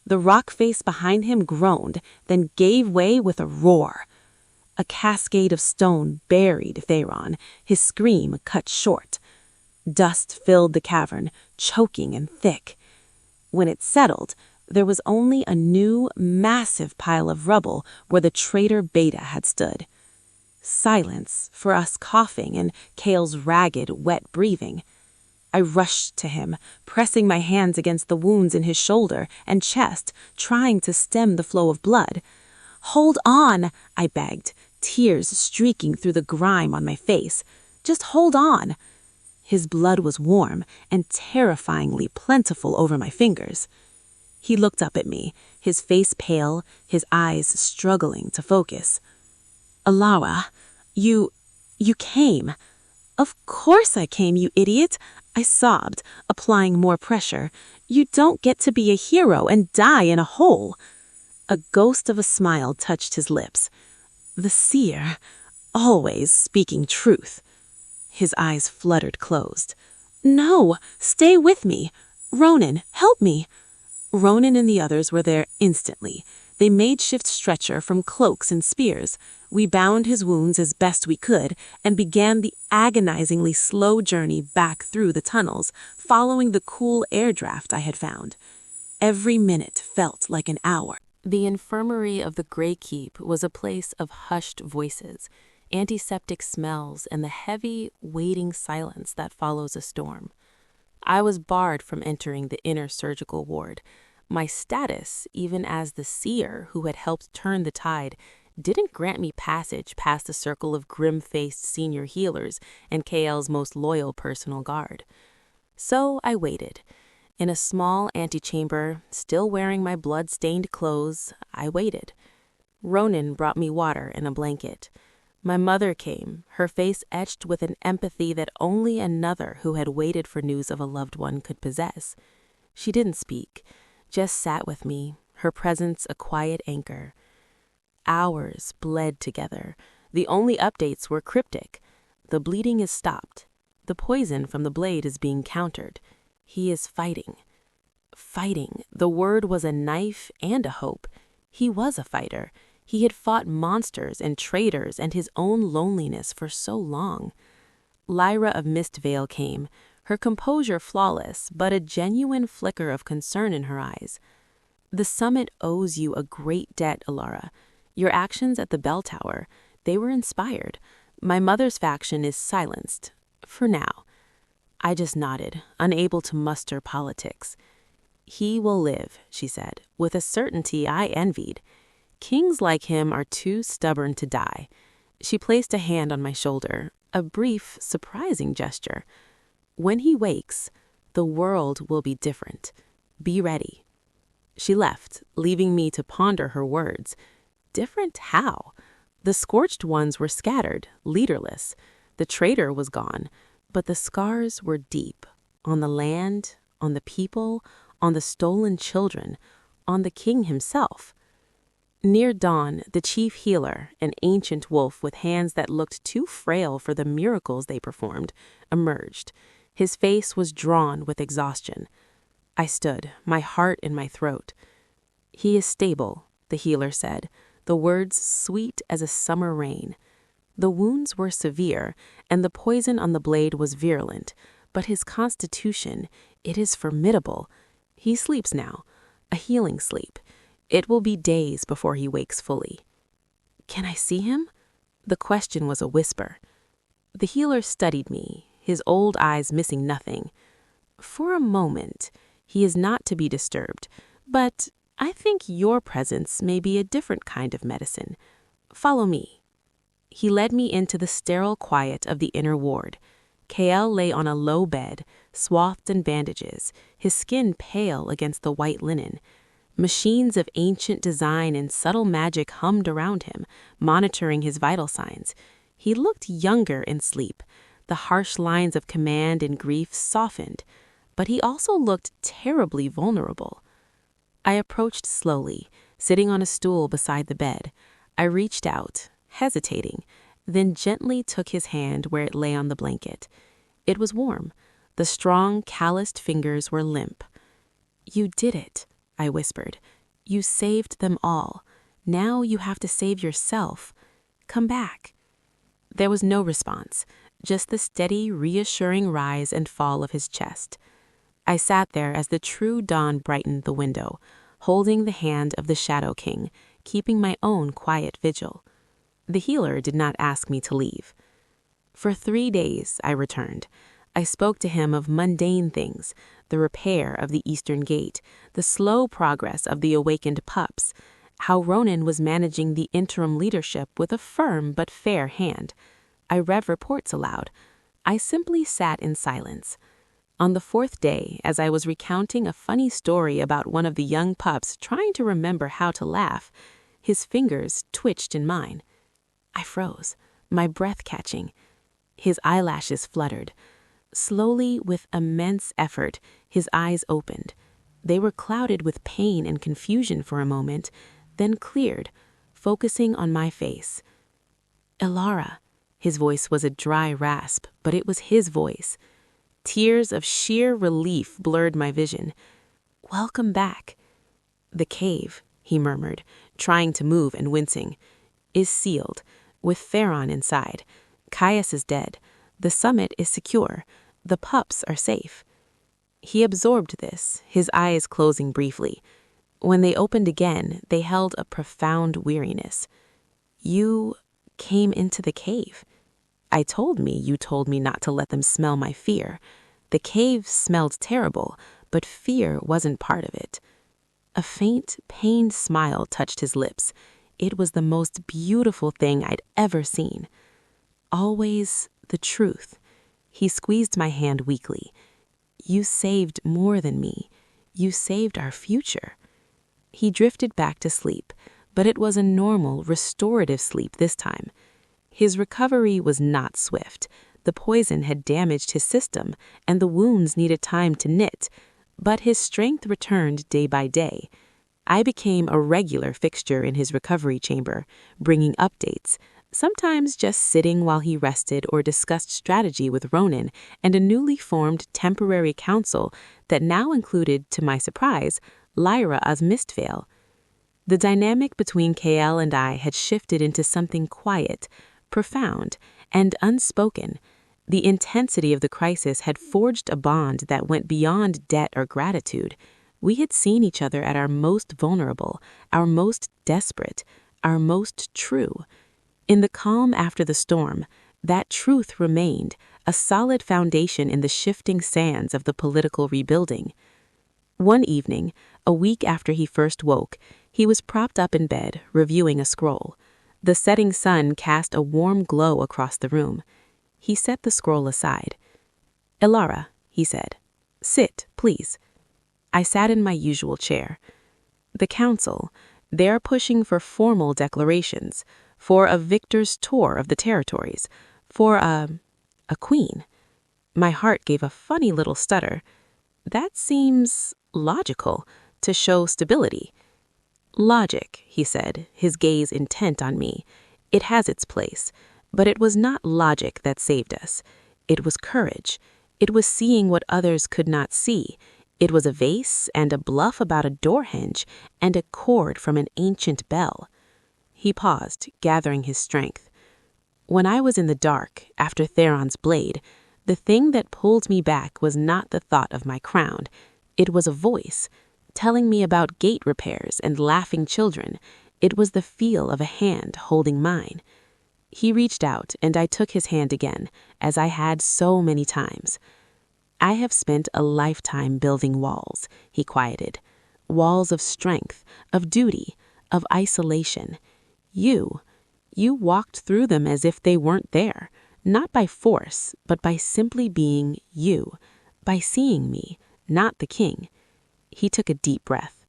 The rock face behind him groaned, then gave way with a roar. A cascade of stone buried Theron, his scream cut short. Dust filled the cavern, choking and thick. When it settled, there was only a new, massive pile of rubble where the traitor Beta had stood. Silence for us coughing and Kale's ragged, wet breathing. I rushed to him, pressing my hands against the wounds in his shoulder and chest, trying to stem the flow of blood. "Hold on," I begged, tears streaking through the grime on my face. "Just hold on." His blood was warm and terrifyingly plentiful over my fingers. He looked up at me, his face pale, his eyes struggling to focus. Alara, you came. Of course I came, you idiot, I sobbed, applying more pressure. You don't get to be a hero and die in a hole. A ghost of a smile touched his lips. The seer, always speaking truth. His eyes fluttered closed. No, stay with me. Ronan, help me. Ronan and the others were there instantly. They makeshift stretcher from cloaks and spears. We bound his wounds as best we could and began the agonizingly slow journey back through the tunnels, following the cool air draft I had found. Every minute felt like an hour. The infirmary of the Grey Keep was a place of hushed voices, antiseptic smells, and the heavy, waiting silence that follows a storm. I was barred from entering the inner surgical ward. My status, even as the seer who had helped turn the tide, didn't grant me passage past the circle of grim-faced senior healers and KL's most loyal personal guard. So I waited. In a small antechamber, still wearing my blood-stained clothes, I waited. Ronan brought me water and a blanket. My mother came, her face etched with an empathy that only another who had waited for news of a loved one could possess. She didn't speak, just sat with me, her presence a quiet anchor. Hours bled together. The only updates were cryptic. The bleeding is stopped. The poison from the blade is being countered. He is fighting. Fighting. The word was a knife and a hope. He was a fighter. He had fought monsters and traitors and his own loneliness for so long. Lyra of Mistvale came, her composure flawless, but a genuine flicker of concern in her eyes. The summit owes you a great debt, Alara. Your actions at the bell tower, they were inspired. My mother's faction is silenced. For now. I just nodded, unable to muster politics. He will live, she said, with a certainty I envied. Kings like him are too stubborn to die. She placed a hand on my shoulder, a brief, surprising gesture. When he wakes, the world will be different. Be ready. She left, leaving me to ponder her words. Different how? The scorched ones were scattered, leaderless. The traitor was gone, but the scars were deep. On the land, on the people, on the stolen children, on the king himself. Near dawn, the chief healer, an ancient wolf with hands that looked too frail for the miracles they performed, emerged. His face was drawn with exhaustion. I stood, my heart in my throat. He is stable, the healer said, the words sweet as a summer rain. The wounds were severe, and the poison on the blade was virulent, but his constitution, it is formidable. He sleeps now, a healing sleep. It will be days before he wakes fully. Can I see him? The question was a whisper. The healer studied me, his old eyes missing nothing. For a moment, he is not to be disturbed, but I think your presence may be a different kind of medicine. Follow me. He led me into the sterile quiet of the inner ward. KL lay on a low bed, swathed in bandages, his skin pale against the white linen. Machines of ancient design and subtle magic hummed around him, monitoring his vital signs. He looked younger in sleep. The harsh lines of command and grief softened, but he also looked terribly vulnerable. I approached slowly, sitting on a stool beside the bed. I reached out, hesitating, then gently took his hand where it lay on the blanket. It was warm. The strong, calloused fingers were limp. You did it, I whispered. You saved them all. Now you have to save yourself. Come back. There was no response, just the steady, reassuring rise and fall of his chest. I sat there as the true dawn brightened the window, holding the hand of the Shadow King, keeping my own quiet vigil. The healer did not ask me to leave. For 3 days, I returned. I spoke to him of mundane things, the repair of the Eastern Gate, the slow progress of the awakened pups, how Ronan was managing the interim leadership with a firm but fair hand. I read reports aloud. I simply sat in silence. On the fourth day, as I was recounting a funny story about one of the young pups trying to remember how to laugh, his fingers twitched in mine. I froze, my breath catching. His eyelashes fluttered. Slowly, with immense effort, his eyes opened. They were clouded with pain and confusion for a moment, then cleared, focusing on my face. "Elara." His voice was a dry rasp, but it was his voice. Tears of sheer relief blurred my vision. "Welcome back." "The cave," he murmured, trying to move and wincing, "is sealed, with Theron inside. Caius is dead. The summit is secure. The pups are safe." He absorbed this, his eyes closing briefly. When they opened again, they held a profound weariness. "You came into the cave." "You told me not to let them smell my fear. The cave smelled terrible, but fear wasn't part of it." A faint, pained smile touched his lips. It was the most beautiful thing I'd ever seen. "Always the truth." He squeezed my hand weakly. "You saved more than me. You saved our future." He drifted back to sleep, but it was a normal, restorative sleep this time. His recovery was not swift. The poison had damaged his system, and the wounds needed time to knit, but his strength returned day by day. I became a regular fixture in his recovery chamber, bringing updates, sometimes just sitting while he rested or discussed strategy with Ronan and a newly formed temporary council that now included, to my surprise, Lyra as Mistveil. The dynamic between KL and I had shifted into something quiet, profound, and unspoken. The intensity of the crisis had forged a bond that went beyond debt or gratitude. We had seen each other at our most vulnerable, our most desperate, our most true. In the calm after the storm, that truth remained, a solid foundation in the shifting sands of the political rebuilding. One evening, a week after he first woke, he was propped up in bed, reviewing a scroll. The setting sun cast a warm glow across the room. He set the scroll aside. "Elara," he said. "Sit, please." I sat in my usual chair. "The council, they're pushing for formal declarations, for a victor's tour of the territories, for a queen." My heart gave a funny little stutter. "That seems logical, to show stability." "Logic," he said, his gaze intent on me. "It has its place, but it was not logic that saved us. It was courage. It was seeing what others could not see. It was a vase and a bluff about a door hinge and a cord from an ancient bell." He paused, gathering his strength. "When I was in the dark, after Theron's blade, the thing that pulled me back was not the thought of my crown. It was a voice, telling me about gate repairs and laughing children. It was the feel of a hand holding mine." He reached out, and I took his hand again, as I had so many times. "I have spent a lifetime building walls," he quieted. "Walls of strength, of duty, of isolation. You walked through them as if they weren't there, not by force, but by simply being you, by seeing me, not the king." He took a deep breath.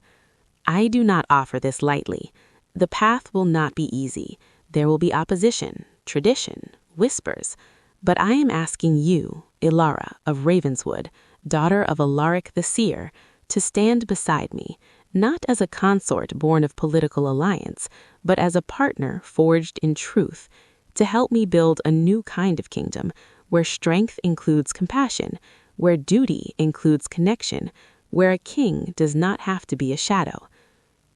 "I do not offer this lightly. The path will not be easy. There will be opposition, tradition, whispers. But I am asking you, Elara of Ravenswood, daughter of Alaric the Seer, to stand beside me, not as a consort born of political alliance, but as a partner forged in truth, to help me build a new kind of kingdom, where strength includes compassion, where duty includes connection, where a king does not have to be a shadow."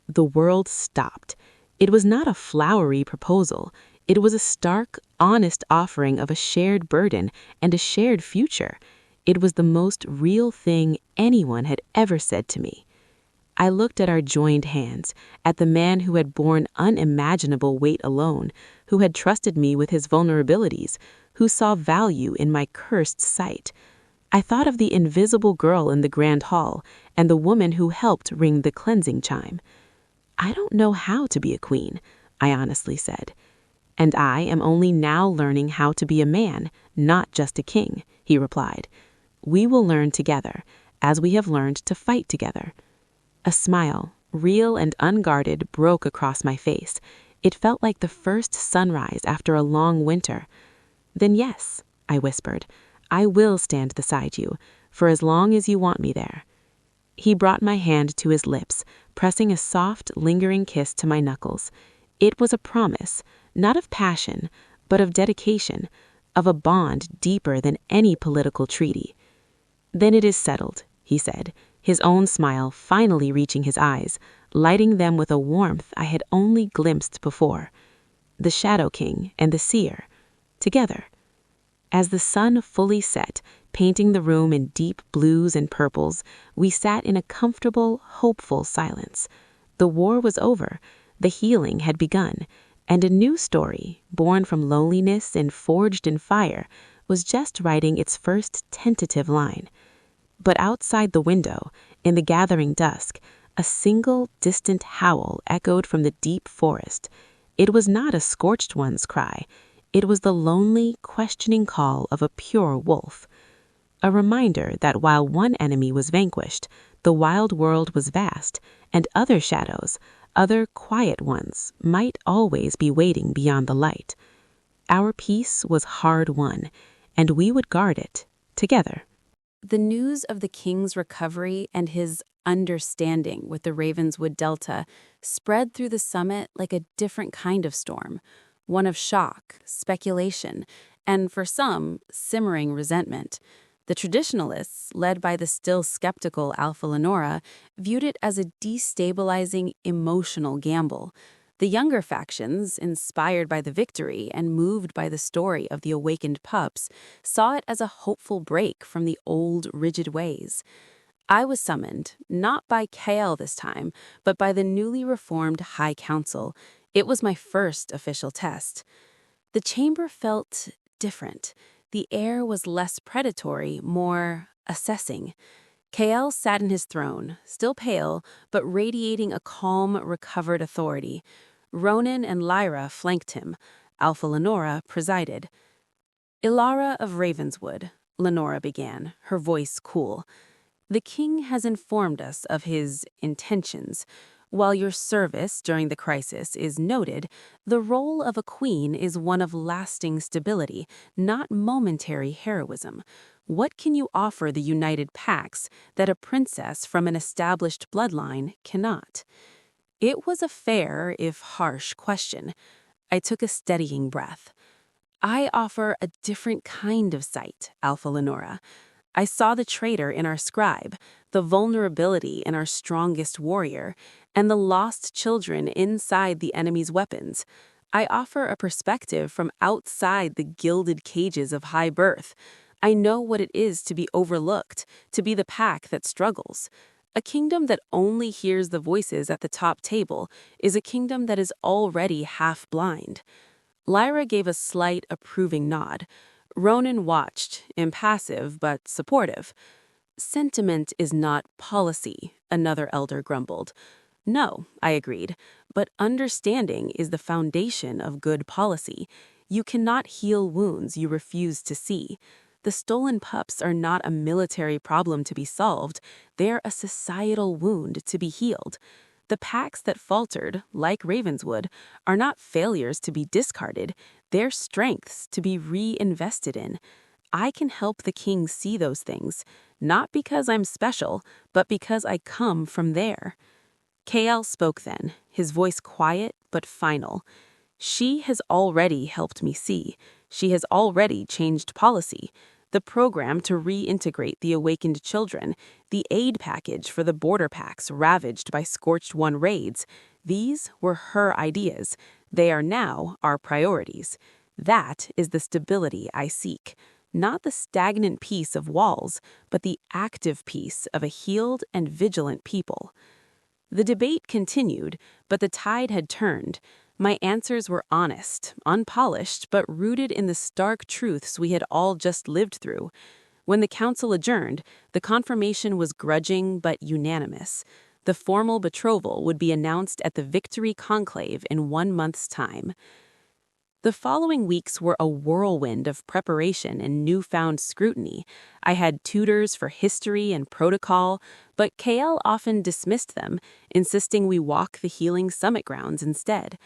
The world stopped. It was not a flowery proposal. It was a stark, honest offering of a shared burden and a shared future. It was the most real thing anyone had ever said to me. I looked at our joined hands, at the man who had borne unimaginable weight alone, who had trusted me with his vulnerabilities, who saw value in my cursed sight. I thought of the invisible girl in the grand hall and the woman who helped ring the cleansing chime. "I don't know how to be a queen," I honestly said. "And I am only now learning how to be a man, not just a king," he replied. We will learn together, as we have learned to fight together. A smile, real and unguarded, broke across my face. It felt like the first sunrise after a long winter. Then yes, I whispered, I will stand beside you, for as long as you want me there. He brought my hand to his lips, pressing a soft, lingering kiss to my knuckles. It was a promise, not of passion, but of dedication, of a bond deeper than any political treaty. Then it is settled, he said, his own smile finally reaching his eyes, lighting them with a warmth I had only glimpsed before. The Shadow King and the Seer, together. As the sun fully set, painting the room in deep blues and purples, we sat in a comfortable, hopeful silence. The war was over, the healing had begun, and a new story, born from loneliness and forged in fire, was just writing its first tentative line. But outside the window, in the gathering dusk, a single distant howl echoed from the deep forest. It was not a scorched one's cry. It was the lonely, questioning call of a pure wolf. A reminder that while one enemy was vanquished, the wild world was vast, and other shadows, other quiet ones, might always be waiting beyond the light. Our peace was hard won, and we would guard it, together. The news of the king's recovery and his understanding with the Ravenswood Delta spread through the summit like a different kind of storm, one of shock, speculation, and for some, simmering resentment. The traditionalists, led by the still skeptical Alpha Lenora, viewed it as a destabilizing, emotional gamble. The younger factions, inspired by the victory and moved by the story of the awakened pups, saw it as a hopeful break from the old, rigid ways. I was summoned, not by Kael this time, but by the newly reformed High Council. It was my first official test. The chamber felt different. The air was less predatory, more assessing. Kael sat in his throne, still pale, but radiating a calm, recovered authority. Ronan and Lyra flanked him. Alpha Lenora presided. Ilara of Ravenswood, Lenora began, her voice cool. The king has informed us of his intentions. While your service during the crisis is noted, the role of a queen is one of lasting stability, not momentary heroism. What can you offer the United Pax that a princess from an established bloodline cannot? It was a fair, if harsh, question. I took a steadying breath. I offer a different kind of sight, Alpha Lenora. I saw the traitor in our scribe, the vulnerability in our strongest warrior, and the lost children inside the enemy's weapons. I offer a perspective from outside the gilded cages of high birth. I know what it is to be overlooked, to be the pack that struggles. A kingdom that only hears the voices at the top table is a kingdom that is already half blind. Lyra gave a slight, approving nod. Ronan watched, impassive but supportive. Sentiment is not policy, another elder grumbled. No, I agreed, but understanding is the foundation of good policy. You cannot heal wounds you refuse to see. The stolen pups are not a military problem to be solved, they're a societal wound to be healed. The packs that faltered, like Ravenswood, are not failures to be discarded, they're strengths to be reinvested in. I can help the king see those things, not because I'm special, but because I come from there. Kael spoke then, his voice quiet but final. She has already helped me see. She has already changed policy. The program to reintegrate the awakened children, the aid package for the border packs ravaged by Scorched One raids, these were her ideas. They are now our priorities. That is the stability I seek. Not the stagnant peace of walls, but the active peace of a healed and vigilant people. The debate continued, but the tide had turned. My answers were honest, unpolished, but rooted in the stark truths we had all just lived through. When the council adjourned, the confirmation was grudging but unanimous. The formal betrothal would be announced at the Victory Conclave in 1 month's time. The following weeks were a whirlwind of preparation and newfound scrutiny. I had tutors for history and protocol, but KL often dismissed them, insisting we walk the healing summit grounds instead.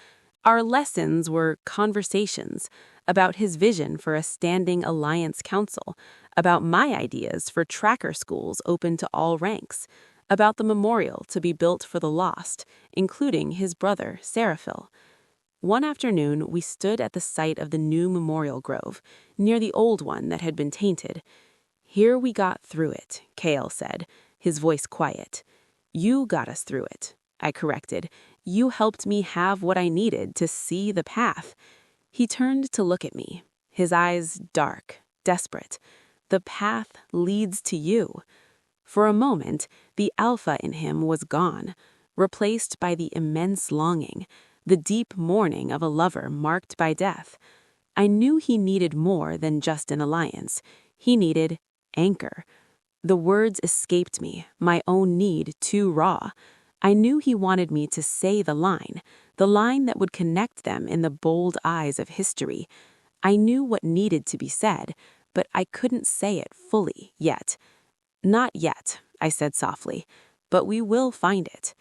Our lessons were conversations about his vision for a standing alliance council, about my ideas for tracker schools open to all ranks, about the memorial to be built for the lost, including his brother, Seraphil. One afternoon, we stood at the site of the new memorial grove, near the old one that had been tainted. "Here we got through it," Kale said, his voice quiet. "You got us through it," I corrected. "You helped me have what I needed to see the path." He turned to look at me, his eyes dark, desperate. "The path leads to you." For a moment, the alpha in him was gone, replaced by the immense longing, the deep mourning of a lover marked by death. I knew he needed more than just an alliance. He needed anchor. The words escaped me, my own need too raw. I knew he wanted me to say the line that would connect them in the bold eyes of history. I knew what needed to be said, but I couldn't say it fully yet. "Not yet," I said softly, "but we will find it."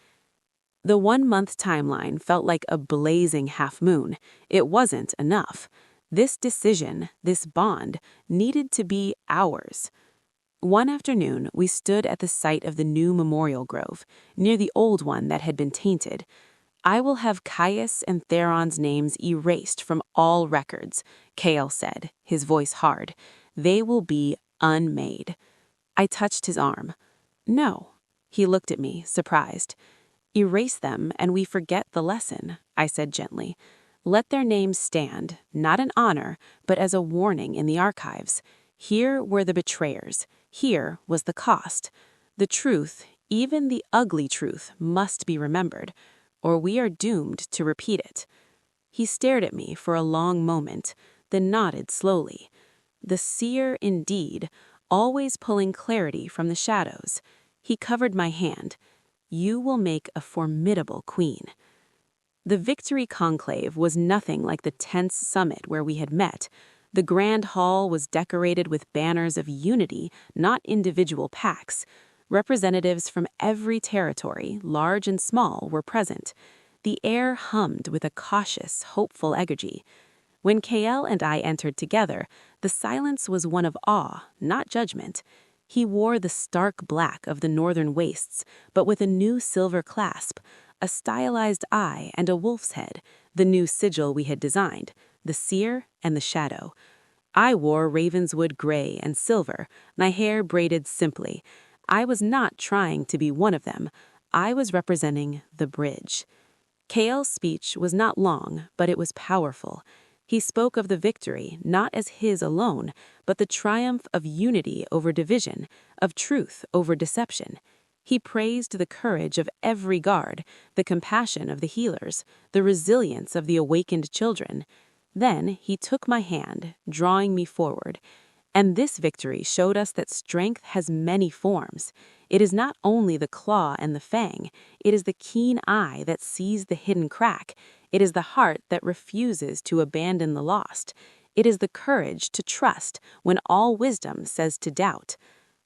The 1-month timeline felt like a blazing half-moon. It wasn't enough. This decision, this bond, needed to be ours. One afternoon, we stood at the site of the new memorial grove, near the old one that had been tainted. "I will have Caius and Theron's names erased from all records," Kale said, his voice hard. "They will be unmade." I touched his arm. "No." He looked at me, surprised. "Erase them and we forget the lesson," I said gently. "Let their names stand, not an honor, but as a warning in the archives. Here were the betrayers. Here was the cost. The truth, even the ugly truth, must be remembered, or we are doomed to repeat it." He stared at me for a long moment, then nodded slowly. The seer indeed, always pulling clarity from the shadows. He covered my hand. "You will make a formidable queen." The victory conclave was nothing like the tense summit where we had met. The grand hall was decorated with banners of unity, not individual packs. Representatives from every territory, large and small, were present. The air hummed with a cautious, hopeful energy. When KL and I entered together, the silence was one of awe, not judgment. He wore the stark black of the northern wastes, but with a new silver clasp, a stylized eye and a wolf's head, the new sigil we had designed, the seer and the shadow. I wore Ravenswood gray and silver, my hair braided simply. I was not trying to be one of them. I was representing the bridge. KL's speech was not long, but it was powerful. He spoke of the victory not as his alone, but the triumph of unity over division, of truth over deception. He praised the courage of every guard, the compassion of the healers, the resilience of the awakened children. Then he took my hand, drawing me forward. And this victory showed us that strength has many forms. It is not only the claw and the fang, it is the keen eye that sees the hidden crack. It is the heart that refuses to abandon the lost. It is the courage to trust when all wisdom says to doubt.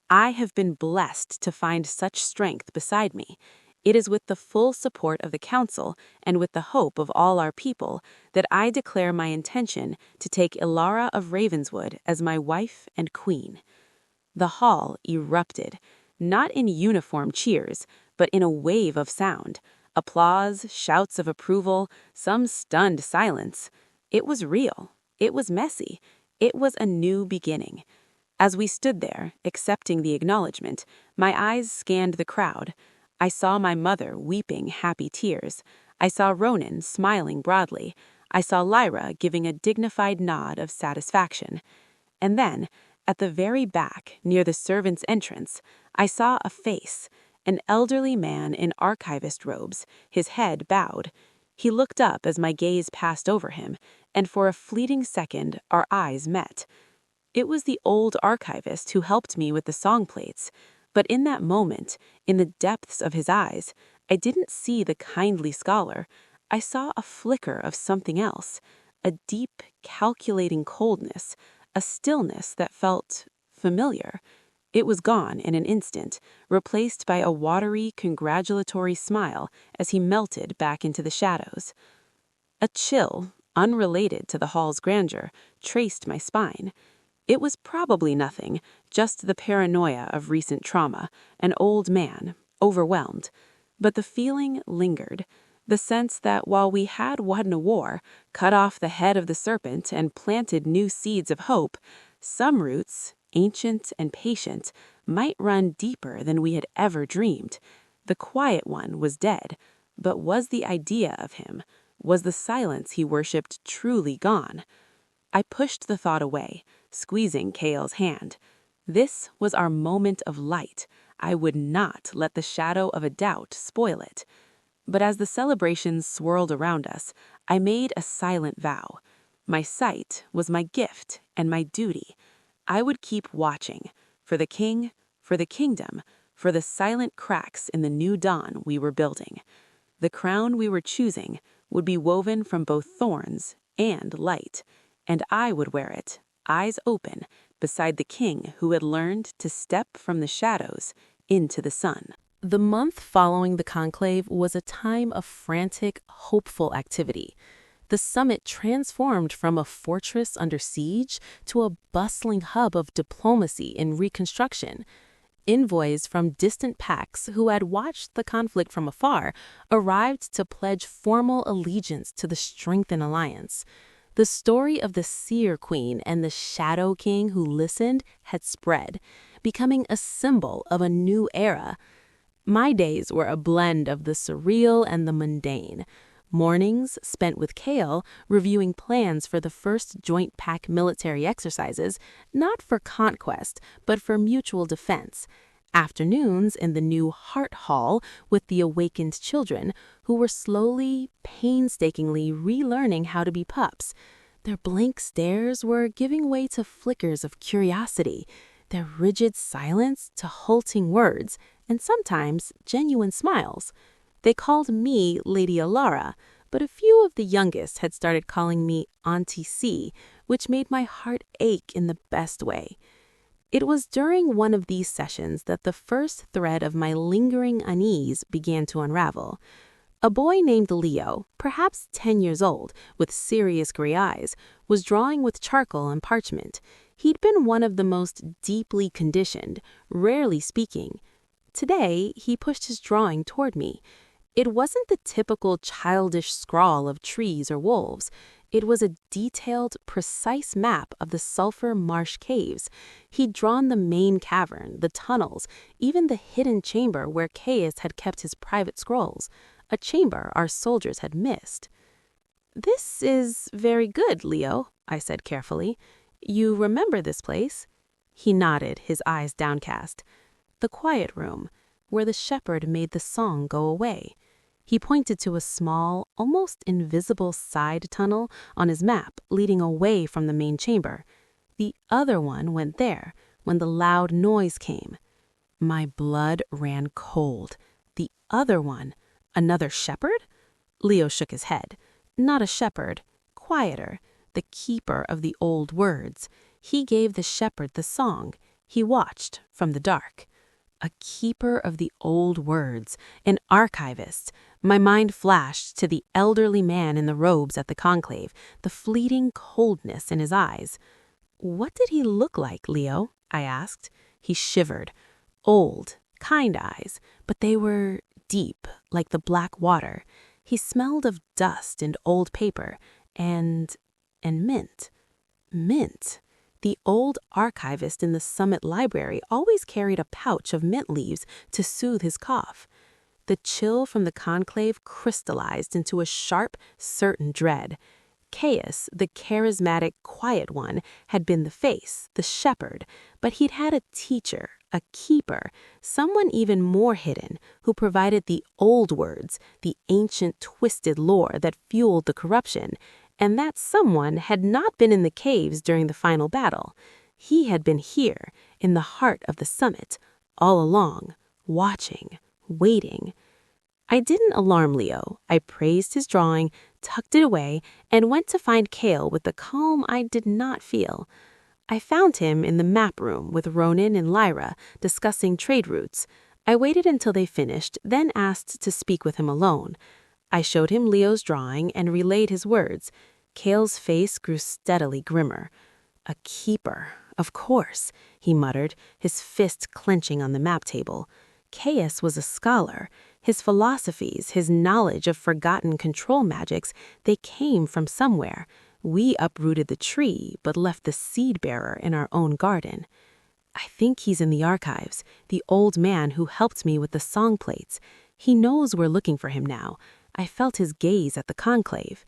I have been blessed to find such strength beside me. It is with the full support of the council and with the hope of all our people that I declare my intention to take Ilara of Ravenswood as my wife and queen. The hall erupted, not in uniform cheers, but in a wave of sound. Applause, shouts of approval, some stunned silence. It was real. It was messy. It was a new beginning. As we stood there, accepting the acknowledgement, my eyes scanned the crowd. I saw my mother weeping happy tears. I saw Ronan smiling broadly. I saw Lyra giving a dignified nod of satisfaction. And then, at the very back, near the servants' entrance, I saw a face, an elderly man in archivist robes, his head bowed. He looked up as my gaze passed over him, and for a fleeting second our eyes met. It was the old archivist who helped me with the song plates, but in that moment, in the depths of his eyes, I didn't see the kindly scholar. I saw a flicker of something else, a deep, calculating coldness, a stillness that felt familiar. It was gone in an instant, replaced by a watery, congratulatory smile as he melted back into the shadows. A chill, unrelated to the hall's grandeur, traced my spine. It was probably nothing, just the paranoia of recent trauma, an old man, overwhelmed. But the feeling lingered, the sense that while we had won a war, cut off the head of the serpent, and planted new seeds of hope, some roots, ancient and patient, might run deeper than we had ever dreamed. The quiet one was dead, but was the idea of him, was the silence he worshipped truly gone? I pushed the thought away, squeezing Kale's hand. This was our moment of light. I would not let the shadow of a doubt spoil it. But as the celebrations swirled around us, I made a silent vow. My sight was my gift and my duty. I would keep watching, for the king, for the kingdom, for the silent cracks in the new dawn we were building. The crown we were choosing would be woven from both thorns and light, and I would wear it, eyes open, beside the king who had learned to step from the shadows into the sun. The month following the conclave was a time of frantic, hopeful activity. The summit transformed from a fortress under siege to a bustling hub of diplomacy and reconstruction. Envoys from distant pacts who had watched the conflict from afar arrived to pledge formal allegiance to the strengthened alliance. The story of the Seer Queen and the Shadow King who listened had spread, becoming a symbol of a new era. My days were a blend of the surreal and the mundane. Mornings spent with Kale reviewing plans for the first joint pack military exercises, not for conquest, but for mutual defense. Afternoons in the new Heart Hall with the awakened children, who were slowly, painstakingly relearning how to be pups. Their blank stares were giving way to flickers of curiosity, their rigid silence to halting words, and sometimes genuine smiles. They called me Lady Alara, but a few of the youngest had started calling me Auntie C, which made my heart ache in the best way. It was during one of these sessions that the first thread of my lingering unease began to unravel. A boy named Leo, perhaps 10 years old, with serious gray eyes, was drawing with charcoal and parchment. He'd been one of the most deeply conditioned, rarely speaking. Today, he pushed his drawing toward me. It wasn't the typical childish scrawl of trees or wolves. It was a detailed, precise map of the Sulphur Marsh Caves. He'd drawn the main cavern, the tunnels, even the hidden chamber where Caius had kept his private scrolls, a chamber our soldiers had missed. "This is very good, Leo," I said carefully. "You remember this place?" He nodded, his eyes downcast. "The quiet room, where the shepherd made the song go away." He pointed to a small, almost invisible side tunnel on his map leading away from the main chamber. The other one went there when the loud noise came. My blood ran cold. The other one? Another shepherd? Leo shook his head. Not a shepherd. Quieter. The keeper of the old words. He gave the shepherd the song. He watched from the dark. A keeper of the old words, an archivist. My mind flashed to the elderly man in the robes at the conclave, the fleeting coldness in his eyes. "What did he look like, Leo?" I asked. He shivered. Old, kind eyes, but they were deep, like the black water. He smelled of dust and old paper, and mint. Mint. The old archivist in the Summit Library always carried a pouch of mint leaves to soothe his cough. The chill from the conclave crystallized into a sharp, certain dread. Caius, the charismatic, quiet one, had been the face, the shepherd, but he'd had a teacher, a keeper, someone even more hidden, who provided the old words, the ancient twisted lore that fueled the corruption. And that someone had not been in the caves during the final battle. He had been here, in the heart of the summit, all along, watching, waiting. I didn't alarm Leo. I praised his drawing, tucked it away, and went to find Kale with the calm I did not feel. I found him in the map room with Ronan and Lyra discussing trade routes. I waited until they finished, then asked to speak with him alone. I showed him Leo's drawing and relayed his words. Kale's face grew steadily grimmer. A keeper, of course, he muttered, his fist clenching on the map table. Caius was a scholar. His philosophies, his knowledge of forgotten control magics, they came from somewhere. We uprooted the tree, but left the seed bearer in our own garden. I think he's in the archives, the old man who helped me with the song plates. He knows we're looking for him now. I felt his gaze at the conclave.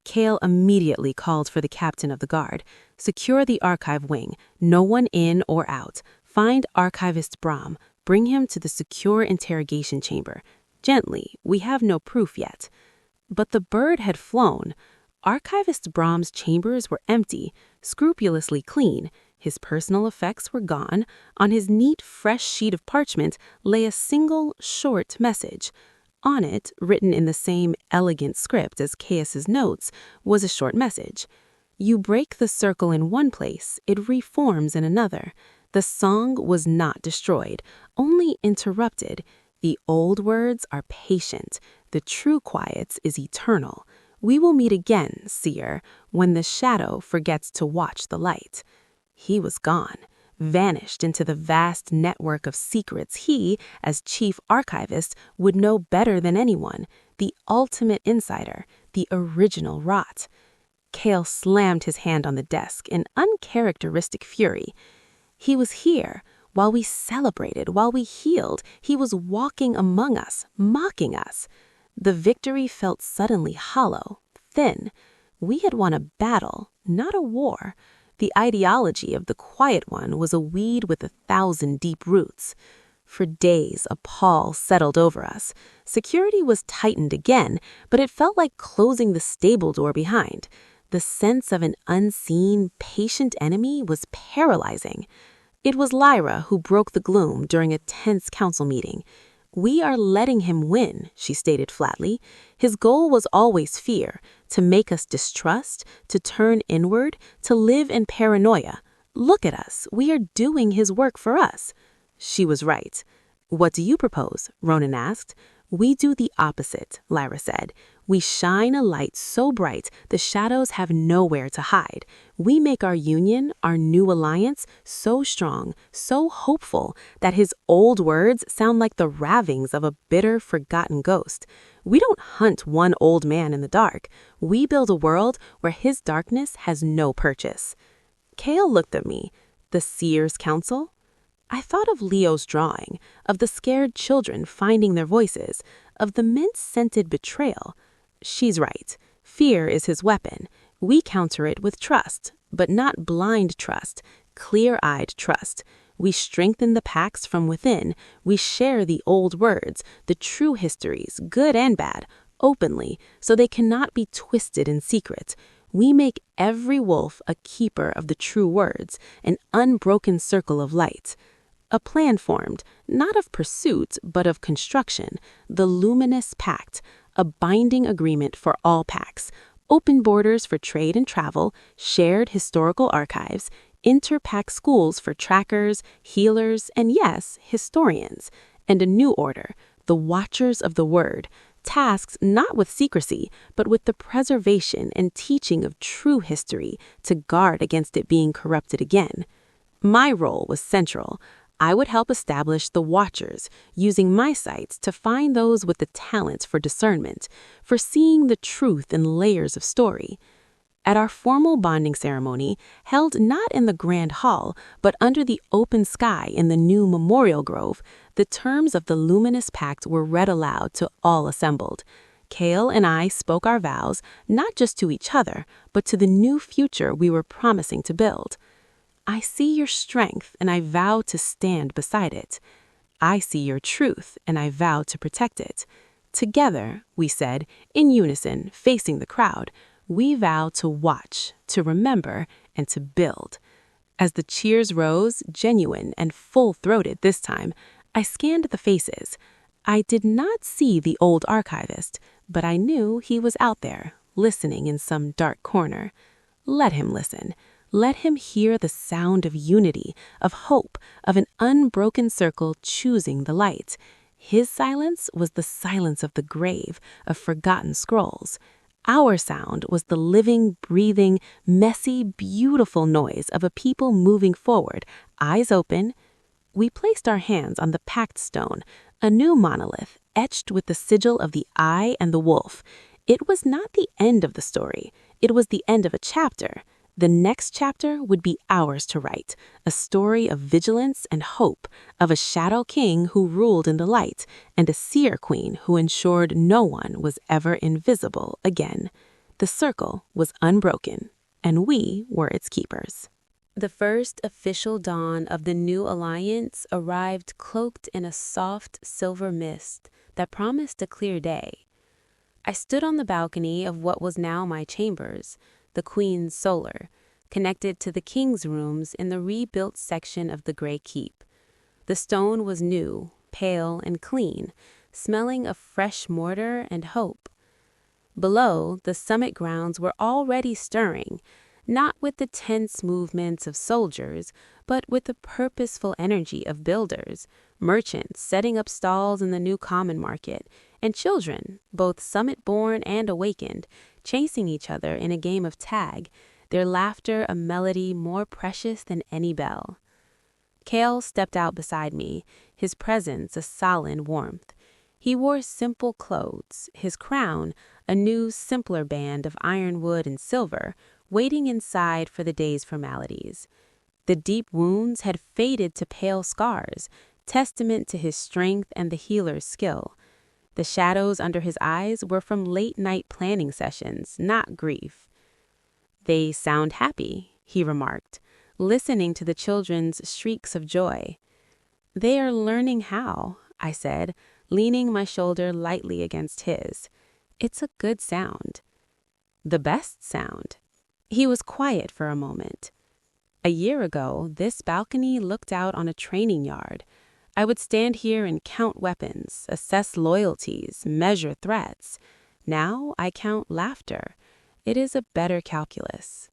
Kale immediately called for the captain of the guard. Secure the archive wing. No one in or out. Find Archivist Brahm. Bring him to the secure interrogation chamber. Gently, we have no proof yet. But the bird had flown. Archivist Brahm's chambers were empty, scrupulously clean. His personal effects were gone. On his neat, fresh sheet of parchment lay a single, short message. On it, written in the same elegant script as Caius's notes, was a short message. You break the circle in one place, it reforms in another. The song was not destroyed, only interrupted. The old words are patient. The true quiet is eternal. We will meet again, seer, when the shadow forgets to watch the light. He was gone, vanished into the vast network of secrets he, as chief archivist, would know better than anyone, the ultimate insider, the original rot. Kale slammed his hand on the desk in uncharacteristic fury. He was here. While we celebrated, while we healed, he was walking among us, mocking us. The victory felt suddenly hollow, thin. We had won a battle, not a war. The ideology of the Quiet One was a weed with 1,000 deep roots. For days, a pall settled over us. Security was tightened again, but it felt like closing the stable door behind. The sense of an unseen, patient enemy was paralyzing. It was Lyra who broke the gloom during a tense council meeting. We are letting him win, she stated flatly. His goal was always fear, to make us distrust, to turn inward, to live in paranoia. Look at us, we are doing his work for us. She was right. What do you propose? Ronan asked. We do the opposite, Lyra said. We shine a light so bright the shadows have nowhere to hide. We make our union, our new alliance, so strong, so hopeful that his old words sound like the ravings of a bitter, forgotten ghost. We don't hunt one old man in the dark. We build a world where his darkness has no purchase. Kale looked at me. The Seer's Council? I thought of Leo's drawing, of the scared children finding their voices, of the mint-scented betrayal. She's right. Fear is his weapon. We counter it with trust, but not blind trust, clear-eyed trust. We strengthen the packs from within. We share the old words, the true histories, good and bad, openly, so they cannot be twisted in secret. We make every wolf a keeper of the true words, an unbroken circle of light. A plan formed, not of pursuit, but of construction, the Luminous Pact, a binding agreement for all packs, open borders for trade and travel, shared historical archives, inter-pack schools for trackers, healers, and yes, historians, and a new order, the Watchers of the Word, tasked not with secrecy, but with the preservation and teaching of true history to guard against it being corrupted again. My role was central. I would help establish the Watchers, using my sights to find those with the talent for discernment, for seeing the truth in layers of story. At our formal bonding ceremony, held not in the Grand Hall, but under the open sky in the new Memorial Grove, the terms of the Luminous Pact were read aloud to all assembled. Kale and I spoke our vows, not just to each other, but to the new future we were promising to build. I see your strength, and I vow to stand beside it. I see your truth, and I vow to protect it. Together, we said, in unison, facing the crowd, we vow to watch, to remember, and to build. As the cheers rose, genuine and full-throated this time, I scanned the faces. I did not see the old archivist, but I knew he was out there, listening in some dark corner. Let him listen. Let him hear the sound of unity, of hope, of an unbroken circle choosing the light. His silence was the silence of the grave, of forgotten scrolls. Our sound was the living, breathing, messy, beautiful noise of a people moving forward, eyes open. We placed our hands on the packed stone, a new monolith etched with the sigil of the eye and the wolf. It was not the end of the story. It was the end of a chapter. The next chapter would be ours to write, a story of vigilance and hope, of a shadow king who ruled in the light, and a seer queen who ensured no one was ever invisible again. The circle was unbroken, and we were its keepers. The first official dawn of the new alliance arrived cloaked in a soft silver mist that promised a clear day. I stood on the balcony of what was now my chambers, the Queen's solar, connected to the king's rooms in the rebuilt section of the Grey Keep. The stone was new, pale, and clean, smelling of fresh mortar and hope. Below, the summit grounds were already stirring, not with the tense movements of soldiers, but with the purposeful energy of builders, merchants setting up stalls in the new common market, and children, both summit-born and awakened, chasing each other in a game of tag, their laughter a melody more precious than any bell. Cale stepped out beside me, his presence a sullen warmth. He wore simple clothes, his crown, a new, simpler band of ironwood and silver, waiting inside for the day's formalities. The deep wounds had faded to pale scars, testament to his strength and the healer's skill. The shadows under his eyes were from late-night planning sessions, not grief. "They sound happy," he remarked, listening to the children's shrieks of joy. "They are learning how," I said, leaning my shoulder lightly against his. "It's a good sound." "The best sound." He was quiet for a moment. "A year ago, this balcony looked out on a training yard. I would stand here and count weapons, assess loyalties, measure threats. Now I count laughter. It is a better calculus.